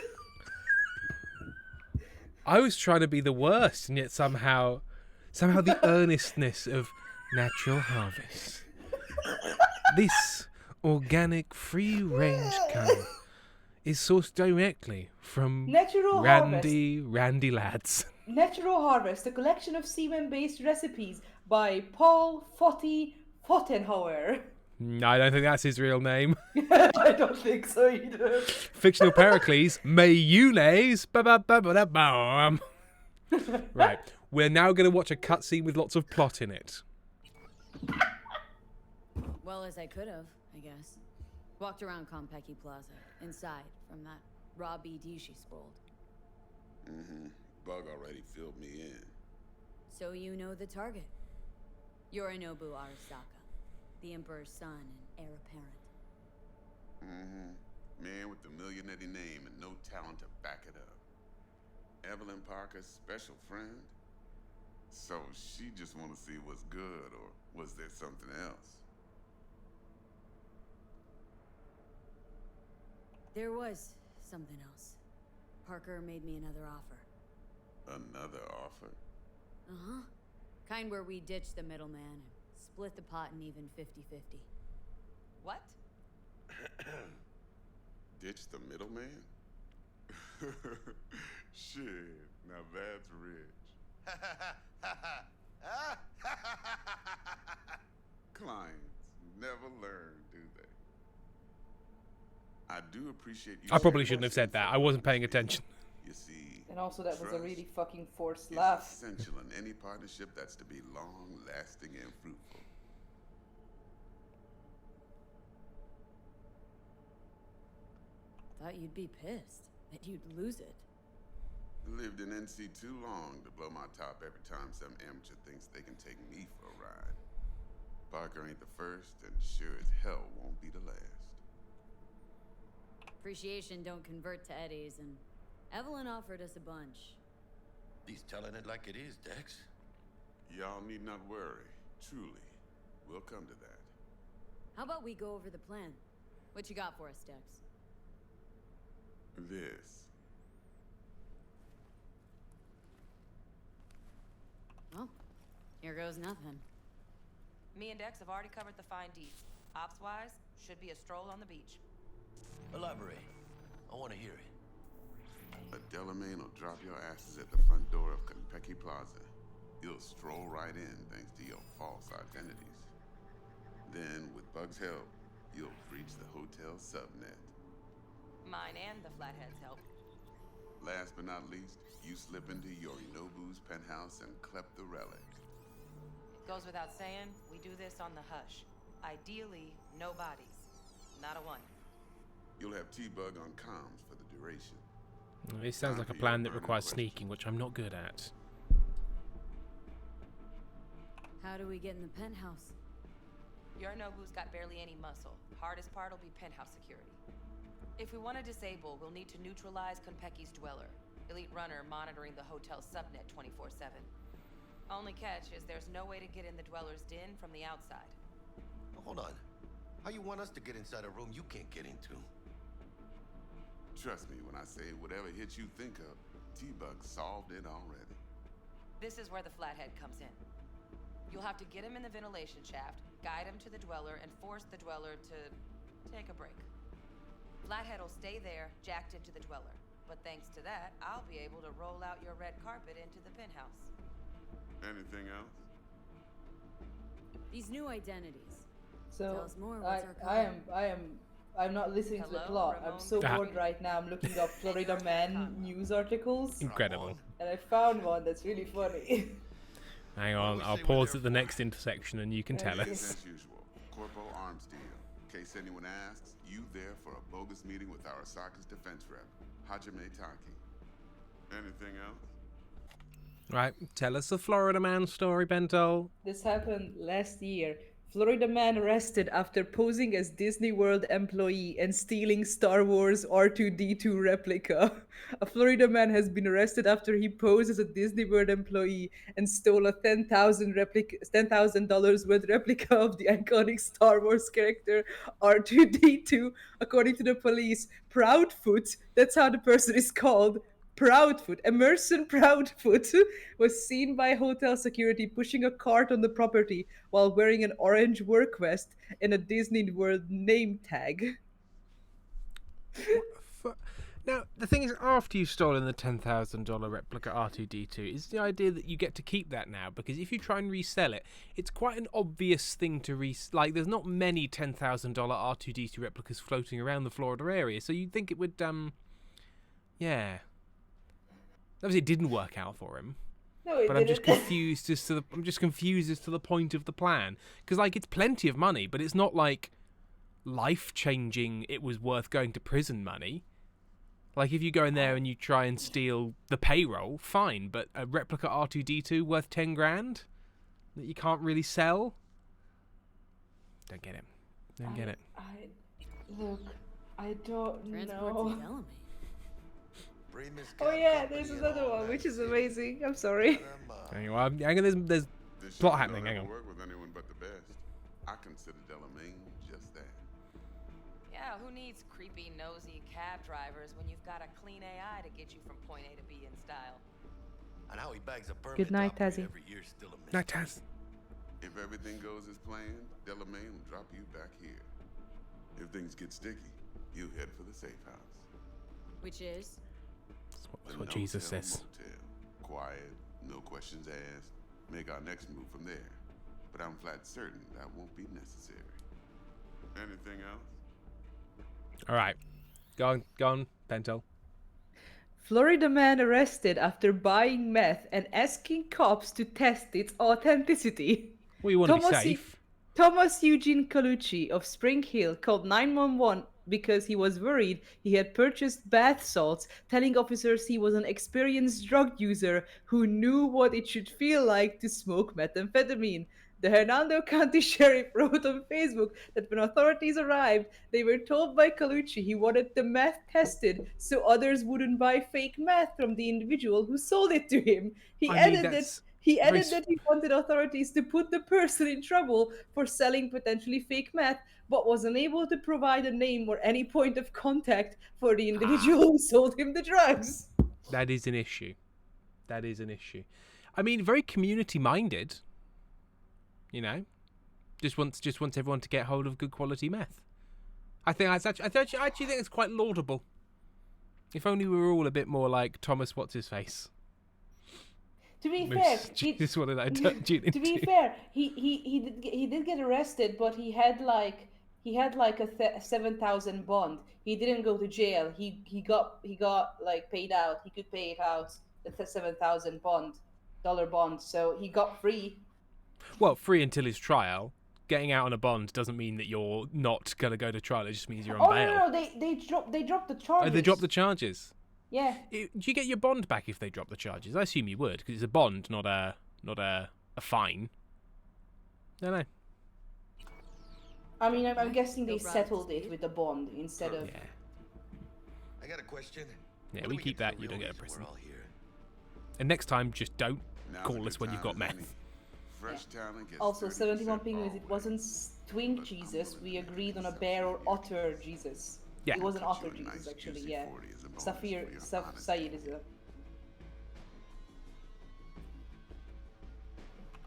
[SPEAKER 1] I was trying to be the worst, and yet somehow the earnestness of Natural Harvest. This organic free-range cum is sourced directly from Randy lads.
[SPEAKER 8] Natural Harvest, a collection of semen-based recipes by Paul Fottenhauer.
[SPEAKER 1] No, I don't think that's his real name.
[SPEAKER 8] I don't think so either.
[SPEAKER 1] Fictional Pericles, mayonnaise. Right, we're now going to watch a cutscene with lots of plot in it.
[SPEAKER 4] Well, as I could have, I guess. Walked around Konpeki Plaza, inside, from that raw BD she scrolled.
[SPEAKER 10] Bug already filled me in.
[SPEAKER 4] So you know the target. Yorinobu Arasaka, the Emperor's son and heir apparent.
[SPEAKER 10] Man with the millionaire name and no talent to back it up. Evelyn Parker's special friend? So she just want to see what's good, or was there something else?
[SPEAKER 4] There was something else. Parker made me another offer.
[SPEAKER 10] Another offer?
[SPEAKER 4] Uh-huh. Kind where we ditch the middleman and split the pot in even 50-50.
[SPEAKER 11] What?
[SPEAKER 10] Ditch the middleman? Shit, now that's rich. Clients never learn, do they? I do appreciate you.
[SPEAKER 1] I probably shouldn't have said that. I wasn't paying attention.
[SPEAKER 10] You see,
[SPEAKER 8] And also that was a really fucking forced
[SPEAKER 10] is
[SPEAKER 8] laugh.
[SPEAKER 10] essential in any partnership that's to be long, lasting, and fruitful.
[SPEAKER 4] Thought you'd be pissed. That you'd lose it.
[SPEAKER 10] Lived in NC too long to blow my top every time some amateur thinks they can take me for a ride. Parker ain't the first, and sure as hell won't be the last.
[SPEAKER 4] Appreciation don't convert to eddies, and Evelyn offered us a bunch.
[SPEAKER 6] He's telling it like it is, Dex.
[SPEAKER 10] Y'all need not worry. Truly, we'll come to that.
[SPEAKER 4] How about we go over the plan? What you got for us, Dex?
[SPEAKER 10] This.
[SPEAKER 4] Well, here goes nothing.
[SPEAKER 11] Me and Dex have already covered the fine deets. Ops-wise, should be a stroll on the beach.
[SPEAKER 6] Elaborate. I want to hear it.
[SPEAKER 10] A Delamain will drop your asses at the front door of Konpeki Plaza. You'll stroll right in thanks to your false identities. Then, with Bug's help, you'll breach the hotel subnet.
[SPEAKER 11] Mine and the Flathead's help.
[SPEAKER 10] Last but not least, you slip into Yorinobu's penthouse and clep the relic.
[SPEAKER 11] Goes without saying, we do this on the hush. Ideally, no bodies. Not a one.
[SPEAKER 10] You'll have T-Bug on comms for the duration.
[SPEAKER 1] It sounds like a plan that requires sneaking, which I'm not good at.
[SPEAKER 4] How do we get in the penthouse?
[SPEAKER 11] Yorinobu's got barely any muscle. Hardest part will be penthouse security. If we want to disable, we'll need to neutralize Konpeki's dweller. Elite Runner monitoring the hotel subnet 24/7. Only catch is there's no way to get in the dweller's den from the outside.
[SPEAKER 6] Hold on. How you want us to get inside a room you can't get into?
[SPEAKER 10] Trust me when I say whatever hit you think of, T-Bug solved it already.
[SPEAKER 11] This is where the Flathead comes in. You'll have to get him in the ventilation shaft, guide him to the dweller, and force the dweller to take a break. Flathead will stay there, jacked into the dweller. But thanks to that, I'll be able to roll out your red carpet into the penthouse.
[SPEAKER 4] These new identities. Tell
[SPEAKER 8] So
[SPEAKER 4] us more. What's our code?
[SPEAKER 8] I'm not listening to the
[SPEAKER 11] Hello,
[SPEAKER 8] plot. I'm
[SPEAKER 11] Ramon
[SPEAKER 8] so
[SPEAKER 1] Ah.
[SPEAKER 8] bored right now. I'm looking up Florida Man news articles,
[SPEAKER 1] Incredible.
[SPEAKER 8] and I found one that's really funny.
[SPEAKER 1] Hang on, I'll pause at the next intersection and you can tell
[SPEAKER 10] Business
[SPEAKER 1] us.
[SPEAKER 10] as usual. Corporal Armstead. In case anyone asks, you there for a bogus meeting with Arasaka's defense rep, Hajime Taki. Anything else?
[SPEAKER 1] Right, tell us the Florida Man story, Bento.
[SPEAKER 8] This happened last year. Florida man arrested after posing as Disney World employee and stealing Star Wars R2D2 replica. A Florida man has been arrested after he posed as a Disney World employee and stole a $10,000 worth replica of the iconic Star Wars character R2D2. According to the police, Proudfoot, that's how the person is called, Proudfoot, Emerson Proudfoot, was seen by hotel security pushing a cart on the property while wearing an orange work vest and a Disney World name tag.
[SPEAKER 1] Now, the thing is, after you've stolen the $10,000 replica R2D2, is the idea that you get to keep that now, because if you try and resell it, it's quite an obvious thing to like, there's not many $10,000 R2D2 replicas floating around the Florida area, so you'd think it would, yeah. Obviously, it didn't work out for him.
[SPEAKER 8] No,
[SPEAKER 1] But I'm just confused as to the point of the plan, because like it's plenty of money, but it's not like life changing. It was worth going to prison money. Like if you go in there and you try and steal the payroll, fine, but a replica R2D2 worth 10 grand that you can't really sell. Don't get it. Don't get it.
[SPEAKER 8] Look, I don't
[SPEAKER 4] Transport
[SPEAKER 8] know.
[SPEAKER 4] to Bellamy.
[SPEAKER 8] Oh yeah, there's another one, which is amazing. I'm sorry.
[SPEAKER 1] Hang on, there's
[SPEAKER 10] This
[SPEAKER 1] plot
[SPEAKER 10] shit
[SPEAKER 1] happening.
[SPEAKER 10] don't
[SPEAKER 1] Hang
[SPEAKER 10] ever
[SPEAKER 1] on.
[SPEAKER 10] work with anyone but the best. I consider Delamain just that.
[SPEAKER 11] Yeah, who needs creepy, nosy cab drivers when you've got a clean AI to get you from point A to B in style?
[SPEAKER 6] And how he bags a permit
[SPEAKER 8] Good night,
[SPEAKER 6] to operate
[SPEAKER 8] Tazzy.
[SPEAKER 6] every year still a mystery.
[SPEAKER 1] No, Taz.
[SPEAKER 10] If everything goes as planned, Delamain will drop you back here. If things get sticky, you head for the safe house.
[SPEAKER 4] Which is?
[SPEAKER 1] That's what Jesus
[SPEAKER 10] No-tell
[SPEAKER 1] says.
[SPEAKER 10] motel. Quiet, no questions asked. Make our next move from there. But I'm flat certain that won't be necessary. Anything else?
[SPEAKER 1] All right, go on, Bento.
[SPEAKER 8] Florida man arrested after buying meth and asking cops to test its authenticity.
[SPEAKER 1] Well, you want to be safe.
[SPEAKER 8] Thomas Eugene Colucci of Spring Hill called 911 because he was worried he had purchased bath salts, telling officers he was an experienced drug user who knew what it should feel like to smoke methamphetamine. The Hernando County Sheriff wrote on Facebook that when authorities arrived, they were told by Colucci he wanted the meth tested so others wouldn't buy fake meth from the individual who sold it to him. He
[SPEAKER 1] I mean,
[SPEAKER 8] added that
[SPEAKER 1] that's
[SPEAKER 8] he
[SPEAKER 1] very
[SPEAKER 8] added that he wanted authorities to put the person in trouble for selling potentially fake meth, but was unable to provide a name or any point of contact for the individual who sold him the drugs.
[SPEAKER 1] That is an issue. That is an issue. I mean, very community-minded. You know, just wants everyone to get hold of good quality meth. I actually think it's quite laudable. If only we were all a bit more like Thomas, what's his face.
[SPEAKER 8] To be fair,
[SPEAKER 1] Jesus, what did I tune into?
[SPEAKER 8] to be fair, he did get arrested, but he had like a 7,000 bond. He didn't go to jail. He got like paid out. He could pay it out the 7,000 dollar bond. So he got free.
[SPEAKER 1] Well, free until his trial. Getting out on a bond doesn't mean that you're not gonna go to trial. It just means you're on bail.
[SPEAKER 8] No, they dropped the charges.
[SPEAKER 1] Oh, they dropped the charges.
[SPEAKER 8] Yeah.
[SPEAKER 1] Do you get your bond back if they drop the charges? I assume you would, because it's a bond, not a fine. No.
[SPEAKER 8] I mean, I'm guessing they settled it with the bond instead of.
[SPEAKER 1] Yeah.
[SPEAKER 6] I got a question.
[SPEAKER 1] Yeah,
[SPEAKER 6] When
[SPEAKER 1] we
[SPEAKER 6] do
[SPEAKER 1] keep
[SPEAKER 6] get to
[SPEAKER 1] that.
[SPEAKER 6] the
[SPEAKER 1] You don't
[SPEAKER 6] real
[SPEAKER 1] get a
[SPEAKER 6] reason
[SPEAKER 1] prison.
[SPEAKER 6] we're all here?
[SPEAKER 1] And next time, just don't
[SPEAKER 10] Now's a
[SPEAKER 1] call
[SPEAKER 10] good
[SPEAKER 1] us when you've
[SPEAKER 10] time
[SPEAKER 1] got
[SPEAKER 10] as any.
[SPEAKER 1] meth.
[SPEAKER 10] Fresh talent gets
[SPEAKER 8] Also,
[SPEAKER 10] 30%
[SPEAKER 8] 71 ping is it
[SPEAKER 10] always.
[SPEAKER 8] wasn't twink Jesus. We agreed on a bear or otter Jesus.
[SPEAKER 1] Yeah.
[SPEAKER 8] It was an otter
[SPEAKER 10] Sure, nice
[SPEAKER 8] Jesus actually.
[SPEAKER 10] juicy
[SPEAKER 8] Yeah.
[SPEAKER 10] 40 is a bonus
[SPEAKER 8] Safir
[SPEAKER 10] for your honesty.
[SPEAKER 8] Said is a.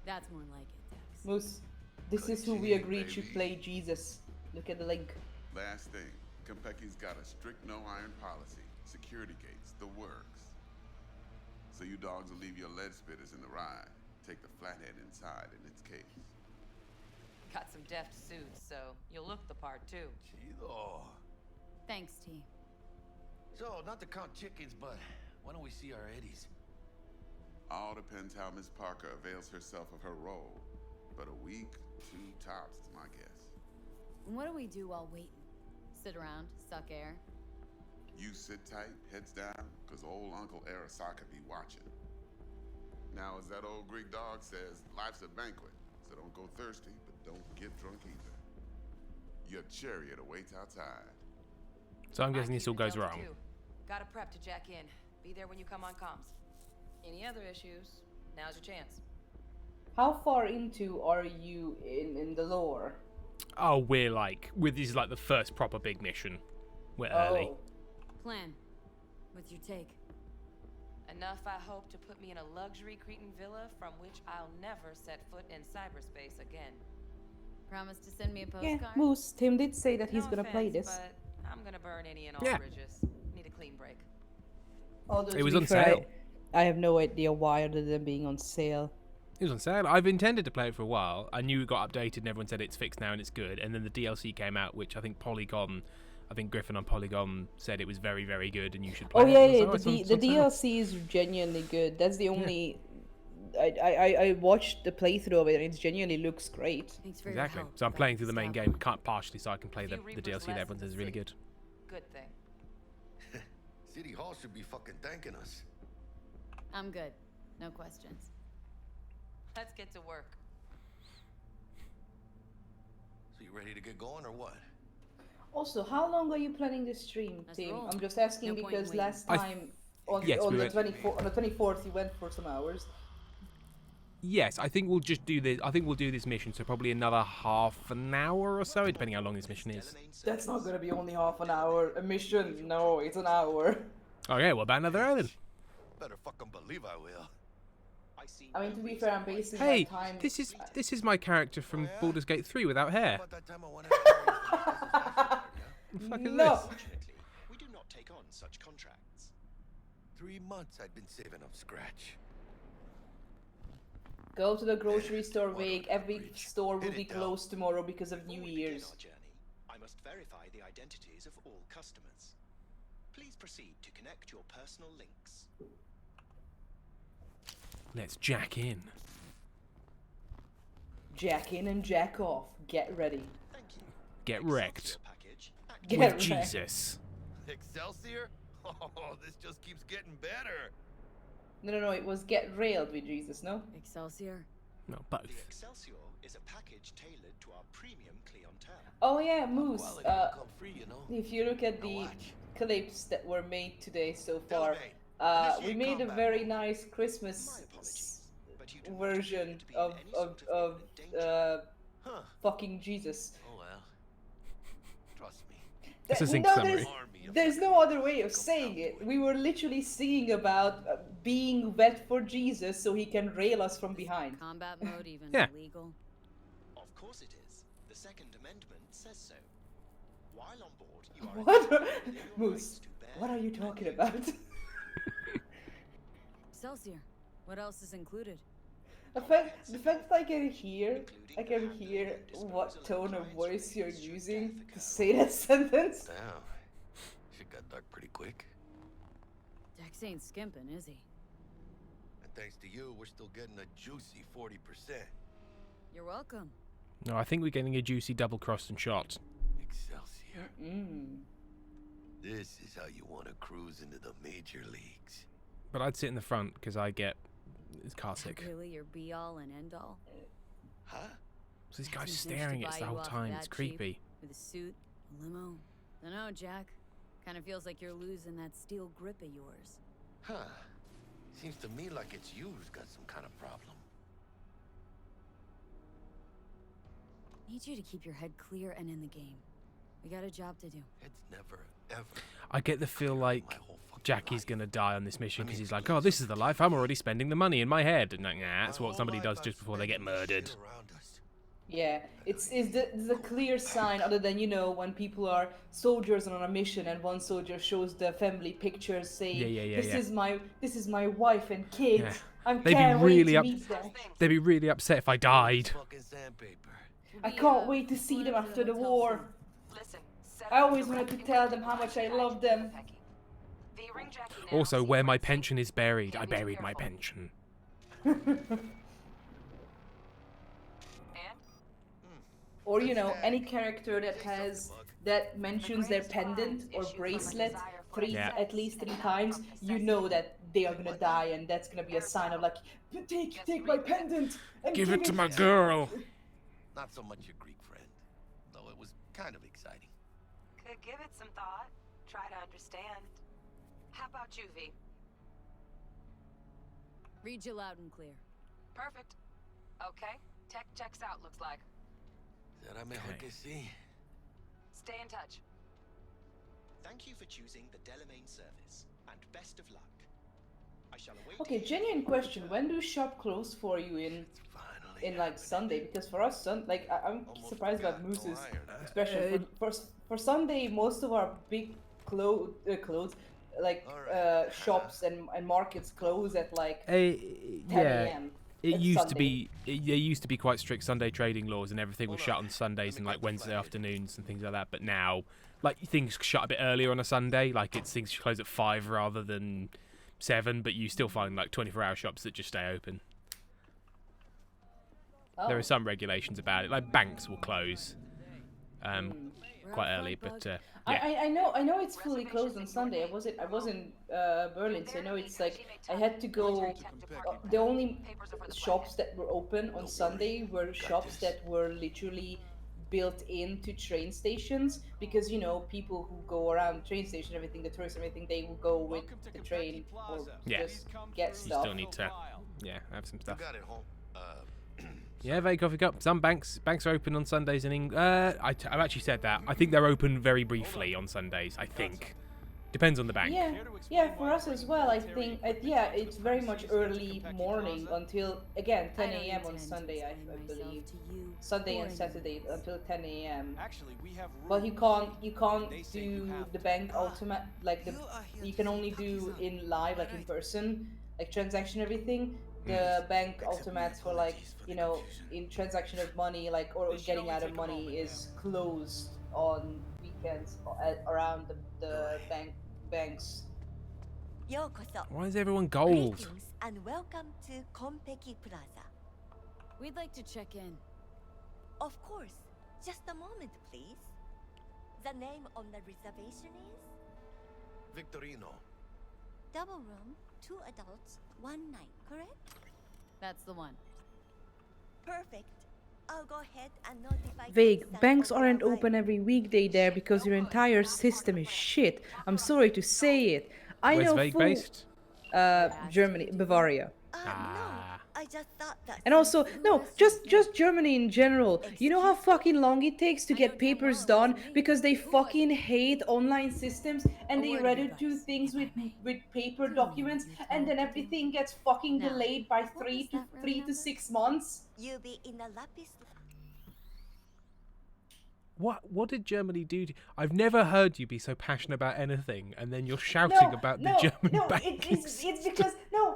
[SPEAKER 4] That's more like it, Dex.
[SPEAKER 8] Moose, this is who we agreed should play Jesus. Look at the link.
[SPEAKER 10] Last thing, Kentucky's got a strict no iron policy. Security gates, the works. So you dogs will leave your lead spitters in the ride. Take the flathead inside in its case.
[SPEAKER 11] Got some deft suits, so you'll look the part too.
[SPEAKER 6] Chido.
[SPEAKER 4] Thanks, T.
[SPEAKER 6] So, not to count chickens, but why don't we see our Eddies?
[SPEAKER 10] All depends how Miss Parker avails herself of her role. But a week, 2 tops is my guess.
[SPEAKER 4] And what do we do while waiting? Sit around, suck air?
[SPEAKER 10] You sit tight, heads down, because old Uncle Arasaka be watching. Now, as that old Greek dog says, life's a banquet, so don't go thirsty, but don't get drunk either. Your chariot awaits outside.
[SPEAKER 1] So I'm guessing this all goes
[SPEAKER 11] Delta
[SPEAKER 1] wrong.
[SPEAKER 11] 2. Gotta prep to jack in. Be there when you come on comms. Any other issues? Now's your chance.
[SPEAKER 8] How far into are you in the lore?
[SPEAKER 1] Oh, this is like the first proper big mission. We're early.
[SPEAKER 8] Oh.
[SPEAKER 4] Plan. What's your take?
[SPEAKER 11] Enough, I hope, to put me in a luxury Cretan villa from which I'll never set foot in cyberspace again.
[SPEAKER 4] Promise to send me a
[SPEAKER 8] Yeah,
[SPEAKER 4] postcard?
[SPEAKER 8] Moose, Tim did say that he's
[SPEAKER 11] No
[SPEAKER 8] gonna play
[SPEAKER 11] offense,
[SPEAKER 8] this.
[SPEAKER 11] But I'm gonna burn any and all
[SPEAKER 1] Yeah.
[SPEAKER 11] bridges. Need a clean break.
[SPEAKER 8] Although,
[SPEAKER 1] It
[SPEAKER 8] to
[SPEAKER 1] was
[SPEAKER 8] be
[SPEAKER 1] on
[SPEAKER 8] fair,
[SPEAKER 1] sale.
[SPEAKER 8] I have no idea why, other than being on sale.
[SPEAKER 1] It was on sale. I've intended to play it for a while. I knew it got updated and everyone said it's fixed now and it's good. And then the DLC came out, which I think Griffin on Polygon said it was very, very good and you should play
[SPEAKER 8] Oh yeah,
[SPEAKER 1] it.
[SPEAKER 8] yeah.
[SPEAKER 1] So it's
[SPEAKER 8] The
[SPEAKER 1] on sale.
[SPEAKER 8] DLC is genuinely good. That's the only. I watched the playthrough of it and it genuinely looks great.
[SPEAKER 4] Thanks for your
[SPEAKER 1] Exactly.
[SPEAKER 4] help.
[SPEAKER 1] So I'm playing through the
[SPEAKER 4] Back
[SPEAKER 1] main
[SPEAKER 4] to
[SPEAKER 1] game partially so I can play the
[SPEAKER 11] Few
[SPEAKER 1] DLC
[SPEAKER 11] Reapers
[SPEAKER 1] that
[SPEAKER 11] less
[SPEAKER 1] everyone
[SPEAKER 11] in
[SPEAKER 1] says is
[SPEAKER 11] the
[SPEAKER 1] really
[SPEAKER 11] city.
[SPEAKER 1] good.
[SPEAKER 11] Good thing.
[SPEAKER 6] City Hall should be fucking thanking us.
[SPEAKER 4] I'm good. No questions.
[SPEAKER 11] Let's get to work.
[SPEAKER 6] So you ready to get going or what?
[SPEAKER 8] Also, how long are you planning this stream,
[SPEAKER 4] Let's
[SPEAKER 8] Tim?
[SPEAKER 4] roll.
[SPEAKER 8] I'm just asking
[SPEAKER 4] No point in
[SPEAKER 8] because
[SPEAKER 4] waiting.
[SPEAKER 8] last time on,
[SPEAKER 1] Yes,
[SPEAKER 8] on
[SPEAKER 1] we
[SPEAKER 8] the
[SPEAKER 1] went-
[SPEAKER 8] 24th you went for some hours.
[SPEAKER 1] Yes, I think we'll just do this. I think we'll do this mission, so probably another half an hour or so, depending how long this mission is.
[SPEAKER 8] That's not gonna be only half an hour. A mission? No, it's an hour.
[SPEAKER 1] Okay, well, about another hour then.
[SPEAKER 6] Better fucking believe I will.
[SPEAKER 8] I mean, to be fair, I'm basing
[SPEAKER 1] Hey,
[SPEAKER 8] my time.
[SPEAKER 1] this is my character from Baldur's Gate 3 without hair.
[SPEAKER 6] About that time I wanted to
[SPEAKER 1] What the fuck is
[SPEAKER 8] No.
[SPEAKER 1] this?
[SPEAKER 12] Unfortunately, we do not take on such contracts.
[SPEAKER 6] 3 months I'd been saving up scratch.
[SPEAKER 8] Go to the grocery store, Vig. Every
[SPEAKER 6] Reach.
[SPEAKER 8] store will
[SPEAKER 6] Hit
[SPEAKER 8] be
[SPEAKER 6] it down.
[SPEAKER 8] closed tomorrow because of New
[SPEAKER 12] Before we begin
[SPEAKER 8] Year's.
[SPEAKER 12] our journey, I must verify the identities of all customers. Please proceed to connect your personal links.
[SPEAKER 1] Let's jack in.
[SPEAKER 8] Jack in and jack off. Get ready.
[SPEAKER 12] Thank you.
[SPEAKER 1] Get
[SPEAKER 12] Excelsior
[SPEAKER 1] wrecked.
[SPEAKER 12] package
[SPEAKER 8] Get
[SPEAKER 1] With
[SPEAKER 8] wrecked.
[SPEAKER 1] Jesus.
[SPEAKER 6] Excelsior? Oh, this just keeps getting better.
[SPEAKER 8] No, it was get railed with Jesus, no?
[SPEAKER 4] Excelsior?
[SPEAKER 1] No,
[SPEAKER 12] The
[SPEAKER 1] both.
[SPEAKER 12] Excelsior is a package tailored to our premium clientele.
[SPEAKER 8] Oh yeah, Moose.
[SPEAKER 6] Quality will come free, you know.
[SPEAKER 8] If you look at
[SPEAKER 6] Now
[SPEAKER 8] the
[SPEAKER 6] watch.
[SPEAKER 8] clips that were made today so far,
[SPEAKER 6] Elevate.
[SPEAKER 8] we
[SPEAKER 6] Initiate
[SPEAKER 8] made a
[SPEAKER 6] combat
[SPEAKER 8] very
[SPEAKER 6] mode.
[SPEAKER 8] nice
[SPEAKER 12] My
[SPEAKER 8] Christmas
[SPEAKER 12] apologies, but you do not
[SPEAKER 8] version
[SPEAKER 12] appear to be in
[SPEAKER 8] of
[SPEAKER 12] any sort of imminent danger.
[SPEAKER 6] Huh.
[SPEAKER 8] fucking Jesus.
[SPEAKER 6] Oh well. Trust me.
[SPEAKER 1] It's a sync
[SPEAKER 8] No,
[SPEAKER 1] summary.
[SPEAKER 8] there's no other way of saying it. We were literally singing about being wet for Jesus so he can rail us from behind.
[SPEAKER 4] Combat mode even
[SPEAKER 1] Yeah.
[SPEAKER 4] illegal?
[SPEAKER 12] Of course it is. The Second Amendment says so. While on board, you are
[SPEAKER 8] What?
[SPEAKER 12] entitled within your
[SPEAKER 8] Moose,
[SPEAKER 12] rights to bear
[SPEAKER 8] what are you
[SPEAKER 12] and
[SPEAKER 8] talking
[SPEAKER 12] use
[SPEAKER 8] about?
[SPEAKER 4] Excelsior. What else is included?
[SPEAKER 8] The fact that I can hear what tone of voice you're using to say that sentence.
[SPEAKER 6] Damn. Shit got dark pretty quick.
[SPEAKER 4] Dex ain't skimping, is he?
[SPEAKER 6] And thanks to you, we're still getting a juicy 40%.
[SPEAKER 4] You're welcome.
[SPEAKER 1] No, I think we're getting a juicy double crossed and shot.
[SPEAKER 6] Excelsior.
[SPEAKER 8] Mm.
[SPEAKER 6] This is how you want to cruise into the major leagues.
[SPEAKER 1] But I'd sit in the front because I get car
[SPEAKER 4] Is that
[SPEAKER 1] sick.
[SPEAKER 4] really your be all and end all?
[SPEAKER 6] Huh?
[SPEAKER 1] So this guy's
[SPEAKER 4] Seems nice to
[SPEAKER 1] staring at us
[SPEAKER 4] buy
[SPEAKER 1] the
[SPEAKER 4] you
[SPEAKER 1] whole
[SPEAKER 4] off
[SPEAKER 1] time.
[SPEAKER 4] that
[SPEAKER 1] It's
[SPEAKER 4] cheap.
[SPEAKER 1] creepy.
[SPEAKER 4] With a suit, a limo. Dunno, Jack. Kind of feels like you're losing that steel grip of yours.
[SPEAKER 6] Huh. Seems to me like it's you who's got some kind of problem.
[SPEAKER 4] Need you to keep your head clear and in the game. We got a job to do.
[SPEAKER 6] It's never, ever.
[SPEAKER 1] I get the feel like
[SPEAKER 6] my whole fucking
[SPEAKER 1] Jackie's
[SPEAKER 6] life.
[SPEAKER 1] gonna die on this mission
[SPEAKER 6] I
[SPEAKER 1] because
[SPEAKER 6] mean,
[SPEAKER 1] he's like, oh, this is the life. I'm already spending the money in my head. And like, nah, that's
[SPEAKER 6] My
[SPEAKER 1] what
[SPEAKER 6] whole
[SPEAKER 1] somebody
[SPEAKER 6] life
[SPEAKER 1] does
[SPEAKER 6] I've
[SPEAKER 1] just before they get
[SPEAKER 6] spent this
[SPEAKER 1] murdered.
[SPEAKER 6] shit around us.
[SPEAKER 8] Yeah, it's the clear sign, other than, you know, when people are soldiers on a mission and one soldier shows the family pictures saying,
[SPEAKER 1] Yeah,
[SPEAKER 8] this is my wife and kids.
[SPEAKER 1] Yeah.
[SPEAKER 8] I
[SPEAKER 1] They'd be
[SPEAKER 8] can't
[SPEAKER 1] really
[SPEAKER 8] wait to
[SPEAKER 1] up-
[SPEAKER 8] meet them.
[SPEAKER 1] They'd be really upset if I died.
[SPEAKER 6] Fucking sandpaper.
[SPEAKER 2] I can't wait to see them after the war.
[SPEAKER 11] Listen,
[SPEAKER 2] I always wanted to tell them how much I love them.
[SPEAKER 1] Also, where my pension is buried. I buried my pension.
[SPEAKER 2] Or, you know, any character that mentions their pendant or bracelet at least 3 times, you know that they are gonna die, and that's gonna be a sign of like, take my pendant and
[SPEAKER 1] Give it to my girl.
[SPEAKER 6] Not so much your Greek friend, though it was kind of exciting.
[SPEAKER 11] Could give it some thought. Try to understand. How about you, V?
[SPEAKER 4] Read you loud and clear.
[SPEAKER 11] Perfect. Okay. Tech checks out, looks like.
[SPEAKER 6] Será mejor que sí.
[SPEAKER 11] Stay in touch.
[SPEAKER 12] Thank you for choosing the Delamain service, and best of luck. I shall await.
[SPEAKER 2] Okay, genuine question. When do shop close for you in like Sunday? Because for us, I'm surprised about Moose's, especially for Sunday. Most of our big clothes shops and markets close at like 10 a.m.
[SPEAKER 1] It used to be. There used to be quite strict Sunday trading laws, and everything was shut on Sundays and like Wednesday afternoons and things like that. But now, like things shut a bit earlier on a Sunday. Like things close at 5 rather than 7. But you still find like 24-hour shops that just stay open.
[SPEAKER 2] Oh.
[SPEAKER 1] There are some regulations about it. Like banks will close quite early, but yeah.
[SPEAKER 2] I know it's fully closed on Sunday. I was in Berlin, so I know it's like I had to go. The only shops that were open on Sunday were shops that were literally built into train stations, because you know people who go around train station, everything, the tourists, everything, they will go with the train or just get stuff.
[SPEAKER 1] You still need to have some stuff.
[SPEAKER 6] Got it home.
[SPEAKER 1] Yeah, very coffee cup. Some banks are open on Sundays in England. I've actually said that. I think they're open very briefly on Sundays. I think depends on the bank.
[SPEAKER 2] Yeah, for us as well. I think it's very much early morning until again 10 a.m. on Sunday. I believe Sunday and Saturday until 10 a.m. But you can't do the bank automat you can only do in live, like in person, like transaction everything. The bank automats for like, you know, in transaction of money, like, or getting out of money is closed on weekends around the banks.
[SPEAKER 1] Why is everyone gold?
[SPEAKER 13] Greetings and welcome to Konpeki Plaza.
[SPEAKER 4] We'd like to check in.
[SPEAKER 13] Of course. Just a moment, please. The name on the reservation is?
[SPEAKER 6] Victorino.
[SPEAKER 13] Double room, 2 adults, 1 night, correct?
[SPEAKER 4] That's the one.
[SPEAKER 13] Perfect. I'll go ahead and notify.
[SPEAKER 8] Vague, banks aren't open every weekday there because your entire system is shit. I'm sorry to say it.
[SPEAKER 1] Where's Vague based?
[SPEAKER 8] Germany, Bavaria.
[SPEAKER 13] I just thought that.
[SPEAKER 8] And also, no, just Germany in general. You know how fucking long it takes to get papers done because they fucking hate online systems and they rather do things with paper documents, and then everything gets fucking delayed by 3 to 6 months.
[SPEAKER 13] You'll be in the lapis.
[SPEAKER 1] What did Germany do to... I've never heard you be so passionate about anything, and then you're shouting about the German banking system.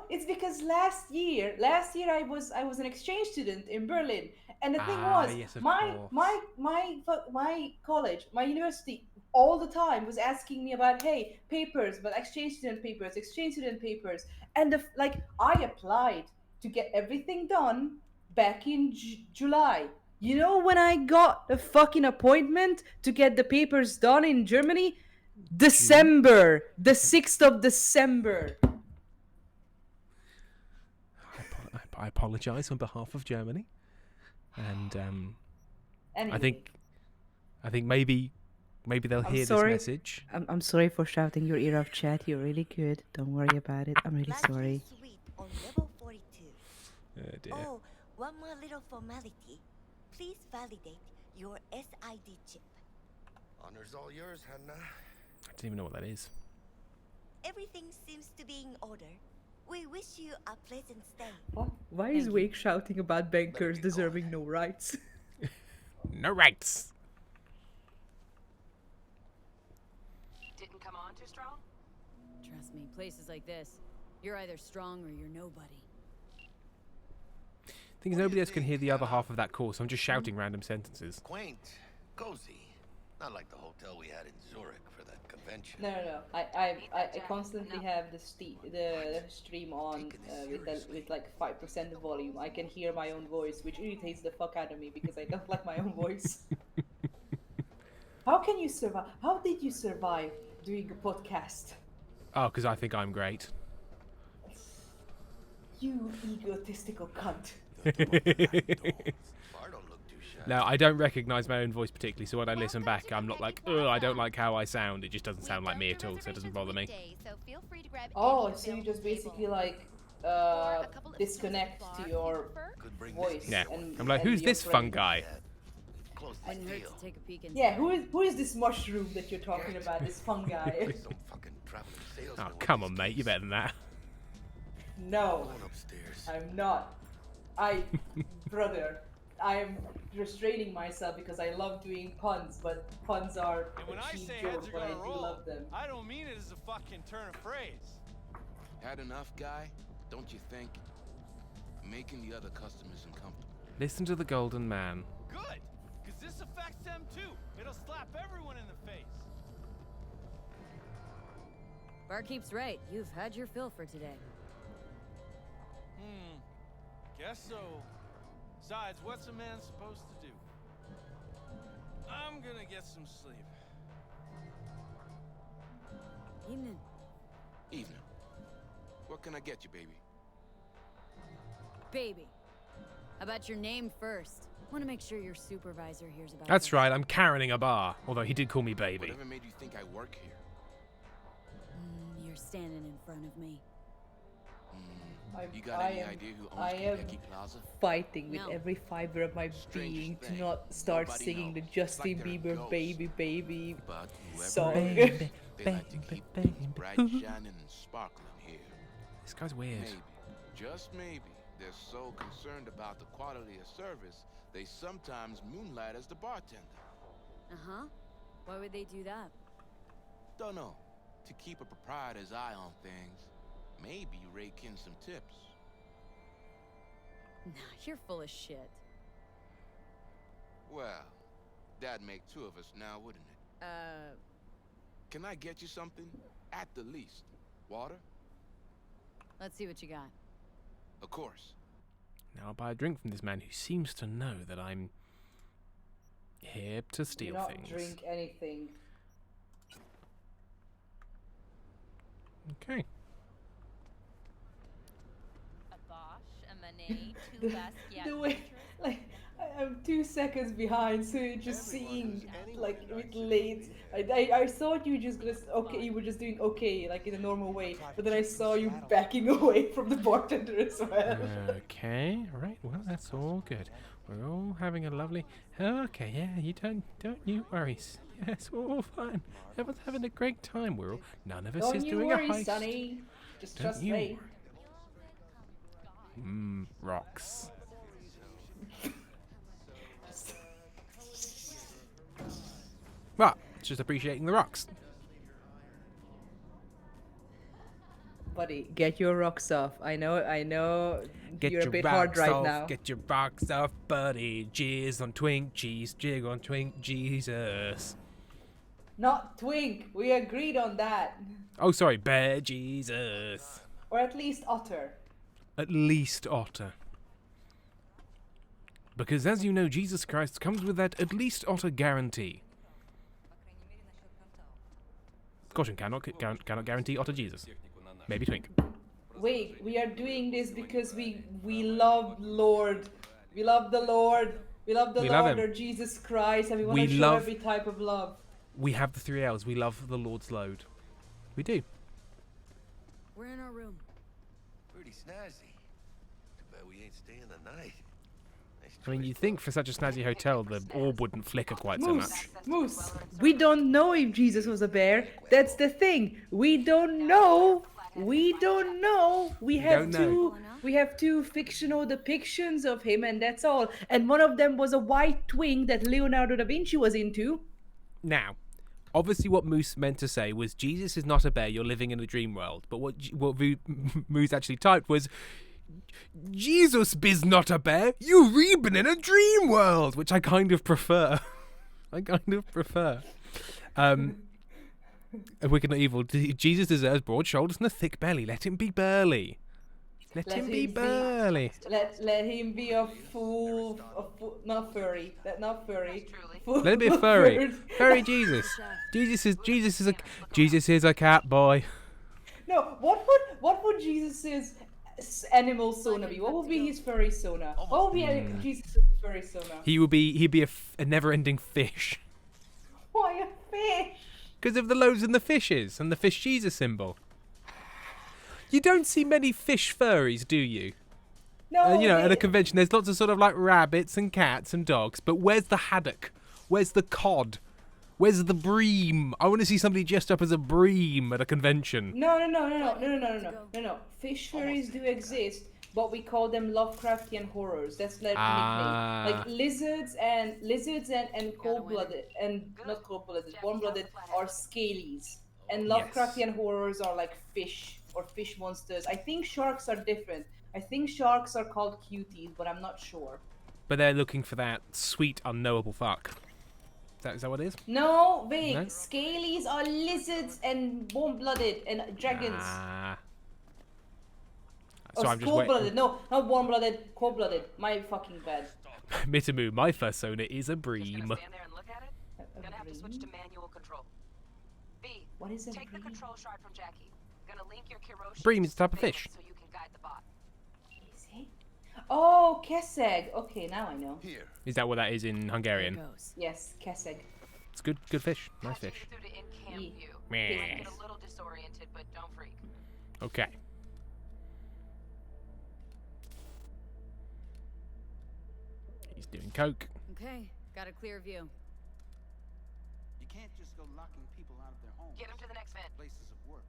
[SPEAKER 2] It's because last year I was an exchange student in Berlin, and the thing was,
[SPEAKER 1] yes,
[SPEAKER 2] my college, my university, all the time was asking me about papers, but exchange student papers, and I applied to get everything done back in July. You know when I got the fucking appointment to get the papers done in Germany? December! The 6th of December!
[SPEAKER 1] I apologise on behalf of Germany. And
[SPEAKER 2] Anyway.
[SPEAKER 1] I think maybe they'll hear this message.
[SPEAKER 8] I'm sorry for shouting your ear off, chat. You're really good. Don't worry about it. I'm really sorry.
[SPEAKER 13] Suite on level 42.
[SPEAKER 1] Oh dear.
[SPEAKER 13] Oh, one more little formality. Please validate your SID chip.
[SPEAKER 6] Honor's all yours, Hannah.
[SPEAKER 1] I don't even know what that is.
[SPEAKER 13] Everything seems to be in order. We wish you a pleasant stay.
[SPEAKER 8] Why is Wake shouting about bankers deserving no rights?
[SPEAKER 1] No rights.
[SPEAKER 11] Didn't come on too strong?
[SPEAKER 4] Trust me, places like this, you're either strong or you're nobody.
[SPEAKER 1] thing is, nobody else can hear the other half of that call, so I'm just shouting random sentences.
[SPEAKER 6] Quaint, cozy. Not like the hotel we had in Zurich for that convention.
[SPEAKER 8] No. I constantly have the stream on with like 5% volume. I can hear my own voice, which irritates the fuck out of me because I don't like my own voice. How can you survive? How did you survive doing a podcast?
[SPEAKER 1] Oh, because I think I'm great.
[SPEAKER 8] You egotistical cunt.
[SPEAKER 1] No, I don't recognise my own voice particularly, so when I listen back, I'm not like, oh, I don't like how I sound. It just doesn't sound like me at all, so it doesn't bother me.
[SPEAKER 8] Oh, so you just basically like disconnect to your voice.
[SPEAKER 1] Yeah,
[SPEAKER 8] and,
[SPEAKER 1] I'm like,
[SPEAKER 8] and
[SPEAKER 1] who's
[SPEAKER 8] your
[SPEAKER 1] this
[SPEAKER 8] brain.
[SPEAKER 1] fun guy?
[SPEAKER 4] Wouldn't hurt to take a peek inside.
[SPEAKER 8] Yeah, who is this mushroom that you're talking about? This fun guy?
[SPEAKER 1] Oh, come on, mate, you're better than that.
[SPEAKER 8] No, I'm not. Brother, I'm restraining myself because I love doing puns, but puns are a cheap joke, but I do love them.
[SPEAKER 14] I don't mean it as a fucking turn of phrase.
[SPEAKER 15] Had enough, guy? Don't you think? Making the other customers uncomfortable.
[SPEAKER 1] Listen to the golden man.
[SPEAKER 14] Good, because this affects them too. It'll slap everyone in the face.
[SPEAKER 4] Barkeep's right. You've had your fill for today.
[SPEAKER 14] Guess so. Besides, what's a man supposed to do? I'm gonna get some sleep.
[SPEAKER 4] Evening.
[SPEAKER 15] Evening. What can I get you, baby?
[SPEAKER 4] Baby. How about your name first? Want to make sure your supervisor hears about
[SPEAKER 1] That's
[SPEAKER 4] this.
[SPEAKER 1] right, I'm Karening a bar, although he did call me baby.
[SPEAKER 15] Whatever made you think I work here?
[SPEAKER 4] You're standing in front of me.
[SPEAKER 15] You got any idea who owns Kentucky Plaza?
[SPEAKER 8] Fighting with every fiber of my being to not start singing the Justin Bieber "Baby Baby" song.
[SPEAKER 15] They like to keep things bright, shining, and sparkling here.
[SPEAKER 1] This guy's weird.
[SPEAKER 15] Maybe, just maybe, they're so concerned about the quality of service, they sometimes moonlight as the bartender.
[SPEAKER 4] Uh-huh. Why would they do that?
[SPEAKER 15] Don't know. To keep a proprietor's eye on things. Maybe rake in some tips.
[SPEAKER 4] Nah, you're full of shit.
[SPEAKER 15] Well, that'd make two of us now, wouldn't it? Can I get you something? At the least. Water?
[SPEAKER 4] Let's see what you got.
[SPEAKER 15] Of course.
[SPEAKER 1] Now I'll buy a drink from this man who seems to know that I'm here to steal
[SPEAKER 8] Do not
[SPEAKER 1] things.
[SPEAKER 8] drink anything.
[SPEAKER 1] Okay.
[SPEAKER 8] The way, like, I'm 2 seconds behind, so you're just seeing, like, with late. I thought you were just gonna, okay, you were just doing okay, like in a normal way, but then I saw you backing away from the bartender as well.
[SPEAKER 1] Okay, right, well, that's all good. We're all having a lovely. Okay, yeah, you don't you worry. Yes, we're all fine. Everyone's having a great time. We're all. None of us is doing a heist.
[SPEAKER 8] Don't you worry, Sonny. Just trust me.
[SPEAKER 1] Rocks. Well, just appreciating the rocks.
[SPEAKER 8] Buddy, get your rocks off. I know
[SPEAKER 1] Get
[SPEAKER 8] you're a
[SPEAKER 1] your
[SPEAKER 8] bit
[SPEAKER 1] rocks
[SPEAKER 8] hard right
[SPEAKER 1] off,
[SPEAKER 8] now.
[SPEAKER 1] Get your rocks off, buddy. Jizz on Twink, jig on Twink, Jesus.
[SPEAKER 8] Not Twink. We agreed on that.
[SPEAKER 1] Oh, sorry, Bear Jesus.
[SPEAKER 8] Or at least Otter.
[SPEAKER 1] At least Otter. Because as you know, Jesus Christ comes with that at least Otter guarantee. Caution, cannot guarantee Otter Jesus. Maybe Twink.
[SPEAKER 8] Wait, we are doing this because we love Lord. We love the Lord. We love the Lord or Jesus Christ, and we want to show every type of love.
[SPEAKER 1] We have the 3 L's. We love the Lord's load. We do.
[SPEAKER 4] We're in our room.
[SPEAKER 6] Pretty snazzy. Too bad we ain't staying the night.
[SPEAKER 1] I mean, you'd think for such a snazzy hotel, the orb wouldn't flicker quite so much.
[SPEAKER 8] Moose, we don't know if Jesus was a bear. That's the thing. We don't know. We don't know. We have two fictional depictions of him, and that's all. And one of them was a white twink that Leonardo da Vinci was into.
[SPEAKER 1] Now, obviously what Moose meant to say was Jesus is not a bear, you're living in a dream world. But what Moose actually typed was, Jesus is not a bear. You've been in a dream world, which I kind of prefer. Wicked Not Evil. Jesus deserves broad shoulders and a thick belly. Let him be burly. Let him be burly.
[SPEAKER 8] Let him be a fool, not furry. Not furry.
[SPEAKER 1] Let him be a furry. Furry Jesus. Jesus is a cat boy.
[SPEAKER 8] No, what would Jesus's animal sona be? What would be his furry sona? What would be Jesus' furry sona?
[SPEAKER 1] He'd be a never-ending fish.
[SPEAKER 8] Why a fish?
[SPEAKER 1] Because of the loaves and the fishes and the fish Jesus symbol. You don't see many fish furries, do you?
[SPEAKER 8] No.
[SPEAKER 1] At a convention, there's lots of sort of like rabbits and cats and dogs. But where's the haddock? Where's the cod? Where's the bream? I want to see somebody dressed up as a bream at a convention.
[SPEAKER 8] No. Fish furries do exist, but we call them Lovecraftian horrors. That's like nickname. Like lizards and cold-blooded and not cold-blooded, warm-blooded are scalies, and Lovecraftian horrors are like fish or fish monsters. I think sharks are different. I think sharks are called cuties, but I'm not sure.
[SPEAKER 1] But they're looking for that sweet, unknowable fuck. Is that what it is?
[SPEAKER 8] No, Vic. No? Scalies are lizards and warm-blooded and dragons.
[SPEAKER 1] So I'm just
[SPEAKER 8] cold-blooded. No, not warm-blooded. Cold-blooded. My fucking bad.
[SPEAKER 1] Mitamu, my first sona is a bream.
[SPEAKER 11] Stand there and look at it. Gonna have to switch to manual control. B.
[SPEAKER 8] What is it?
[SPEAKER 11] Take the control shard from Jackie. Gonna link your Kiroshi.
[SPEAKER 1] Bream is a type of fish.
[SPEAKER 11] So you can guide the bot.
[SPEAKER 8] Is it? Oh, keseg. Okay, now I know.
[SPEAKER 10] Here.
[SPEAKER 1] Is that what that is in Hungarian?
[SPEAKER 8] Yes, keseg.
[SPEAKER 1] It's good fish. Nice fish.
[SPEAKER 11] Get a little disoriented, but don't freak.
[SPEAKER 1] Okay. He's doing coke.
[SPEAKER 4] Okay, got a clear view.
[SPEAKER 16] You can't just go locking people out of their homes.
[SPEAKER 11] Get him to the next vent.
[SPEAKER 16] Places of work.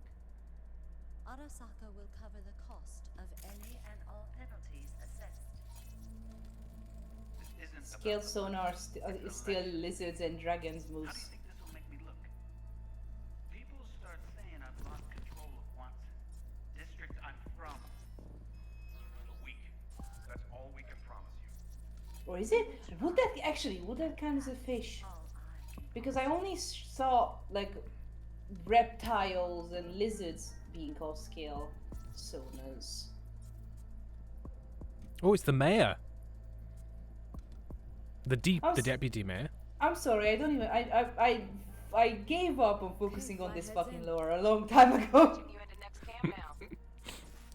[SPEAKER 13] Arasaka will cover the cost of any and all penalties assessed.
[SPEAKER 8] Scale sonar is still lizards and dragons moves.
[SPEAKER 16] How do you think this will make me look? People start saying I've lost control of what district I'm from. A week. That's all we can promise you.
[SPEAKER 8] Or is it? Would that count as a fish? Because I only saw like reptiles and lizards being called scale sonars.
[SPEAKER 1] Oh, it's the mayor. The deputy mayor.
[SPEAKER 8] I'm sorry, I don't even. I gave up on focusing on this fucking lore a long time ago.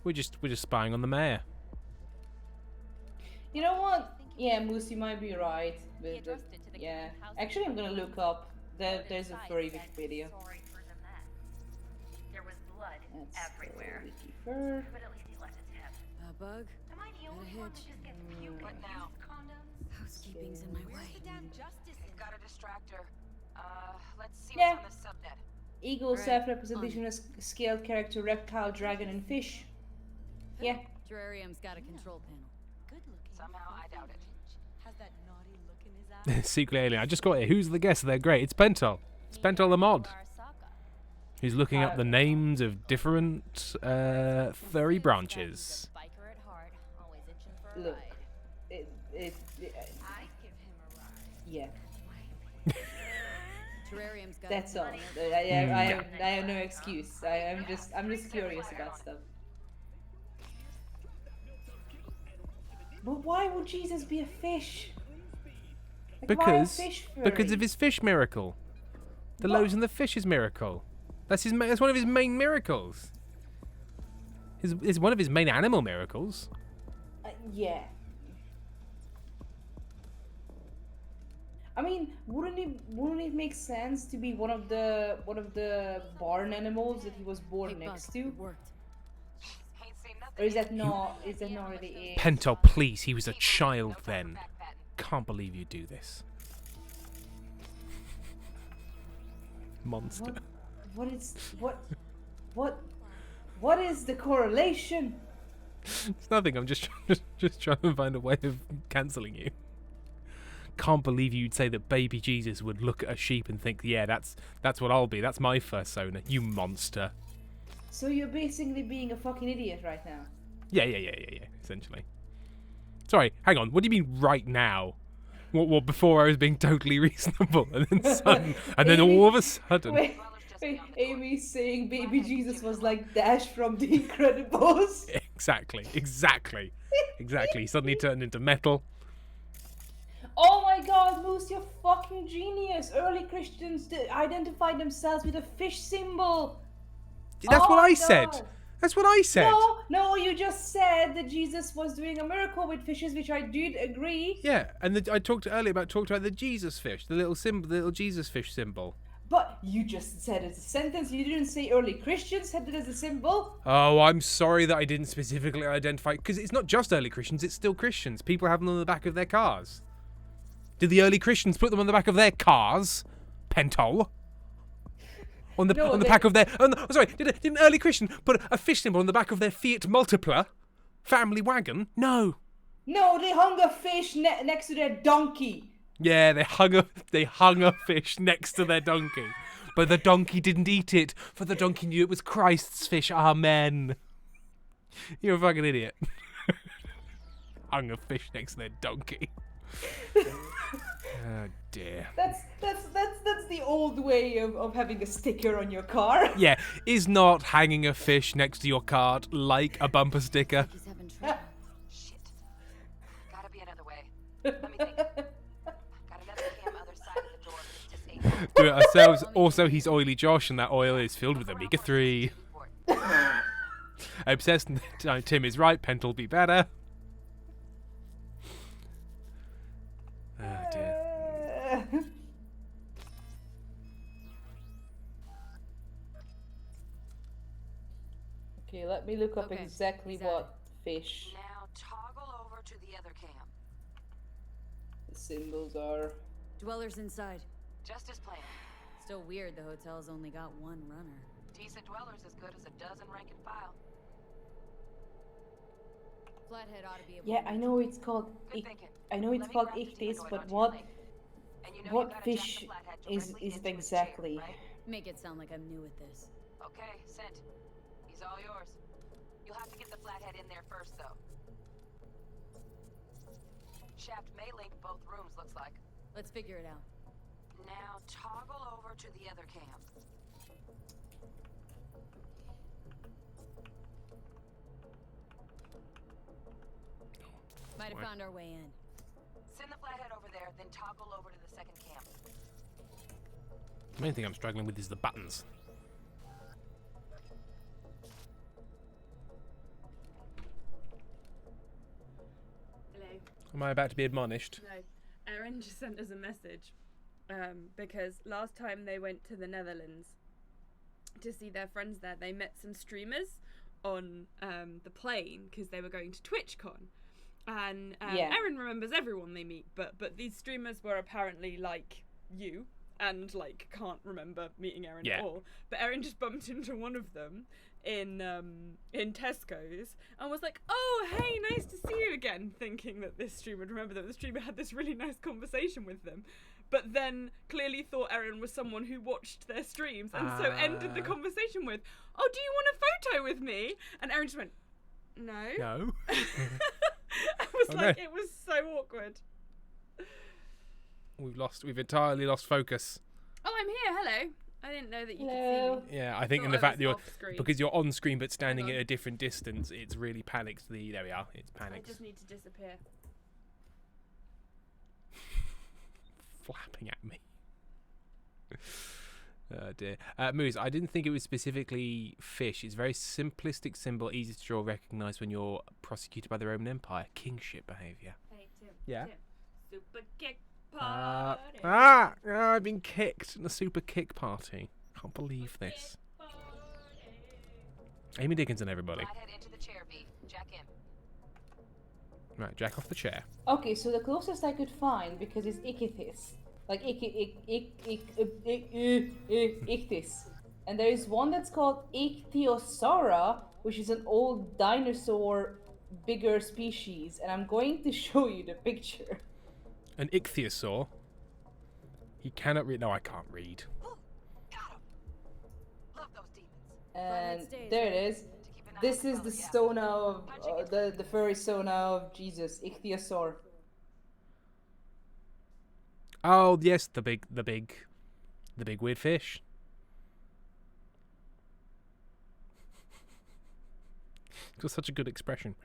[SPEAKER 1] We're just spying on the mayor.
[SPEAKER 8] You know what? Yeah, Moose, you might be right. Yeah, actually, I'm gonna look up. There's a furry Wikipedia.
[SPEAKER 17] There was blood everywhere.
[SPEAKER 8] But
[SPEAKER 17] at least he left a tip.
[SPEAKER 4] A bug?
[SPEAKER 17] Am I the only one that just gets puke
[SPEAKER 11] What now?
[SPEAKER 17] condoms?
[SPEAKER 4] Housekeeping's in my way.
[SPEAKER 11] Gotta distract her. Let's see
[SPEAKER 8] Yeah.
[SPEAKER 11] what's on the subnet.
[SPEAKER 8] Eagle self-representation as scaled character, reptile, dragon, and fish. Yeah.
[SPEAKER 4] Terrarium's got a control panel.
[SPEAKER 11] Good looking. Somehow I doubt it.
[SPEAKER 17] Has that naughty look in his eye?
[SPEAKER 1] Secret alien. I just got it. Who's the guest? They're great. It's Pentol. It's Pentol the mod. Who's looking up the names of different furry branches.
[SPEAKER 8] Look, I give him a ride. Yeah.
[SPEAKER 4] Terrarium's got
[SPEAKER 8] That's all. I have no excuse. I'm just curious about stuff. But why would Jesus be a fish? Like, why a fish
[SPEAKER 1] because of his fish miracle. The loaves and the fishes miracle. That's one of his main miracles. It's one of his main animal miracles.
[SPEAKER 8] Yeah. I mean, wouldn't it make sense to be one of the barn animals that he was born next to? Or is that not really it?
[SPEAKER 1] Pentol, please, he was a child then. Can't believe you do this. Monster.
[SPEAKER 8] What is the correlation?
[SPEAKER 1] It's nothing. I'm just trying to find a way of cancelling you. Can't believe you'd say that baby Jesus would look at a sheep and think, yeah, that's what I'll be. That's my fursona. You monster.
[SPEAKER 8] So you're basically being a fucking idiot right now.
[SPEAKER 1] Yeah. Essentially. Sorry, hang on. What do you mean right now? What before I was being totally reasonable, and then all of a sudden.
[SPEAKER 8] Wait, Amy's saying baby Jesus was like Dash from The Incredibles.
[SPEAKER 1] Exactly. He suddenly turned into metal.
[SPEAKER 8] Oh my god, Moose, you're fucking genius. Early Christians identified themselves with a fish symbol.
[SPEAKER 1] That's what I said.
[SPEAKER 8] God.
[SPEAKER 1] That's what I said.
[SPEAKER 8] No, you just said that Jesus was doing a miracle with fishes, which I did agree.
[SPEAKER 1] Yeah, and I talked earlier about the Jesus fish, the little symbol, the little Jesus fish symbol.
[SPEAKER 8] But you just said it as a sentence. You didn't say early Christians had it as a symbol.
[SPEAKER 1] Oh, I'm sorry that I didn't specifically identify, because it's not just early Christians, it's still Christians. People have them on the back of their cars. Did the early Christians put them on the back of their cars? Pentol? On the back of their... did an early Christian put a fish symbol on the back of their Fiat Multipla family wagon? No.
[SPEAKER 8] No, they hung a fish next to their donkey.
[SPEAKER 1] Yeah, they hung a fish next to their donkey. But the donkey didn't eat it, for the donkey knew it was Christ's fish. Amen. You're a fucking idiot. Hung a fish next to their donkey. Oh dear.
[SPEAKER 8] That's the old way of having a sticker on your car.
[SPEAKER 1] Yeah, is not hanging a fish next to your cart like a bumper sticker.
[SPEAKER 11] Shit. Gotta be another way. Let me think. Got another cam other side of the door, but it's disabled.
[SPEAKER 1] Do it ourselves. Also, he's Oily Josh, and that oil is filled with omega-3. Obsessed. Tim is right. Pent'll be better. Oh dear.
[SPEAKER 8] Okay, let me look up exactly what fish
[SPEAKER 11] Now toggle over to the other cam.
[SPEAKER 8] the symbols are.
[SPEAKER 4] Dwellers inside.
[SPEAKER 11] Just as planned.
[SPEAKER 4] Still weird the hotel's only got one runner.
[SPEAKER 11] Decent dwellers as good as a dozen rank and file.
[SPEAKER 4] Flathead ought to be able
[SPEAKER 8] Yeah, I know it's called. I know it's called ichthys, but what fish is it exactly?
[SPEAKER 4] Make it sound like I'm new at this.
[SPEAKER 11] Okay, sent. He's all yours. You'll have to get the flathead in there first, though. Shaft may link both rooms, looks like.
[SPEAKER 4] Let's figure it out.
[SPEAKER 11] Now toggle over to the other cam.
[SPEAKER 4] Might have found our way in.
[SPEAKER 11] Send the flathead over there, then toggle over to the second cam.
[SPEAKER 1] The main thing I'm struggling with is the buttons.
[SPEAKER 18] Hello.
[SPEAKER 1] Am I about to be admonished?
[SPEAKER 18] No. Erin just sent us a message because last time they went to the Netherlands to see their friends there, they met some streamers on the plane because they were going to TwitchCon. And Erin remembers everyone they meet, but these streamers were apparently like you and like can't remember meeting Erin at all. But Erin just bumped into one of them in Tesco's and was like, "Oh, hey, nice to see you again," thinking that this streamer would remember that the streamer had this really nice conversation with them. But then clearly thought Erin was someone who watched their streams and so ended the conversation with, "Oh, do you want a photo with me?" And Erin just went, "No."
[SPEAKER 1] No.
[SPEAKER 18] I was like, it was so awkward.
[SPEAKER 1] We've entirely lost focus.
[SPEAKER 18] Oh, I'm here. Hello. I didn't know that you could see me.
[SPEAKER 1] Yeah, I think in the fact that because you're on screen but standing at a different distance, it's really panicked there we are. It's panicked.
[SPEAKER 18] I just need to disappear.
[SPEAKER 1] Flapping at me. Oh dear. Moose, I didn't think it was specifically fish. It's a very simplistic symbol, easy to draw, recognise when you're prosecuted by the Roman Empire. Kingship behaviour.
[SPEAKER 18] Hey, Tim.
[SPEAKER 1] Yeah.
[SPEAKER 18] Tim. Super kick party.
[SPEAKER 1] I've been kicked in a super kick party. Can't believe this. Amy Dickinson, everybody.
[SPEAKER 11] Flathead into the chair, V. Jack in.
[SPEAKER 1] Right, jack off the chair.
[SPEAKER 8] Okay, so the closest I could find, because it's ichthys. Like ichthys. And there is one that's called Ichthyosaura, which is an old dinosaur, bigger species. And I'm going to show you the picture.
[SPEAKER 1] An ichthyosaur. He cannot read. No, I can't read.
[SPEAKER 11] Love those demons.
[SPEAKER 8] And there it is. This is the sauna of the furry sauna of Jesus, ichthyosaur.
[SPEAKER 1] Oh yes, the big weird fish. It's got such a good expression.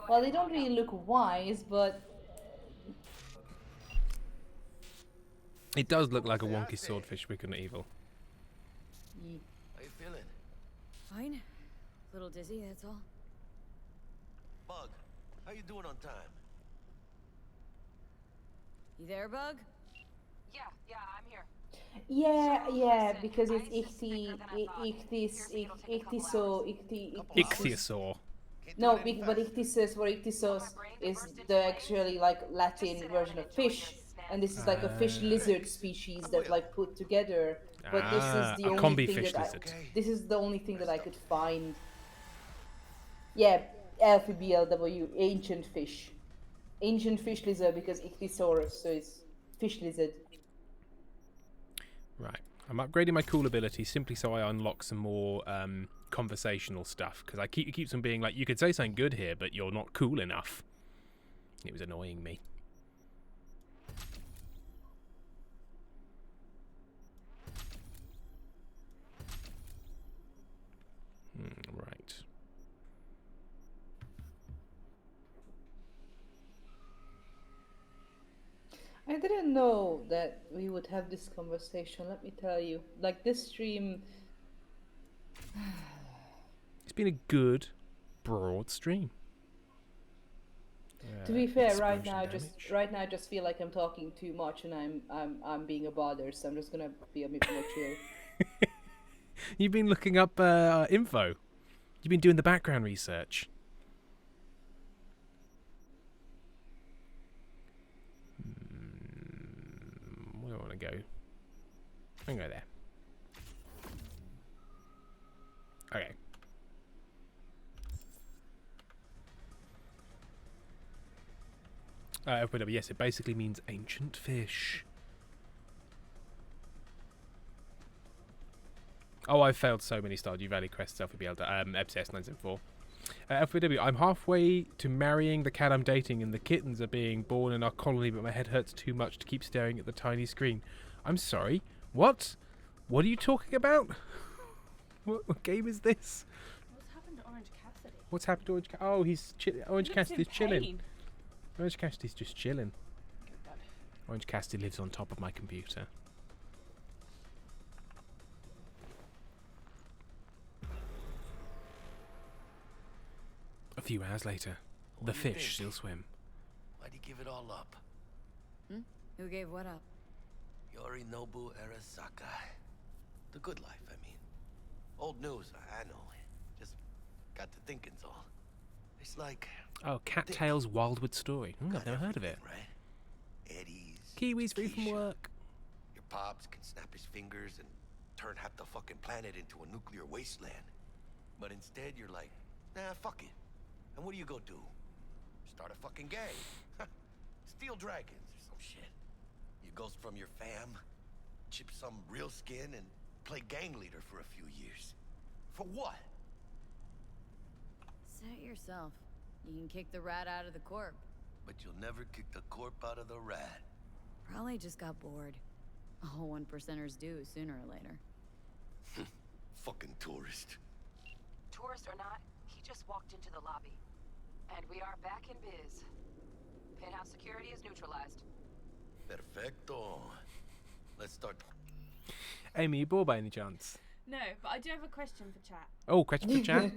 [SPEAKER 8] Well, they don't really look wise, but
[SPEAKER 1] it does look like a wonky swordfish wicked and evil.
[SPEAKER 6] How you feeling?
[SPEAKER 4] Fine. A little dizzy, that's all.
[SPEAKER 6] Bug, how you doing on time?
[SPEAKER 4] You there, Bug?
[SPEAKER 11] Yeah, I'm here.
[SPEAKER 8] yeah, because it's
[SPEAKER 1] Ichthyosaur.
[SPEAKER 8] No, but ichthyosaurs for ichthyosaurs is the actually like Latin version of fish, and this is like a fish lizard species that like put together. But this is the only thing that this is the only thing that I could find. Yeah, LPBLW, ancient fish lizard, because ichthyosaurus, so it's fish lizard.
[SPEAKER 1] Right. I'm upgrading my cool ability simply so I unlock some more conversational stuff, because it keeps on being like, you could say something good here, but you're not cool enough. It was annoying me. Right.
[SPEAKER 8] I didn't know that we would have this conversation, let me tell you. Like, this stream...
[SPEAKER 1] It's been a good, broad stream.
[SPEAKER 8] To be fair, right now I just feel like I'm talking too much and I'm being a bother, so I'm just gonna be a bit more chill.
[SPEAKER 1] You've been looking up info. You've been doing the background research. Where do I want to go? I can go there. Okay. Yes, it basically means ancient fish. Oh, I've failed so many Stardew Valley quests, LPBL, FCS 974. FPW, I'm halfway to marrying the cat I'm dating and the kittens are being born in our colony, but my head hurts too much to keep staring at the tiny screen. I'm sorry, what? What are you talking about? What game is this?
[SPEAKER 18] What's happened to Orange Cassidy?
[SPEAKER 1] What's happened to Orange Cassidy? Oh, he's Orange Cassidy's chilling. Orange Cassidy's just chilling. Orange Cassidy lives on top of my computer. A few hours later, the fish still swim.
[SPEAKER 6] Why'd you give it all up?
[SPEAKER 4] Who gave what up?
[SPEAKER 6] Yorinobu Arasaka. The good life, I mean. Old news, I know. Just got to thinking's all. It's like...
[SPEAKER 1] Oh, Cattail's Wildwood Story. I've never heard of it.
[SPEAKER 6] Right? Eddie's...
[SPEAKER 1] Kiwis free from work.
[SPEAKER 6] Your pops can snap his fingers and turn half the fucking planet into a nuclear wasteland. But instead, you're like, nah, fuck it. And what do you go do? Start a fucking gang. Steal dragons or some shit. You ghost from your fam, chip some real skin, and play gang leader for a few years. For what?
[SPEAKER 4] Say it yourself. You can kick the rat out of the corp.
[SPEAKER 6] But you'll never kick the corp out of the rat.
[SPEAKER 4] Probably just got bored. All 1%ers do sooner or later.
[SPEAKER 6] Fucking tourist.
[SPEAKER 11] Tourist or not, he just walked into the lobby. And we are back in biz. Penthouse security is neutralized.
[SPEAKER 6] Perfecto. Let's start.
[SPEAKER 1] Amy, you bored by any chance?
[SPEAKER 18] No, but I do have a question for chat.
[SPEAKER 1] Oh, question for chat?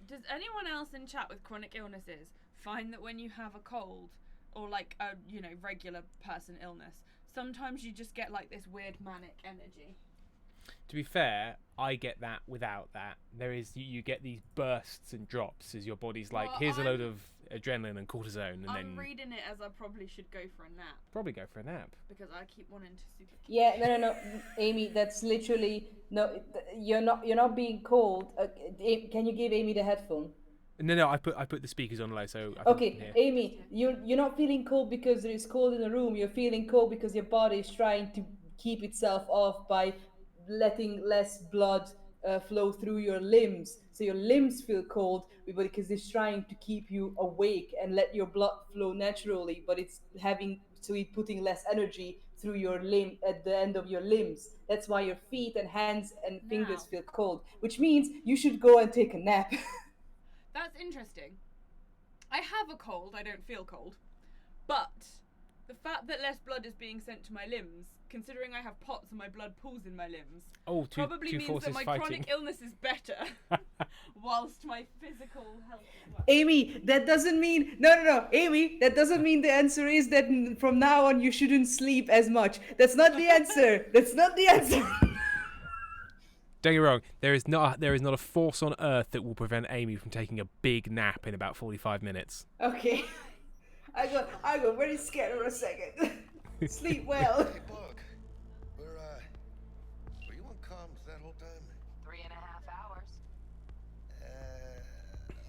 [SPEAKER 18] Does anyone else in chat with chronic illnesses find that when you have a cold or like a, regular person illness, sometimes you just get like this weird manic energy?
[SPEAKER 1] To be fair, I get that without that. There is you get these bursts and drops as your body's like, here's a load of adrenaline and cortisone, and
[SPEAKER 18] I'm reading it as I probably should go for a nap.
[SPEAKER 1] Probably go for a nap.
[SPEAKER 18] Because I keep wanting to super.
[SPEAKER 8] Yeah, no, Amy, that's literally no. You're not being cold. Can you give Amy the headphone?
[SPEAKER 1] No, I put the speakers on low, so.
[SPEAKER 8] Okay, Amy, you're not feeling cold because there is cold in the room. You're feeling cold because your body is trying to keep itself off by letting less blood flow through your limbs, so your limbs feel cold, because it's trying to keep you awake and let your blood flow naturally, but it's putting less energy through your limb at the end of your limbs. That's why your feet and hands and fingers
[SPEAKER 18] Now.
[SPEAKER 8] feel cold, which means you should go and take a nap.
[SPEAKER 18] That's interesting. I have a cold, I don't feel cold. But the fact that less blood is being sent to my limbs, considering I have POTS and my blood pools in my limbs, probably
[SPEAKER 1] two
[SPEAKER 18] means
[SPEAKER 1] forces
[SPEAKER 18] that my
[SPEAKER 1] fighting.
[SPEAKER 18] chronic illness is better, whilst my physical health is worse.
[SPEAKER 8] Amy, that doesn't mean no. Amy, that doesn't mean the answer is that from now on you shouldn't sleep as much. That's not the answer. That's not the answer.
[SPEAKER 1] Don't get me wrong. There is not a force on earth that will prevent Amy from taking a big nap in about 45 minutes.
[SPEAKER 8] Okay. I got very scared for a second. Sleep well.
[SPEAKER 3] Hey, Bug. Were you on comms that whole time?
[SPEAKER 11] 3.5 hours.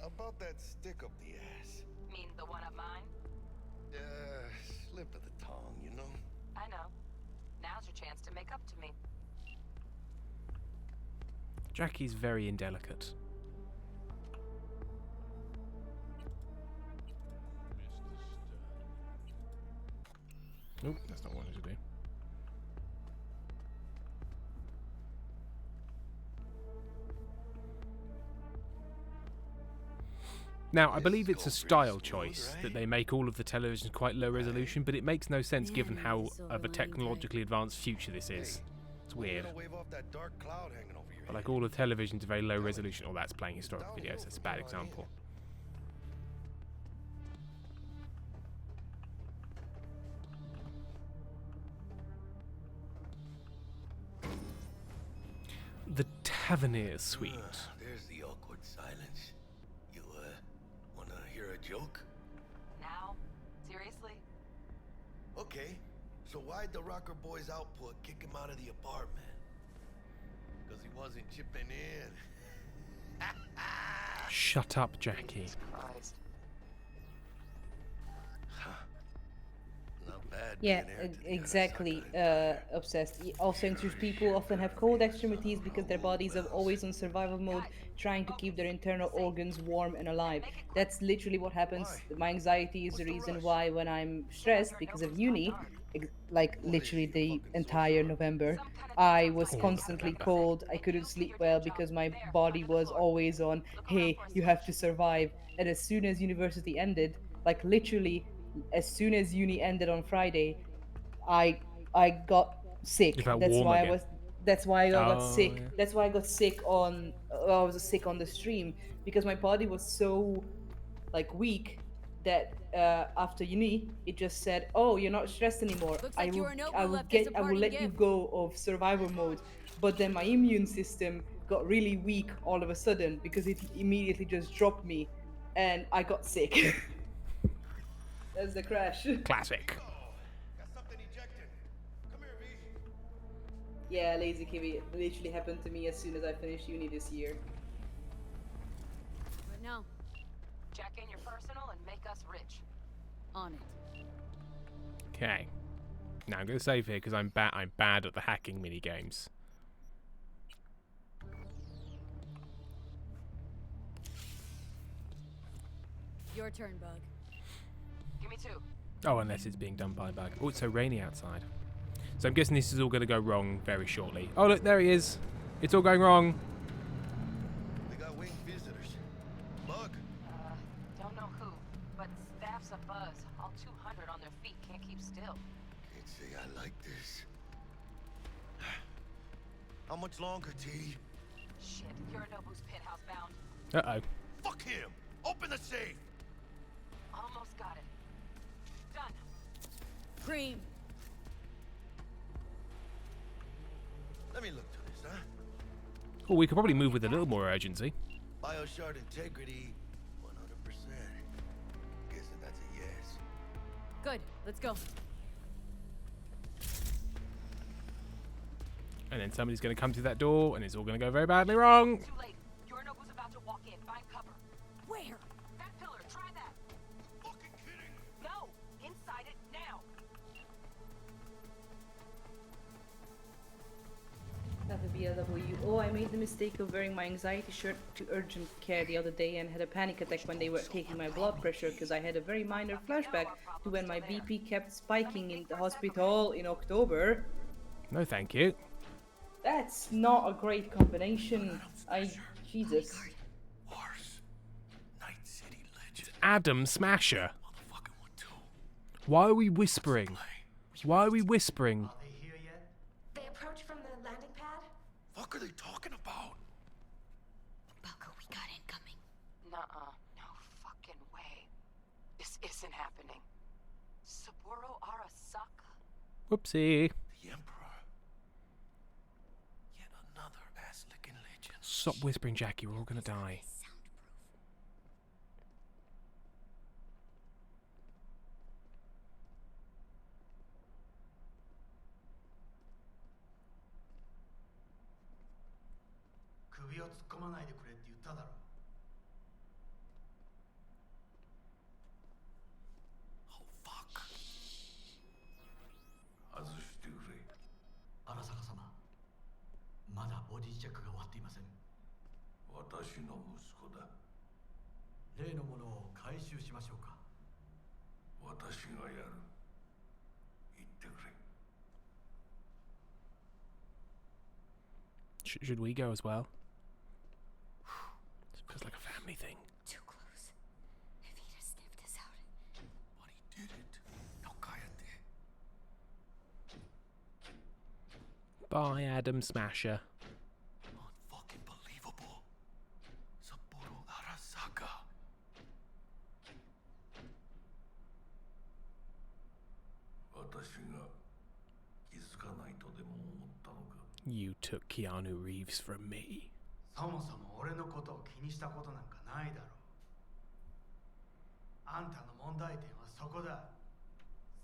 [SPEAKER 3] About that stick up the ass.
[SPEAKER 11] Mean the one up mine?
[SPEAKER 3] Slip of the tongue, you know?
[SPEAKER 11] I know. Now's your chance to make up to me.
[SPEAKER 1] Jackie's very indelicate. Nope, that's not what I wanted to do. Now, I believe it's a style choice that they make all of the televisions quite low resolution, but it makes no sense given how of a technologically advanced future this is. It's weird. But like all the televisions are very low resolution. Oh, that's playing historical videos. That's a bad example. The Tavernier Suite.
[SPEAKER 3] There's the awkward silence. You, wanna hear a joke?
[SPEAKER 11] Now? Seriously?
[SPEAKER 3] Okay, so why'd the Rocker Boys output kick him out of the apartment? Because he wasn't chipping in.
[SPEAKER 1] Shut up, Jackie.
[SPEAKER 3] Not bad.
[SPEAKER 8] Yeah, exactly. Obsessed. Also, anxious people often have cold extremities because their bodies are always on survival mode, trying to keep their internal organs warm and alive. That's literally what happens. My anxiety is the reason why, when I'm stressed because of uni, like literally the entire November, I was constantly cold. I couldn't sleep well because my body was always on, hey, you have to survive. And as soon as university ended, like literally as soon as uni ended on Friday, I got sick. That's why I got sick.
[SPEAKER 1] Yeah.
[SPEAKER 8] That's why I got sick on I was sick on the stream, because my body was so like weak that after uni it just said, "Oh, you're not stressed anymore. I will let you go of survival mode." But then my immune system got really weak all of a sudden because it immediately just dropped me, and I got sick. That's the crash.
[SPEAKER 1] Classic.
[SPEAKER 8] Yeah, lazy kiwi. It literally happened to me as soon as I finished uni this year.
[SPEAKER 4] But no,
[SPEAKER 11] Jack in your personal and make us rich.
[SPEAKER 4] on it.
[SPEAKER 1] Okay. Now I'm going to save here because I'm bad at the hacking mini games.
[SPEAKER 4] Your turn, Bug.
[SPEAKER 11] Give me 2.
[SPEAKER 1] Oh, unless it's being done by a bug. Oh, it's so rainy outside. So I'm guessing this is all going to go wrong very shortly. Oh, look, there he is. It's all going wrong.
[SPEAKER 3] We got winged visitors. Bug.
[SPEAKER 11] Don't know who, but staff's a buzz. All 200 on their feet can't keep still.
[SPEAKER 3] Can't say I like this. How much longer, T?
[SPEAKER 11] Shit, Yorinobu's penthouse bound.
[SPEAKER 1] Uh-oh.
[SPEAKER 3] Fuck him! Open the safe!
[SPEAKER 11] Almost got it. Done.
[SPEAKER 4] Cream.
[SPEAKER 3] Let me look through this, huh?
[SPEAKER 1] Well, we could probably move with a little more urgency.
[SPEAKER 3] Bioshard integrity, 100%. Guessing that's a yes.
[SPEAKER 4] Good. Let's go.
[SPEAKER 1] And then somebody's going to come through that door, and it's all going to go very badly wrong.
[SPEAKER 11] Too late. Yorinobu's about to walk in. Find cover.
[SPEAKER 4] Where?
[SPEAKER 11] That pillar. Try that.
[SPEAKER 3] Fucking kidding!
[SPEAKER 11] No. Inside it now.
[SPEAKER 8] Laten we BLW. Oh, I made the mistake of wearing my anxiety shirt to urgent care the other day and had a panic attack when they were taking my blood pressure because I had a very minor flashback to when my BP kept spiking in the hospital in October.
[SPEAKER 1] No, thank you.
[SPEAKER 8] That's not a great combination. Jesus.
[SPEAKER 1] It's Adam Smasher. Why are we whispering? Why are we whispering?
[SPEAKER 17] They approached from the landing pad?
[SPEAKER 3] Fuck are they talking about?
[SPEAKER 17] Balco, we got incoming.
[SPEAKER 11] Nuh-uh. No fucking way. This isn't happening. Saburo Arasaka?
[SPEAKER 1] Whoopsie.
[SPEAKER 3] The Emperor. Yet another ass-licking legend.
[SPEAKER 1] Stop whispering, Jackie. We're all gonna die.
[SPEAKER 3] Oh, fuck.
[SPEAKER 19] 外してくれ。荒坂様、まだボディチェックが終わっていません。私の息子だ。例のものを回収しましょうか。私がやる。言ってくれ。
[SPEAKER 1] Should we go as well? It feels like a family thing.
[SPEAKER 17] Too close. If he'd have sniffed us out.
[SPEAKER 3] But he did it. No, cállate.
[SPEAKER 1] Bye, Adam Smasher.
[SPEAKER 3] Unfucking believable. Saburo Arasaka.
[SPEAKER 1] You took Keanu Reeves from me.
[SPEAKER 19] そもそも俺のことを気にしたことなんかないだろう。あんたの問題点はそこだ。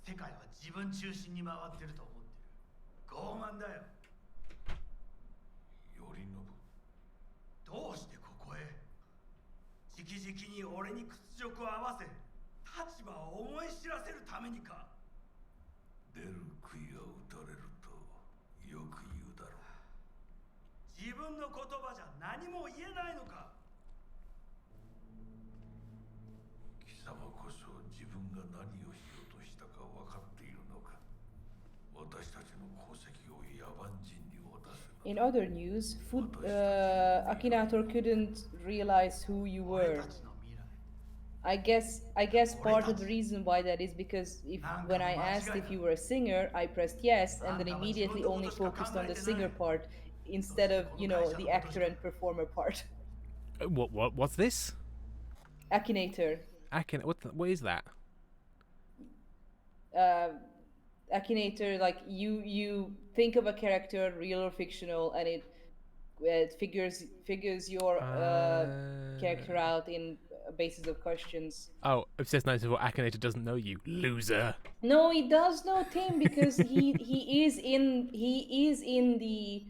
[SPEAKER 19] 世界は自分中心に回ってると思ってる。傲慢だよ。頼信。どうしてここへ？直々に俺に屈辱を合わせ、立場を思い知らせるためにか。
[SPEAKER 20] 出る杭が打たれるとよく言うだろう。
[SPEAKER 19] 自分の言葉じゃ何も言えないのか。
[SPEAKER 20] 貴様こそ自分が何をしようとしたか分かっているのか。私たちの功績を野蛮人に渡す。
[SPEAKER 8] In other news, Akinator couldn't realize who you were. I guess part of the reason why that is because when I asked if you were a singer, I pressed yes and then immediately only focused on the singer part instead of, the actor and performer part.
[SPEAKER 1] What's this?
[SPEAKER 8] Akinator.
[SPEAKER 1] What is that?
[SPEAKER 8] Akinator, like you think of a character, real or fictional, and it figures your character out in a basis of questions.
[SPEAKER 1] Oh, Obsessed Nights of Akinator doesn't know you, loser.
[SPEAKER 8] No, he does know Tim because he is in the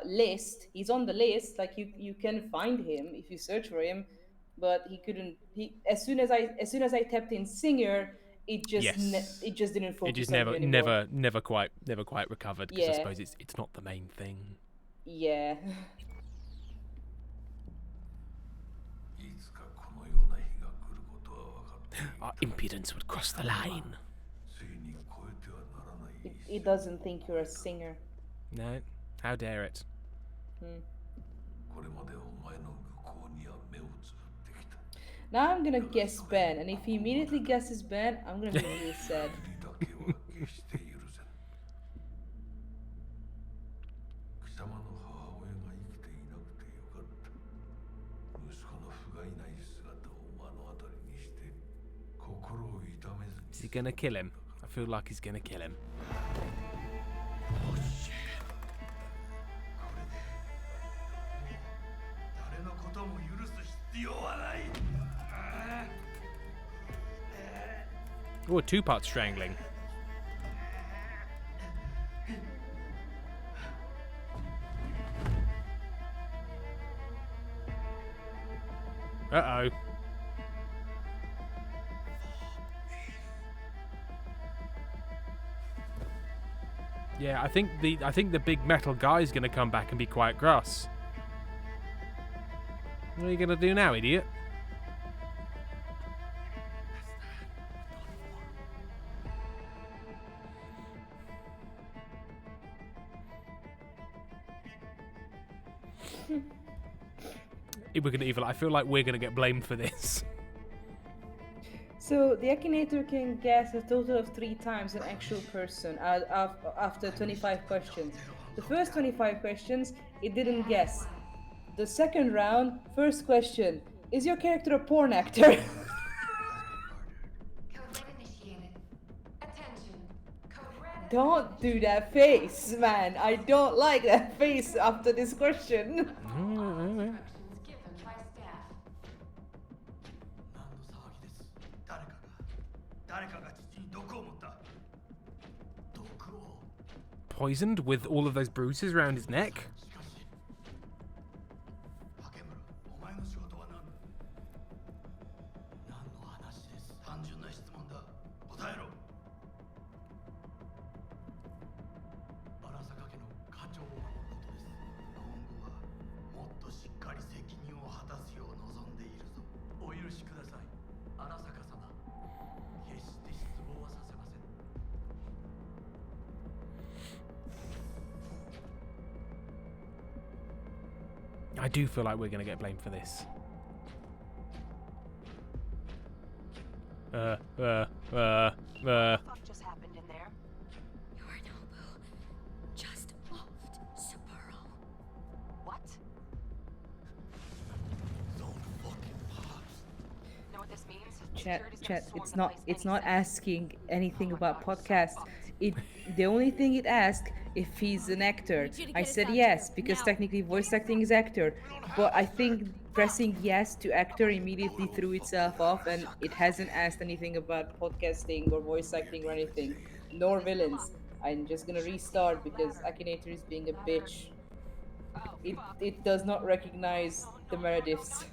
[SPEAKER 8] list. He's on the list. Like you can find him if you search for him, but he couldn't. As soon as I tapped in singer, it just didn't focus.
[SPEAKER 1] It just
[SPEAKER 8] on you anymore.
[SPEAKER 1] never quite recovered because I suppose it's not the main thing.
[SPEAKER 8] Yeah.
[SPEAKER 1] Our impudence would cross the line.
[SPEAKER 8] It doesn't think you're a singer.
[SPEAKER 1] No, how dare it?
[SPEAKER 8] Now I'm gonna guess Ben, and if he immediately guesses Ben, I'm gonna be really sad.
[SPEAKER 1] Is he gonna kill him? I feel like he's gonna kill him. Oh, two-part strangling. Uh-oh. Yeah, I think the big metal guy's gonna come back and be quite gross. What are you gonna do now, idiot? If we're gonna evil, I feel like we're gonna get blamed for this.
[SPEAKER 8] So the Akinator can guess a total of 3 times an actual person after 25 questions. The first 25 questions, it didn't guess. The second round, first question, is your character a porn actor? Don't do that face, man. I don't like that face after this question.
[SPEAKER 1] Poisoned with all of those bruises around his neck? I do feel like we're going to get blamed for this.
[SPEAKER 11] What just happened in there?
[SPEAKER 17] Yorinobu just loved Saburo.
[SPEAKER 11] What? Know what this means?
[SPEAKER 8] Chat, it's not asking anything about podcast. The only thing it asks if he's an actor. I said yes because technically voice acting is actor, but I think pressing yes to actor immediately threw itself off, and it hasn't asked anything about podcasting or voice acting or anything, nor villains. I'm just gonna restart because Akinator is being a bitch. It does not recognize the Merediths.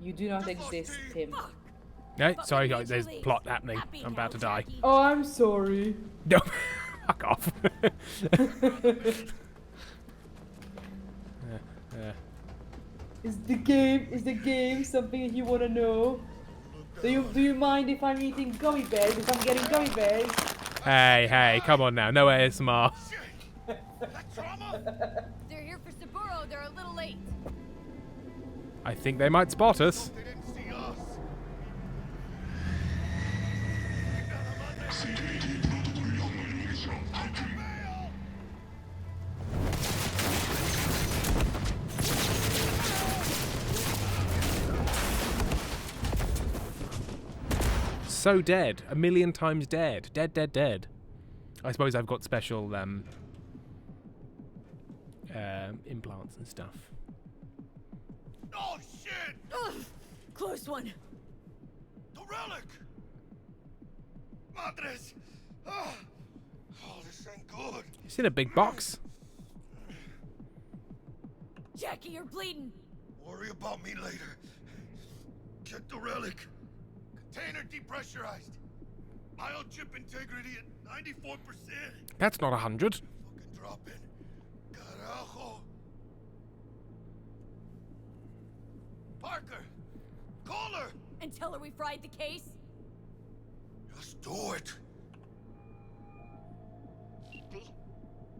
[SPEAKER 8] You do not exist, Tim.
[SPEAKER 1] No, sorry guys, there's plot happening. I'm about to die.
[SPEAKER 8] Oh, I'm sorry.
[SPEAKER 1] No, fuck off.
[SPEAKER 8] Is the game something you wanna know? Do you mind if I'm eating gummy bears? If I'm getting gummy bears?
[SPEAKER 1] Hey, come on now, no ASMR.
[SPEAKER 4] They're here for Saburo. They're a little late.
[SPEAKER 1] I think they might spot us. So dead. 1,000,000 times dead. Dead. I suppose I've got special implants and stuff.
[SPEAKER 6] Oh shit!
[SPEAKER 4] Ugh, close one.
[SPEAKER 6] The relic! Madres! Oh, this ain't good.
[SPEAKER 1] It's in a big box.
[SPEAKER 4] Jackie, you're bleeding.
[SPEAKER 6] Worry about me later. Get the relic. Container depressurized. Biochip integrity at 94%.
[SPEAKER 1] That's not 100.
[SPEAKER 6] Fucking drop in. Carajo. Parker! Call her!
[SPEAKER 4] And tell her we fried the case?
[SPEAKER 6] Just do it.
[SPEAKER 11] V?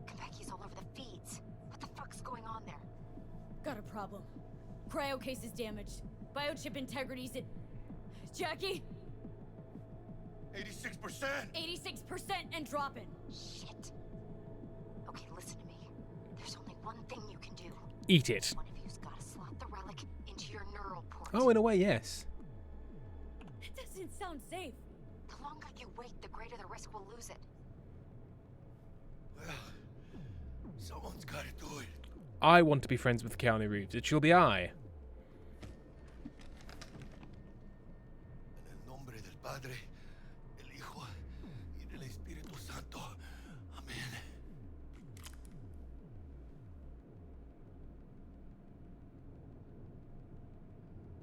[SPEAKER 11] Konpeki's all over the feeds. What the fuck's going on there?
[SPEAKER 4] Got a problem. Cryo case is damaged. Biochip integrity's at... Jackie?
[SPEAKER 6] 86%!
[SPEAKER 4] 86% and dropping.
[SPEAKER 11] Shit. Okay, listen to me. There's only one thing you can do.
[SPEAKER 1] Eat it.
[SPEAKER 11] One of you's gotta slot the relic into your neural port.
[SPEAKER 1] Oh, in a way, yes.
[SPEAKER 4] That doesn't sound safe.
[SPEAKER 11] The longer you wait, the greater the risk we'll lose it.
[SPEAKER 6] Well, someone's gotta do it.
[SPEAKER 1] I want to be friends with Keanu Reeves. It shall be I.
[SPEAKER 6] En el nombre del Padre, del Hijo y del Espíritu Santo. Amén.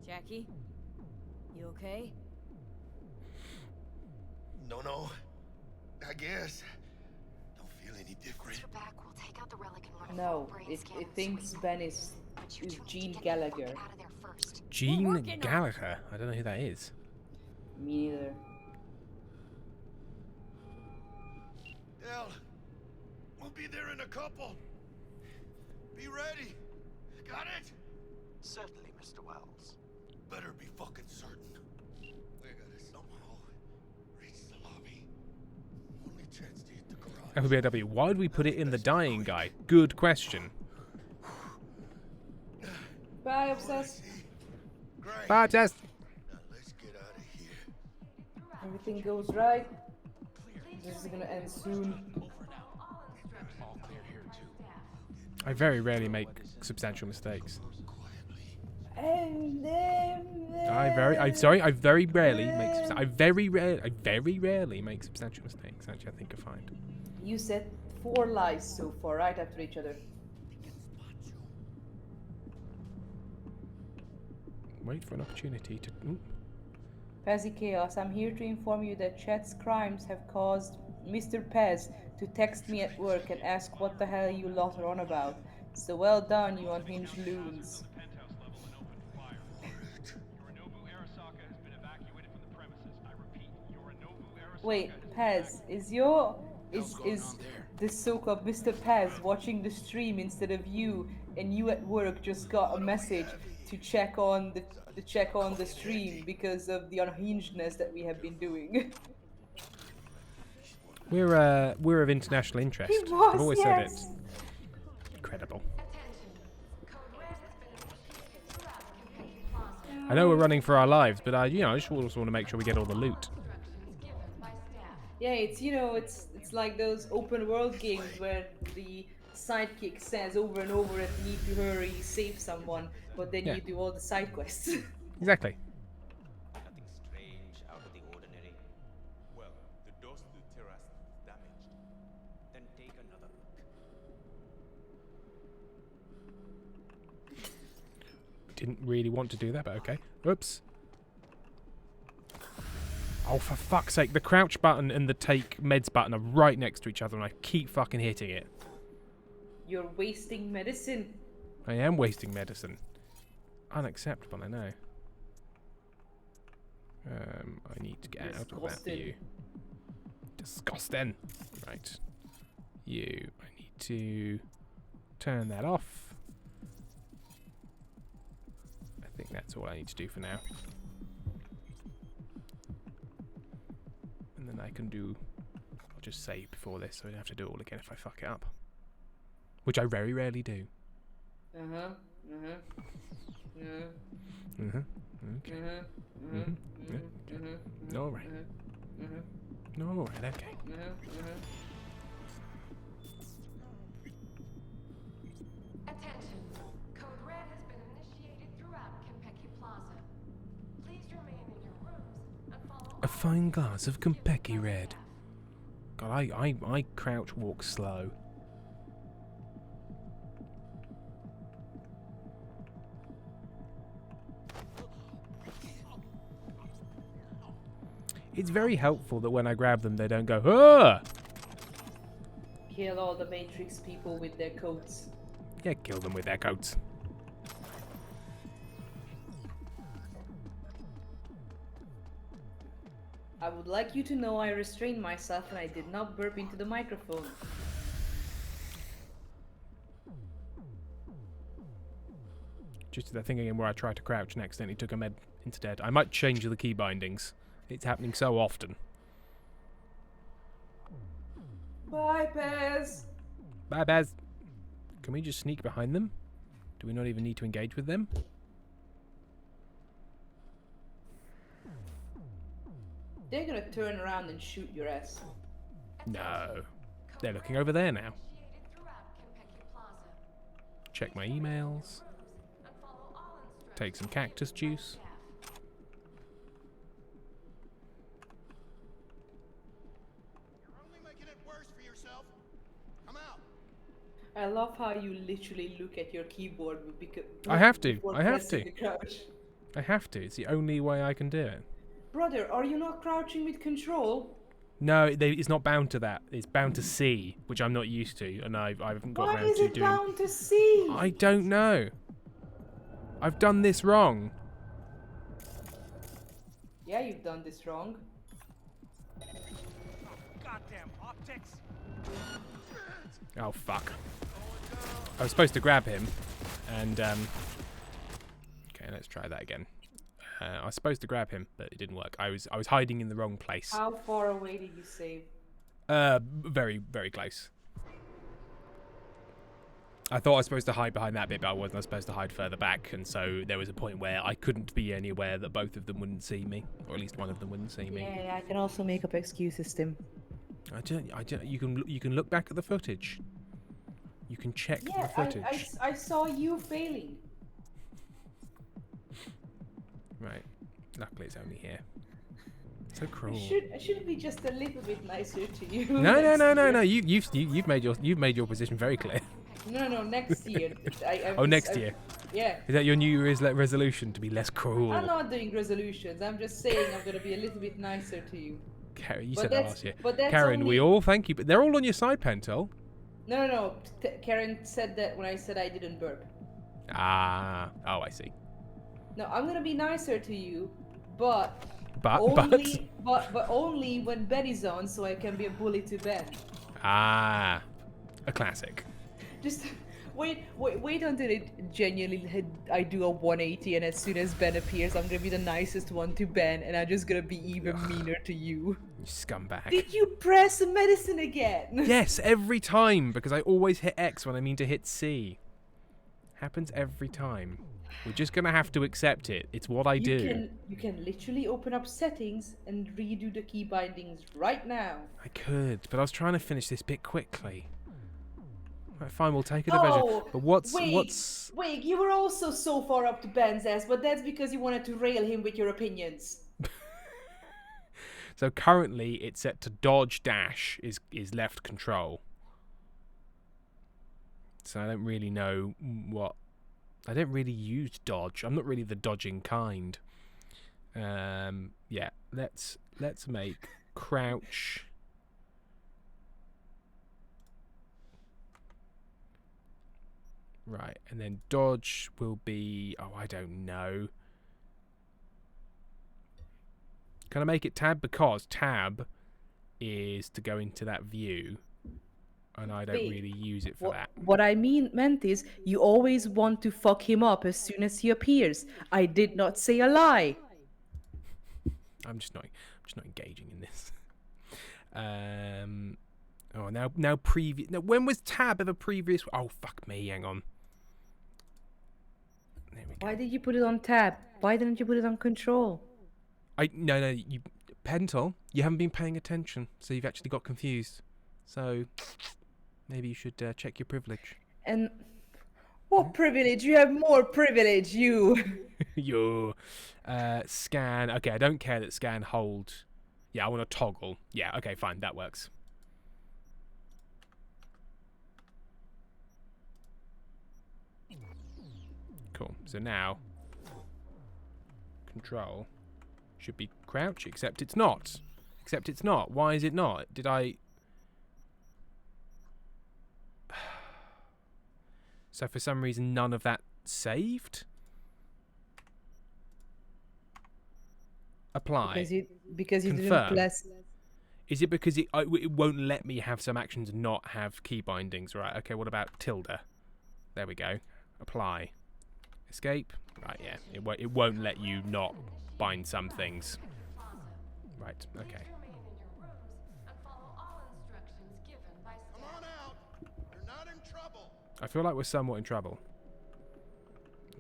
[SPEAKER 4] Jackie? You okay?
[SPEAKER 6] No. I guess. Don't feel any different.
[SPEAKER 8] No, it thinks Ben is Gene Gallagher.
[SPEAKER 1] Gene Gallagher? I don't know who that is.
[SPEAKER 8] Me neither.
[SPEAKER 6] Dell, we'll be there in a couple. Be ready. Got it?
[SPEAKER 12] Certainly, Mr. Wells.
[SPEAKER 6] Better be fucking certain. We gotta somehow reach the lobby. Only chance to hit the garage.
[SPEAKER 1] FBW, why would we put it in the dying guide? Good question.
[SPEAKER 8] Bye, Obsessed.
[SPEAKER 1] Bye, Obsessed.
[SPEAKER 6] Now let's get out of here.
[SPEAKER 8] Everything goes right. This is gonna end soon.
[SPEAKER 1] I very rarely make substantial mistakes. I very rarely make substantial mistakes. Actually, I think I find.
[SPEAKER 8] You said 4 lies so far, right after each other.
[SPEAKER 1] Wait for an opportunity to.
[SPEAKER 8] Pezzy Chaos, I'm here to inform you that Chet's crimes have caused Mr. Pez to text me at work and ask what the hell you lot are on about. So well done, you unhinged loons. Wait, Pez, is this so-called Mr. Pez watching the stream instead of you, and you at work just got a message to check on the stream because of the unhingedness that we have been doing?
[SPEAKER 1] We're of international interest. I've always said it. Incredible. I know we're running for our lives, but I just also want to make sure we get all the loot.
[SPEAKER 8] Yeah, it's like those open world games where the sidekick says over and over that you need to hurry, save someone, but then you do all the side quests.
[SPEAKER 1] Exactly.
[SPEAKER 21] Nothing strange, out of the ordinary. Well, the doors to the terrace is damaged. Then take another look.
[SPEAKER 1] Didn't really want to do that, but okay. Oops. Oh, for fuck's sake. The crouch button and the take meds button are right next to each other, and I keep fucking hitting it.
[SPEAKER 8] You're wasting medicine.
[SPEAKER 1] I am wasting medicine. Unacceptable, I know. I need to get out of that view. Disgusting. Right. I need to turn that off. I think that's all I need to do for now. And then I can do... I'll just save before this so I don't have to do it all again if I fuck it up. Which I very rarely do. Okay. Alright. Alright, okay.
[SPEAKER 22] Attention. Code Red has been initiated throughout Konpeki Plaza. Please remain in your rooms and follow...
[SPEAKER 1] A fine glass of Konpeki Red. God, I crouch walk slow. It's very helpful that when I grab them, they don't go, ah!
[SPEAKER 8] Kill all the Matrix people with their coats.
[SPEAKER 1] Yeah, kill them with their coats.
[SPEAKER 8] I would like you to know I restrained myself and I did not burp into the microphone.
[SPEAKER 1] Just that thing again where I tried to crouch and accidentally took a med instead. I might change the key bindings. It's happening so often.
[SPEAKER 8] Bye, Pez.
[SPEAKER 1] Bye, Pez. Can we just sneak behind them? Do we not even need to engage with them?
[SPEAKER 8] They're gonna turn around and shoot your ass.
[SPEAKER 1] No. They're looking over there now. Check my emails. Take some cactus juice.
[SPEAKER 8] I love how you literally look at your keyboard because
[SPEAKER 1] I have to.
[SPEAKER 8] before
[SPEAKER 1] I have
[SPEAKER 8] pressing
[SPEAKER 1] to.
[SPEAKER 8] the crouch.
[SPEAKER 1] I have to. It's the only way I can do it.
[SPEAKER 8] Brother, are you not crouching with control?
[SPEAKER 1] No, it's not bound to that. It's bound to C, which I'm not used to, and I haven't got
[SPEAKER 8] Why
[SPEAKER 1] around
[SPEAKER 8] is
[SPEAKER 1] to
[SPEAKER 8] it
[SPEAKER 1] doing.
[SPEAKER 8] bound to C?
[SPEAKER 1] I don't know. I've done this wrong.
[SPEAKER 8] Yeah, you've done this wrong.
[SPEAKER 14] Goddamn optics.
[SPEAKER 1] Oh fuck! I was supposed to grab him, and okay, let's try that again. I was supposed to grab him, but it didn't work. I was hiding in the wrong place.
[SPEAKER 8] How far away did you save?
[SPEAKER 1] Very, very close. I thought I was supposed to hide behind that bit, but I wasn't. I was supposed to hide further back, and so there was a point where I couldn't be anywhere that both of them wouldn't see me, or at least one of them wouldn't see me.
[SPEAKER 8] Yeah, I can also make up excuses, Tim.
[SPEAKER 1] You can look back at the footage. You can check the footage.
[SPEAKER 8] I saw you failing.
[SPEAKER 1] Right. Luckily, it's only here. So cruel.
[SPEAKER 8] I should be just a little bit nicer to you.
[SPEAKER 1] No. You've made your position very clear.
[SPEAKER 8] No, next year.
[SPEAKER 1] Next year.
[SPEAKER 8] Yeah.
[SPEAKER 1] Is that your New Year's resolution, to be less cruel?
[SPEAKER 8] I'm not doing resolutions. I'm just saying I'm gonna be a little bit nicer to you.
[SPEAKER 1] Karen, you said that last year.
[SPEAKER 8] But that's
[SPEAKER 1] Karen, we all thank you, but they're all on your side, Pentel.
[SPEAKER 8] No. Karen said that when I said I didn't burp.
[SPEAKER 1] Ah. Oh, I see.
[SPEAKER 8] No, I'm gonna be nicer to you, but only when Ben is on, so I can be a bully to Ben.
[SPEAKER 1] Ah. A classic.
[SPEAKER 8] Just wait until I do a 180, and as soon as Ben appears, I'm gonna be the nicest one to Ben, and I'm just gonna be even meaner to you.
[SPEAKER 1] You scumbag.
[SPEAKER 8] Did you press medicine again?
[SPEAKER 1] Yes, every time, because I always hit X when I mean to hit C. Happens every time. We're just gonna have to accept it. It's what I do.
[SPEAKER 8] You can literally open up settings and redo the key bindings right now.
[SPEAKER 1] I could, but I was trying to finish this bit quickly. Right, fine, we'll take a division. But what's...
[SPEAKER 8] Wait, you were also so far up to Ben's ass, but that's because you wanted to rail him with your opinions.
[SPEAKER 1] So currently it's set to dodge dash is left control. So I don't really know what... I don't really use dodge. I'm not really the dodging kind. Yeah, let's make crouch... Right, and then dodge will be... Oh, I don't know. Can I make it tab? Because tab is to go into that view. And I don't really use it for that.
[SPEAKER 8] What I meant is, you always want to fuck him up as soon as he appears. I did not say a lie.
[SPEAKER 1] I'm just not engaging in this. Now previous. Now, when was tab ever previous? Oh, fuck me. Hang on. There we go.
[SPEAKER 8] Why did you put it on tab? Why didn't you put it on control?
[SPEAKER 1] No, you Pentel, you haven't been paying attention, so you've actually got confused. So maybe you should check your privilege.
[SPEAKER 8] And what privilege? You have more privilege, you.
[SPEAKER 1] You scan. Okay, I don't care that scan hold. Yeah, I want to toggle. Yeah, okay, fine, that works. Cool. So now control should be crouch, except it's not. Except it's not. Why is it not? Did I... So for some reason none of that saved? Apply.
[SPEAKER 8] Because you
[SPEAKER 1] Confirm.
[SPEAKER 8] didn't press...
[SPEAKER 1] Is it because it won't let me have some actions and not have key bindings? Right, okay, what about tilde? There we go. Apply. Escape. Right, yeah. It won't let you not bind some things. Right, okay.
[SPEAKER 3] Come on out. You're not in trouble.
[SPEAKER 1] I feel like we're somewhat in trouble.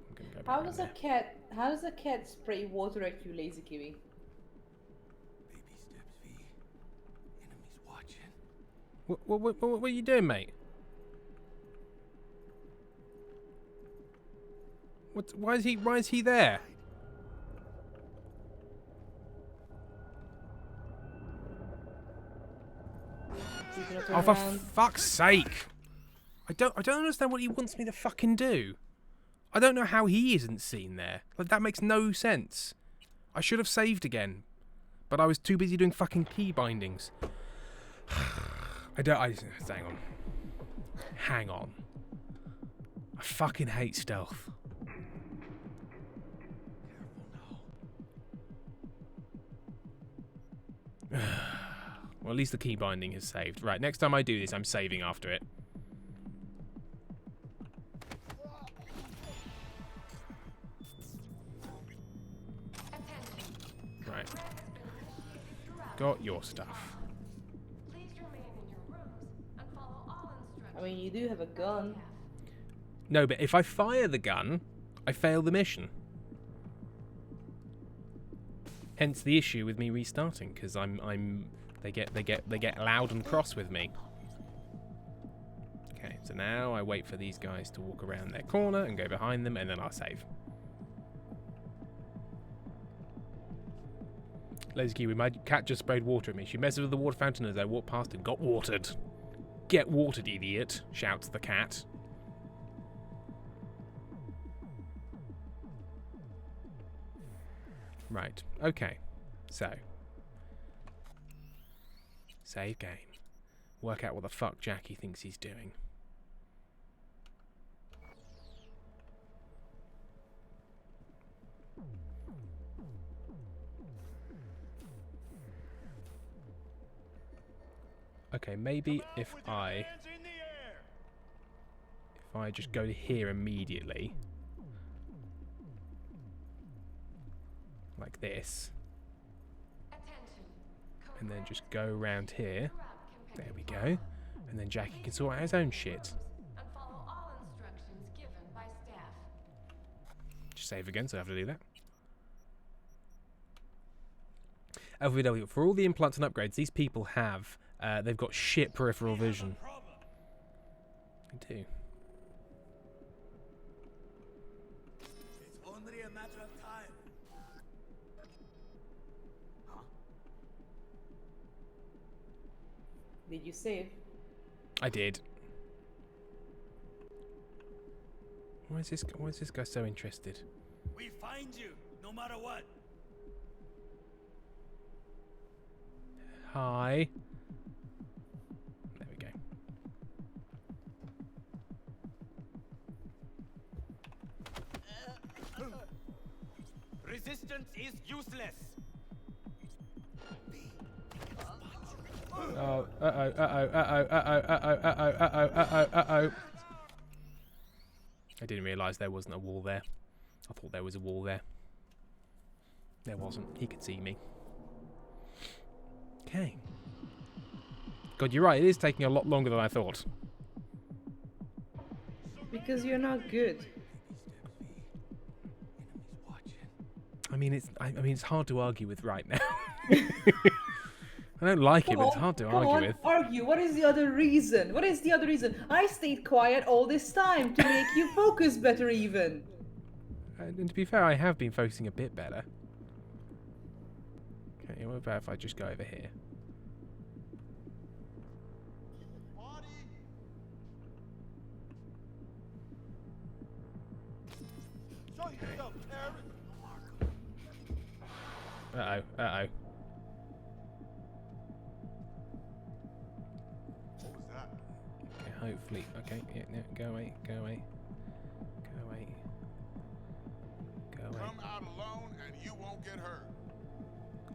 [SPEAKER 1] I'm gonna go back
[SPEAKER 8] How
[SPEAKER 1] around there.
[SPEAKER 8] does a cat spray water at you, lazy kiwi?
[SPEAKER 1] What are you doing, mate? Why is he there? Oh, for fuck's sake! I don't understand what he wants me to fucking do. I don't know how he isn't seen there. Like, that makes no sense. I should have saved again. but I was too busy doing fucking key bindings. Hang on. I fucking hate stealth. Well, at least the key binding is saved. Right, next time I do this, I'm saving after it. Right. Got your stuff.
[SPEAKER 2] I mean, you do have a gun.
[SPEAKER 1] No, but if I fire the gun, I fail the mission. Hence the issue with me restarting, because they get loud and cross with me. Okay, so now I wait for these guys to walk around their corner and go behind them, and then I'll save. Lazy Kiwi, my cat just sprayed water at me. She messes with the water fountain as I walked past and got watered. Get watered, idiot, shouts the cat. Right, okay. So. Save game. Work out what the fuck Jackie thinks he's doing. Okay, maybe if I just go to here immediately, like this, and then just go around here. There we go. And then Jackie can sort out his own shit. Just save again, so I have to do that. LVW, for all the implants and upgrades these people have, they've got shit peripheral vision. They do.
[SPEAKER 6] It's only a matter of time. Huh?
[SPEAKER 2] Did you save?
[SPEAKER 1] I did. Why is this guy so interested?
[SPEAKER 6] We find you, no matter what.
[SPEAKER 1] Hi. There we go.
[SPEAKER 6] Resistance is useless.
[SPEAKER 1] Oh, uh-oh. I didn't realise there wasn't a wall there. I thought there was a wall there. There wasn't. He could see me. Okay. God, you're right. It is taking a lot longer than I thought.
[SPEAKER 2] Because you're not good.
[SPEAKER 1] I mean, it's hard to argue with right now. I don't like it, but it's hard to argue with.
[SPEAKER 2] Argue. What is the other reason? What is the other reason? I stayed quiet all this time to make you focus better, even.
[SPEAKER 1] And to be fair, I have been focusing a bit better. Okay, what about if I just go over here? Uh-oh, uh-oh.
[SPEAKER 10] What was that?
[SPEAKER 1] Okay, hopefully. Okay, yeah, no, go away, go away. Go away. Go away.
[SPEAKER 10] Come out alone and you won't get hurt.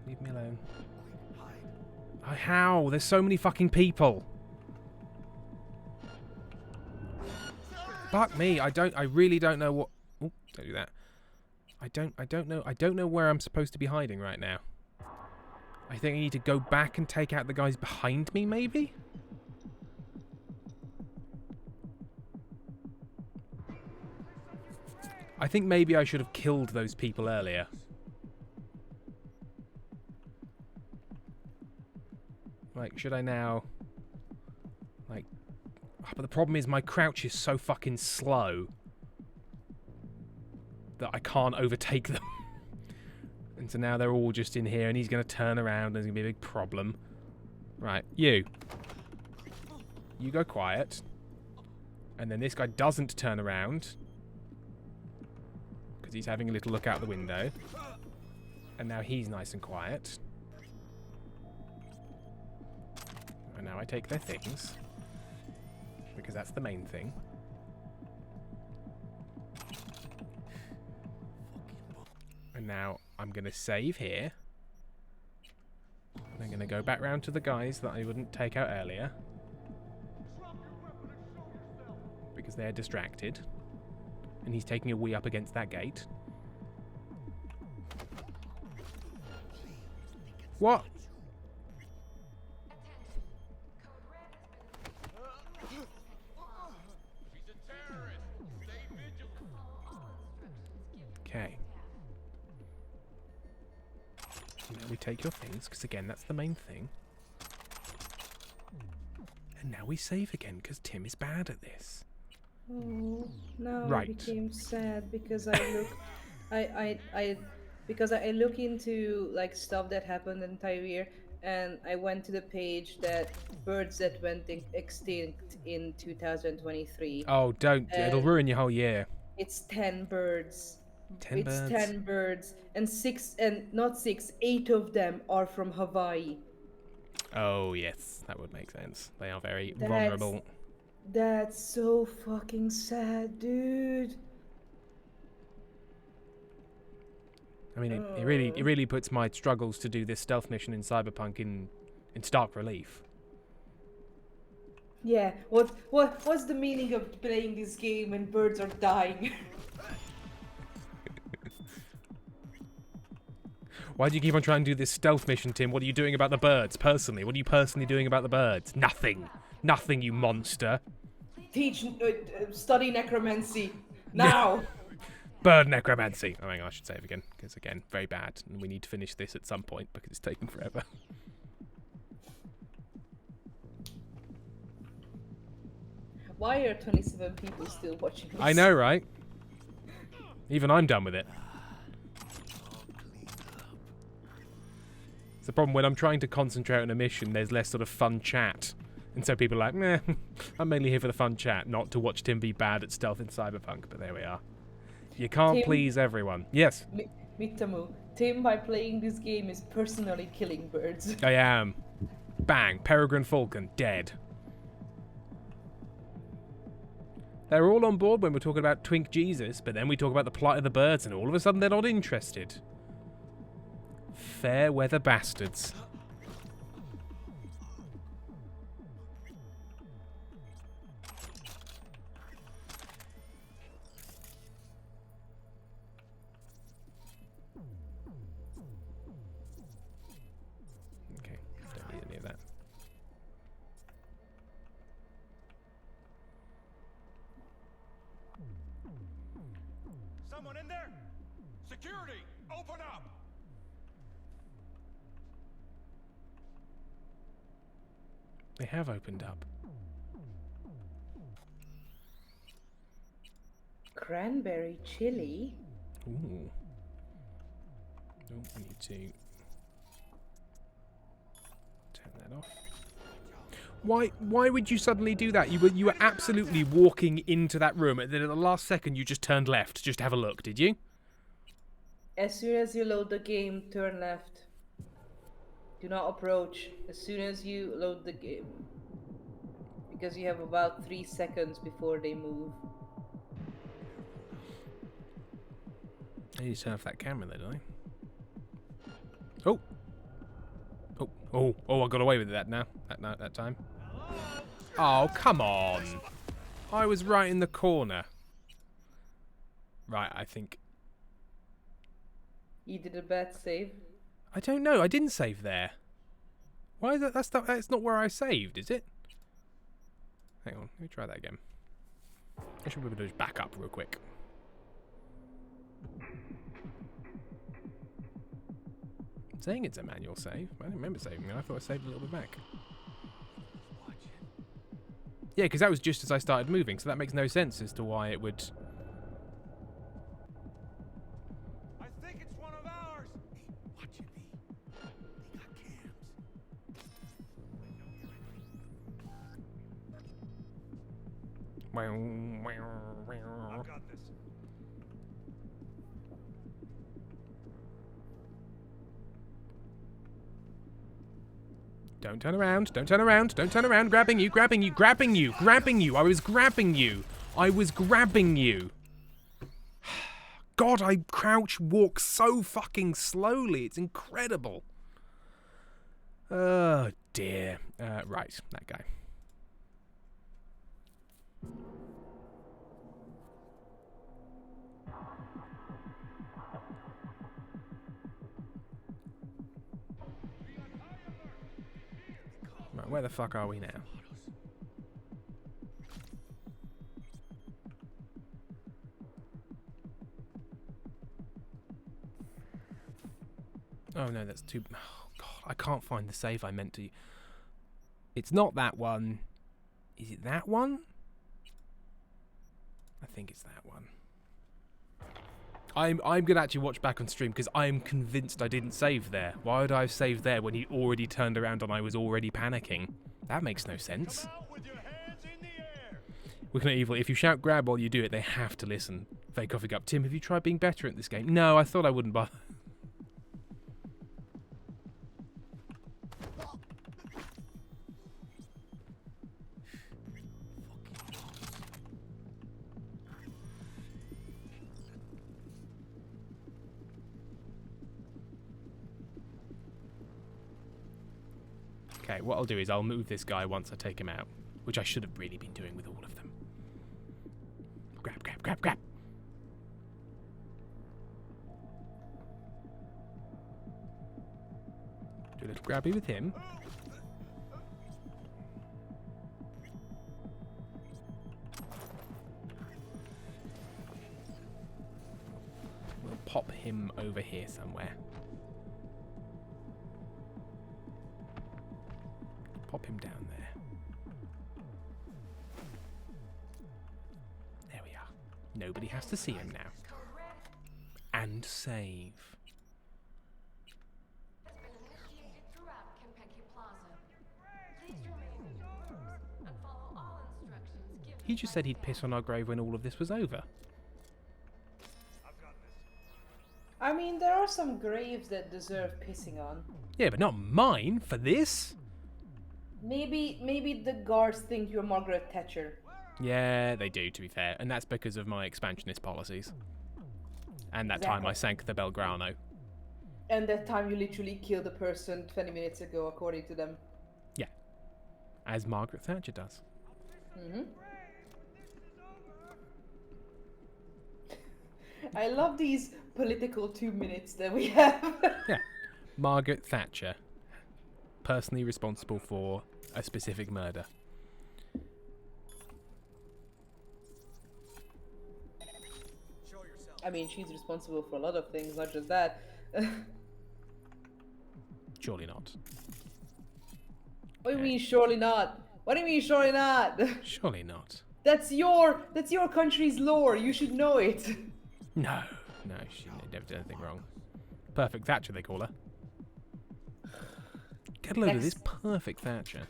[SPEAKER 1] Leave me alone. Oh, how? There's so many fucking people. Fuck me, I really don't know what... Oh, don't do that. I don't know where I'm supposed to be hiding right now. I think I need to go back and take out the guys behind me, maybe? I think maybe I should have killed those people earlier. Like, should I now... Like... Oh, but the problem is my crouch is so fucking slow that I can't overtake them. And so now they're all just in here and he's going to turn around and there's going to be a big problem. Right, you. You go quiet. And then this guy doesn't turn around because he's having a little look out the window. And now he's nice and quiet. now I take their things. Because that's the main thing. And now I'm going to save here. And I'm going to go back round to the guys that I wouldn't take out earlier. Because they're distracted. And he's taking a wee up against that gate. What? Okay. Now we take your things, because again, that's the main thing. And now we save again, because Tim is bad at this.
[SPEAKER 8] Oh, now I
[SPEAKER 1] Right.
[SPEAKER 8] became sad because I look into like stuff that happened in Tyre, and I went to the page that birds that went extinct in 2023.
[SPEAKER 1] Oh, don't. It'll
[SPEAKER 8] And
[SPEAKER 1] ruin your whole year.
[SPEAKER 8] it's 10 birds.
[SPEAKER 1] 10
[SPEAKER 8] It's
[SPEAKER 1] birds?
[SPEAKER 8] 10 birds, and not six, 8 of them are from Hawaii.
[SPEAKER 1] Oh, yes. That would make sense. They are very
[SPEAKER 8] That's
[SPEAKER 1] vulnerable.
[SPEAKER 8] That's so fucking sad, dude.
[SPEAKER 1] I mean, it really puts my struggles to do this stealth mission in Cyberpunk in stark relief.
[SPEAKER 8] Yeah, what's the meaning of playing this game when birds are dying?
[SPEAKER 1] Why do you keep on trying to do this stealth mission, Tim? What are you doing about the birds, personally? What are you personally doing about the birds? Nothing. Nothing, you monster.
[SPEAKER 8] Study necromancy. Now!
[SPEAKER 1] Bird necromancy. Oh, hang on, I should save again. Because, again, very bad. And we need to finish this at some point because it's taking forever.
[SPEAKER 8] Why are 27 people still watching this?
[SPEAKER 1] I know, right? Even I'm done with it. It's the problem when I'm trying to concentrate on a mission, there's less sort of fun chat. And so people are like, meh, I'm mainly here for the fun chat, not to watch Tim be bad at stealth in Cyberpunk. But there we are. You can't please everyone. Yes?
[SPEAKER 8] Mitamu, Tim, by playing this game, is personally killing birds.
[SPEAKER 1] I am. Bang. Peregrine Falcon, dead. They're all on board when we're talking about Twink Jesus, but then we talk about the plight of the birds, and all of a sudden they're not interested. Fair weather bastards. Okay, don't need any of that.
[SPEAKER 6] Someone in there? Security, open up!
[SPEAKER 1] They have opened up.
[SPEAKER 8] Cranberry chili?
[SPEAKER 1] Ooh. Oh, I need to turn that off. Why would you suddenly do that? You were absolutely walking into that room, and then at the last second you just turned left just to have a look, did you?
[SPEAKER 8] As soon as you load the game, turn left. Do not approach as soon as you load the game. Because you have about 3 seconds before they move.
[SPEAKER 1] I need to turn off that camera there, don't I? Oh! Oh, I got away with that now. That time. Oh, come on! I was right in the corner. Right, I think...
[SPEAKER 8] You did a bad save?
[SPEAKER 1] I don't know, I didn't save there. Why is that? That's not where I saved, is it? Hang on, let me try that again. I should probably just back up real quick. I'm saying it's a manual save. I don't remember saving it. I thought I saved a little bit back. Yeah, because that was just as I started moving, so that makes no sense as to why it would...
[SPEAKER 6] I think it's one of ours! Watch it be. They got cams. I've got this.
[SPEAKER 1] Don't turn around. Don't turn around. Don't turn around. Grabbing you. Grabbing you. Grabbing you. Grabbing you. I was grabbing you. I was grabbing you. God, I crouch walk so fucking slowly. It's incredible. Oh, dear. Right, that guy. Right, where the fuck are we now? Oh no, that's too... Oh god, I can't find the save I meant to... It's not that one. Is it that one? I think it's that one. I'm gonna actually watch back on stream because I am convinced I didn't save there. Why would I have saved there when he already turned around and I was already panicking? That makes no sense. Looking at evil, if you shout grab while you do it, they have to listen. Fake coughing up. Tim, have you tried being better at this game? No, I thought I wouldn't bother. Okay, what I'll do is I'll move this guy once I take him out, which I should have really been doing with all of them. Grab, grab, grab, grab. Do a little grabby with him. We'll pop him over here somewhere. Pop him down there. There we are. Nobody has to see him now. And save. He just said he'd piss on our grave when all of this was over.
[SPEAKER 8] I mean, there are some graves that deserve pissing on.
[SPEAKER 1] Yeah, but not mine for this.
[SPEAKER 8] Maybe the guards think you're Margaret Thatcher.
[SPEAKER 1] Yeah, they do, to be fair. And that's because of my expansionist policies. And that time I sank the Belgrano.
[SPEAKER 8] And that time you literally killed a person 20 minutes ago, according to them.
[SPEAKER 1] Yeah. As Margaret Thatcher does.
[SPEAKER 8] Mm-hmm. I love these political 2 minutes that we have.
[SPEAKER 1] Yeah. Margaret Thatcher. Personally responsible for a specific murder.
[SPEAKER 8] I mean, she's responsible for a lot of things, not just that.
[SPEAKER 1] Surely not.
[SPEAKER 8] What do you mean, surely not? What do you mean, surely not?
[SPEAKER 1] Surely not.
[SPEAKER 8] That's your country's lore. You should know it.
[SPEAKER 1] No, she never did anything wrong. Perfect Thatcher, they call her. Get a load of this perfect Thatcher.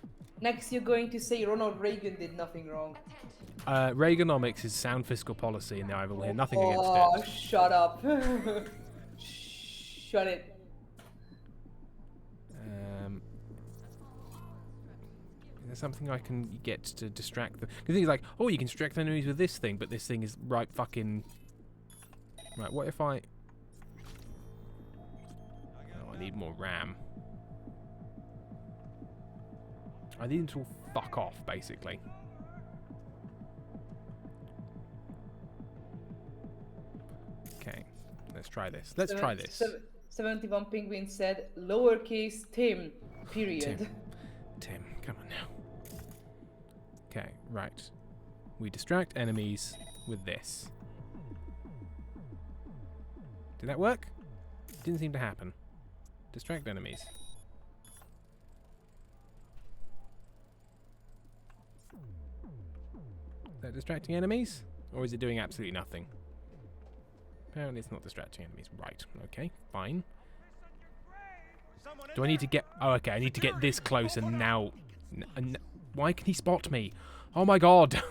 [SPEAKER 8] Next, you're going to say Ronald Reagan did nothing wrong.
[SPEAKER 1] Reaganomics is sound fiscal policy, and I will hear nothing against it.
[SPEAKER 8] Oh, shut up. Shut it.
[SPEAKER 1] Is there something I can get to distract them? Because things like, oh, you can distract enemies with this thing, but this thing is right fucking... Right, what if I... Oh, I need more RAM. I need them to all fuck off, basically. Okay, let's try this. Let's try this.
[SPEAKER 8] 71 Penguin said, lowercase Tim, period.
[SPEAKER 1] Tim, come on now. Okay, right. We distract enemies with this. Did that work? Didn't seem to happen. Distract enemies. Is that distracting enemies? Or is it doing absolutely nothing? Apparently it's not distracting enemies. Right, okay, fine. Do I need to get... Oh, okay, I need to get this close and now... Why can he spot me? Oh my god!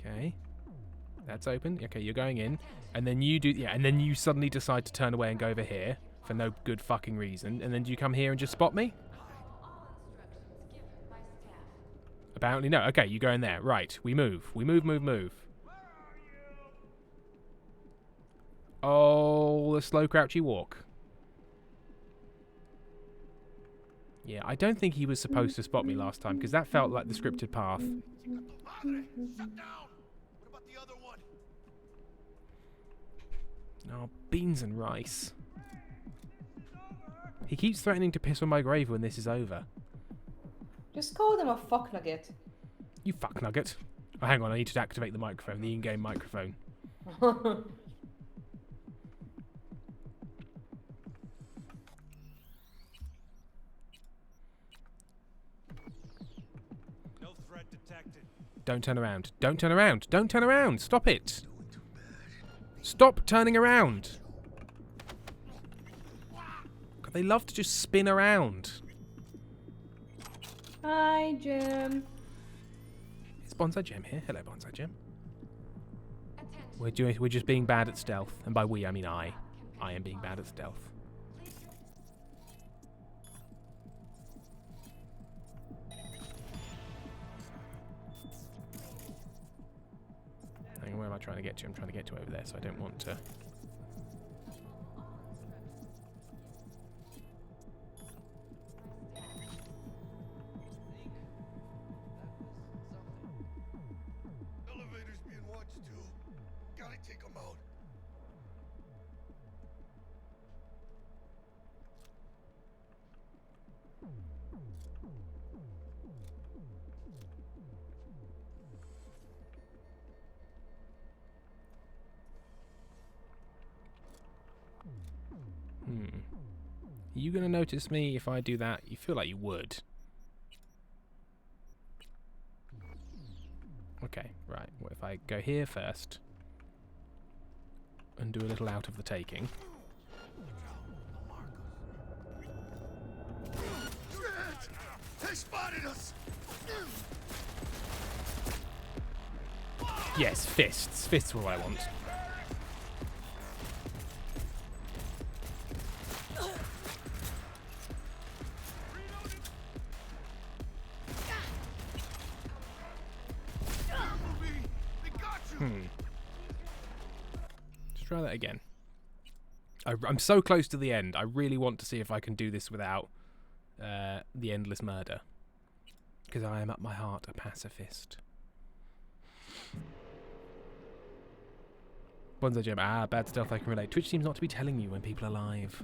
[SPEAKER 1] Okay. That's open. Okay, you're going in. And then you do... Yeah, and then you suddenly decide to turn away and go over here for no good fucking reason. And then do you come here and just spot me? Apparently no. Okay, you go in there. Right, we move. We move. Oh, the slow crouchy walk. Yeah, I don't think he was supposed to spot me last time, because that felt like the scripted path. Oh, beans and rice. He keeps threatening to piss on my grave when this is over.
[SPEAKER 8] Just call them a fuck nugget.
[SPEAKER 1] You fuck nugget. Oh, hang on, I need to activate the microphone, the in-game microphone.
[SPEAKER 6] No threat detected.
[SPEAKER 1] Don't turn around. Don't turn around. Don't turn around. Stop it. Stop turning around. God, they love to just spin around.
[SPEAKER 8] Hi, Jim.
[SPEAKER 1] It's Bonsai Jim here. Hello, Bonsai Jim. We're just being bad at stealth. And by we, I mean I. I am being bad at stealth. Hang on, where am I trying to get to? I'm trying to get to over there, so I don't want to...
[SPEAKER 3] Elevator's being watched too. Gotta take them out.
[SPEAKER 1] Are you going to notice me if I do that? You feel like you would. Okay, right. What if I go here first and do a little out of the taking?
[SPEAKER 3] They spotted us.
[SPEAKER 1] Yes, fists. Fists are what I want. Let's try that again. I'm so close to the end. I really want to see if I can do this without the endless murder. Because I am at my heart a pacifist. Bonsai Jim. Ah, bad stealth I can relate. Twitch seems not to be telling you when people are live.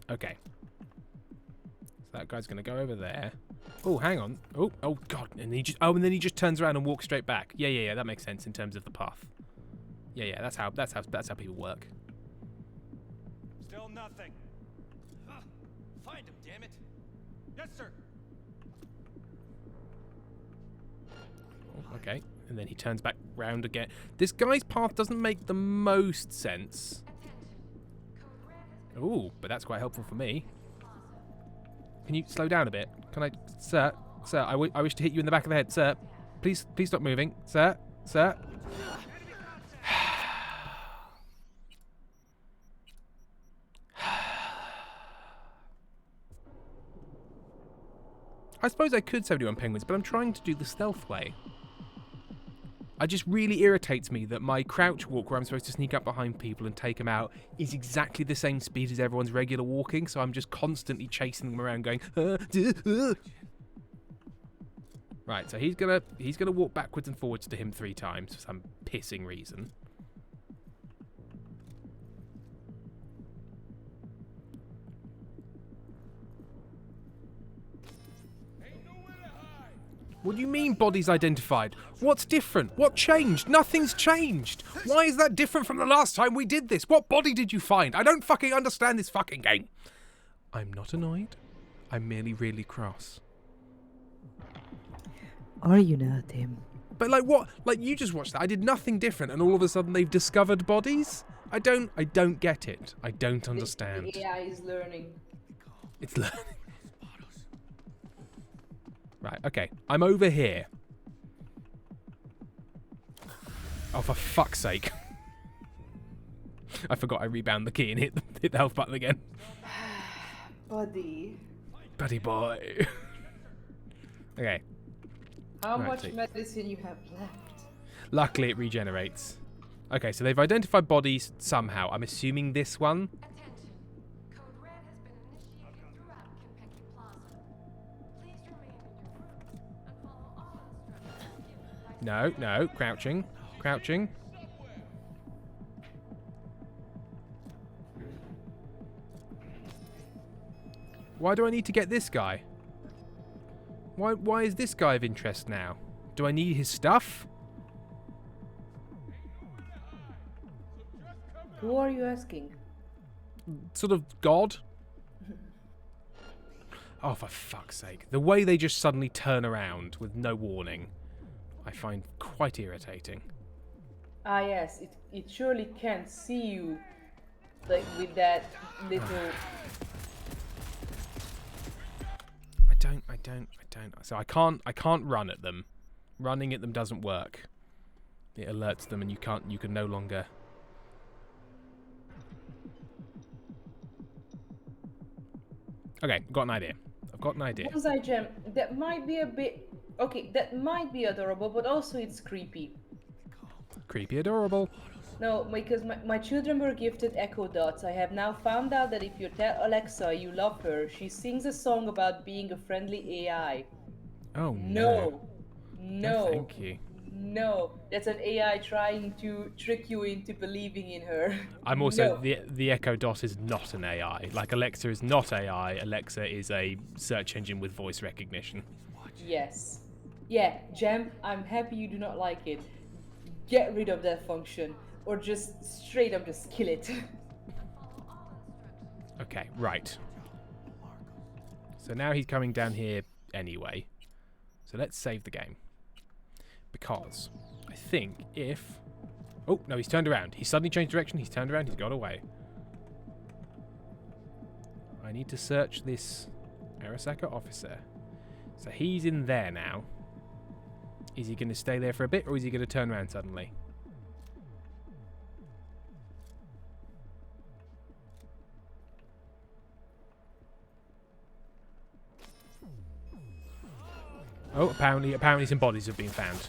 [SPEAKER 1] Okay. So that guy's going to go over there. Oh, hang on. Oh god. And then he just turns around and walks straight back. Yeah. That makes sense in terms of the path. Yeah. That's how people work.
[SPEAKER 6] Still nothing. Find him, damn it. Yes, sir.
[SPEAKER 1] Oh, okay. And then he turns back round again. This guy's path doesn't make the most sense. Ooh, but that's quite helpful for me. Can you slow down a bit? Can I... Sir, I wish to hit you in the back of the head. Sir, please stop moving. Sir. I suppose I could 71 penguins, but I'm trying to do the stealth way. It just really irritates me that my crouch walk, where I'm supposed to sneak up behind people and take them out, is exactly the same speed as everyone's regular walking, so I'm just constantly chasing them around going... Right, so he's gonna walk backwards and forwards to him 3 times for some pissing reason. What do you mean bodies identified? What's different? What changed? Nothing's changed. Why is that different from the last time we did this? What body did you find? I don't fucking understand this fucking game. I'm not annoyed. I'm merely really cross.
[SPEAKER 8] Are you not, Tim?
[SPEAKER 1] But like what? Like you just watched that. I did nothing different and all of a sudden they've discovered bodies? I don't get it. I don't understand.
[SPEAKER 8] The AI is learning.
[SPEAKER 1] It's learning. Right, okay. I'm over here. Oh, for fuck's sake. I forgot I rebound the key and hit the health button again.
[SPEAKER 2] Buddy.
[SPEAKER 1] Buddy boy. Okay.
[SPEAKER 2] How much medicine you have left?
[SPEAKER 1] Luckily, it regenerates. Okay, so they've identified bodies somehow. I'm assuming this one. No, no, crouching, crouching. Why do I need to get this guy? Why is this guy of interest now? Do I need his stuff?
[SPEAKER 2] Who are you asking?
[SPEAKER 1] Sort of God? Oh, for fuck's sake. The way they just suddenly turn around with no warning, I find quite irritating.
[SPEAKER 2] Ah, yes, it surely can't see you, like, with that little...
[SPEAKER 1] I don't. So I can't run at them. Running at them doesn't work. It alerts them and you can no longer... Okay, I've got an idea.
[SPEAKER 2] Bullseye gem, that might be a bit... Okay, that might be adorable, but also it's creepy.
[SPEAKER 1] Creepy adorable.
[SPEAKER 2] No, because my children were gifted Echo Dots. I have now found out that if you tell Alexa you love her, she sings a song about being a friendly AI.
[SPEAKER 1] Oh, no.
[SPEAKER 2] No.
[SPEAKER 1] Thank you.
[SPEAKER 2] No, that's an AI trying to trick you into believing in her.
[SPEAKER 1] I'm also... The Echo Dot is not an AI. Like, Alexa is not AI. Alexa is a search engine with voice recognition.
[SPEAKER 2] Yes. Yeah, Gem, I'm happy you do not like it. Get rid of that function. Or just straight up just kill it.
[SPEAKER 1] Okay, right. So now he's coming down here anyway. So let's save the game. Because I think if... Oh, no, he's turned around. He suddenly changed direction. He's turned around. He's got away. I need to search this Arasaka officer. So he's in there now. Is he going to stay there for a bit, or is he going to turn around suddenly? Oh, apparently some bodies have been found.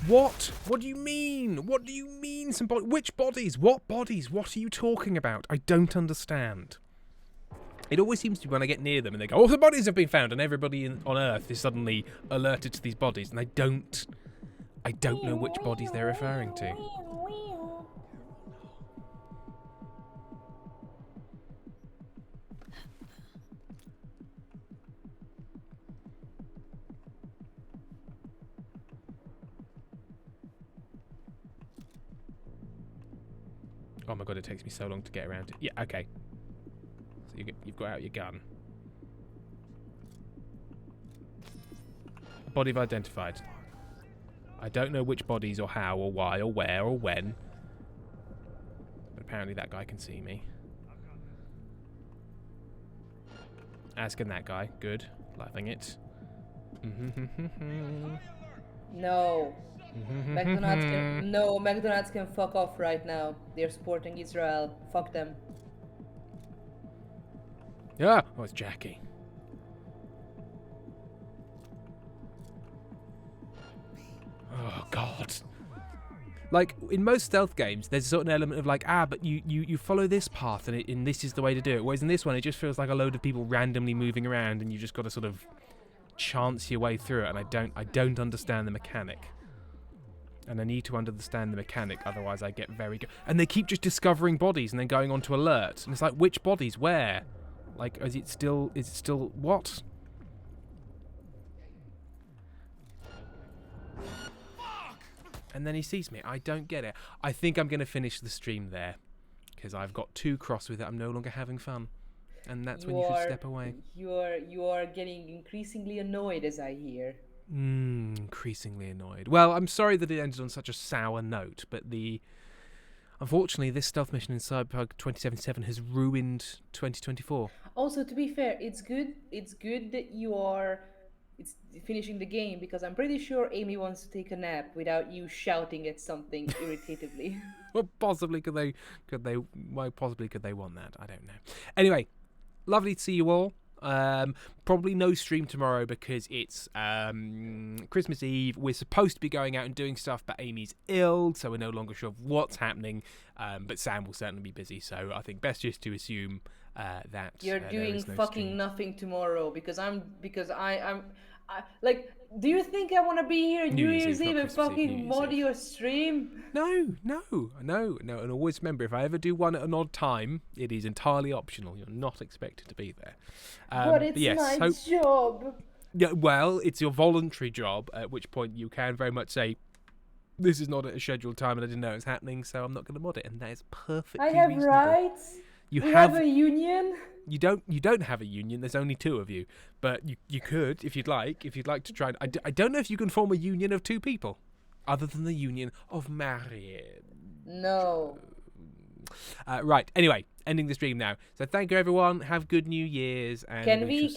[SPEAKER 1] What? What do you mean? What do you mean some bodies? Which bodies? What bodies? What are you talking about? I don't understand. It always seems to be when I get near them and they go, oh, the bodies have been found, and everybody on Earth is suddenly alerted to these bodies, and I don't know which bodies they're referring to. Oh my god, it takes me so long to get around it. Yeah, okay. So you've got out your gun. Body identified. I don't know which bodies or how or why or where or when. But apparently that guy can see me. As can that guy. Good. Loving it.
[SPEAKER 2] No. McDonald's can fuck off right now. They're supporting Israel. Fuck them.
[SPEAKER 1] Yeah. Oh, it's Jackie. Oh God. Like in most stealth games, there's a certain element of like, but you follow this path and this is the way to do it. Whereas in this one, it just feels like a load of people randomly moving around, and you just got to sort of chance your way through it. And I don't understand the mechanic. And I need to understand the mechanic, otherwise I get very good. And they keep just discovering bodies and then going on to alert. And it's like, which bodies? Where? Like, is it still what? And then he sees me. I don't get it. I think I'm going to finish the stream there. Because I've got too cross with it. I'm no longer having fun. And that's when you should step away.
[SPEAKER 2] You are getting increasingly annoyed, as I hear.
[SPEAKER 1] Increasingly annoyed. Well, I'm sorry that it ended on such a sour note, but Unfortunately, this stealth mission in Cyberpunk 2077 has ruined 2024.
[SPEAKER 8] Also, to be fair, it's good. It's good that it's finishing the game, because I'm pretty sure Amy wants to take a nap without you shouting at something irritatively.
[SPEAKER 1] Well, possibly why possibly could they want that? I don't know. Anyway, lovely to see you all. Probably no stream tomorrow because it's Christmas Eve. We're supposed to be going out and doing stuff, but Amy's ill, so we're no longer sure of what's happening. But Sam will certainly be busy, so I think best just to assume that
[SPEAKER 8] You're doing
[SPEAKER 1] no
[SPEAKER 8] fucking
[SPEAKER 1] stream.
[SPEAKER 8] nothing tomorrow because I'm like, do you think I want to be here New Year's Eve and fucking mod your stream?
[SPEAKER 1] No. And always remember, if I ever do one at an odd time, it is entirely optional. You're not expected to be there.
[SPEAKER 8] But it's my job.
[SPEAKER 1] Yeah, well, it's your voluntary job, at which point you can very much say, this is not at a scheduled time and I didn't know it was happening, so I'm not going to mod it. And that is perfectly
[SPEAKER 8] I have
[SPEAKER 1] reasonable.
[SPEAKER 8] rights.
[SPEAKER 1] We
[SPEAKER 8] have a union.
[SPEAKER 1] You don't have a union. There's only 2 of you, but you could if you'd like to try. I don't know if you can form a union of 2 people, other than the union of marriage.
[SPEAKER 8] No.
[SPEAKER 1] Right. Anyway, ending the stream now. So thank you everyone. Have good New Year's. And
[SPEAKER 8] Can
[SPEAKER 1] we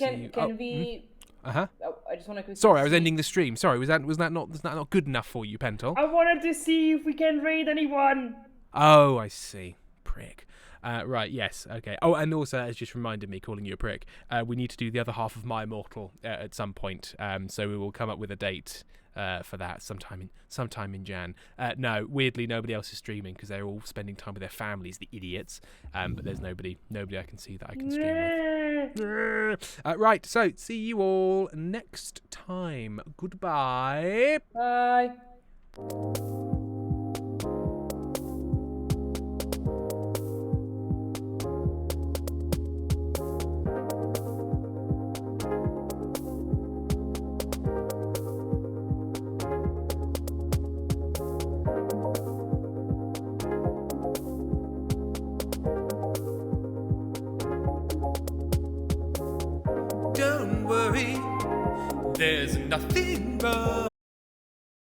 [SPEAKER 8] we?
[SPEAKER 1] Uh-huh.
[SPEAKER 8] Oh, I just want to.
[SPEAKER 1] Sorry, I was ending the stream. Sorry, was that not good enough for you, Pentel?
[SPEAKER 8] I wanted to see if we can raid anyone.
[SPEAKER 1] Oh, I see. Prick. Right, yes, okay. Oh, and also, it's just reminded me, calling you a prick, we need to do the other half of My Immortal at some point, so we will come up with a date for that sometime in Jan. No, weirdly, nobody else is streaming because they're all spending time with their families, the idiots, but there's nobody I can see that I can stream with. Right, so, see you all next time. Goodbye.
[SPEAKER 8] Bye.
[SPEAKER 1] Don't worry, there's nothing wrong.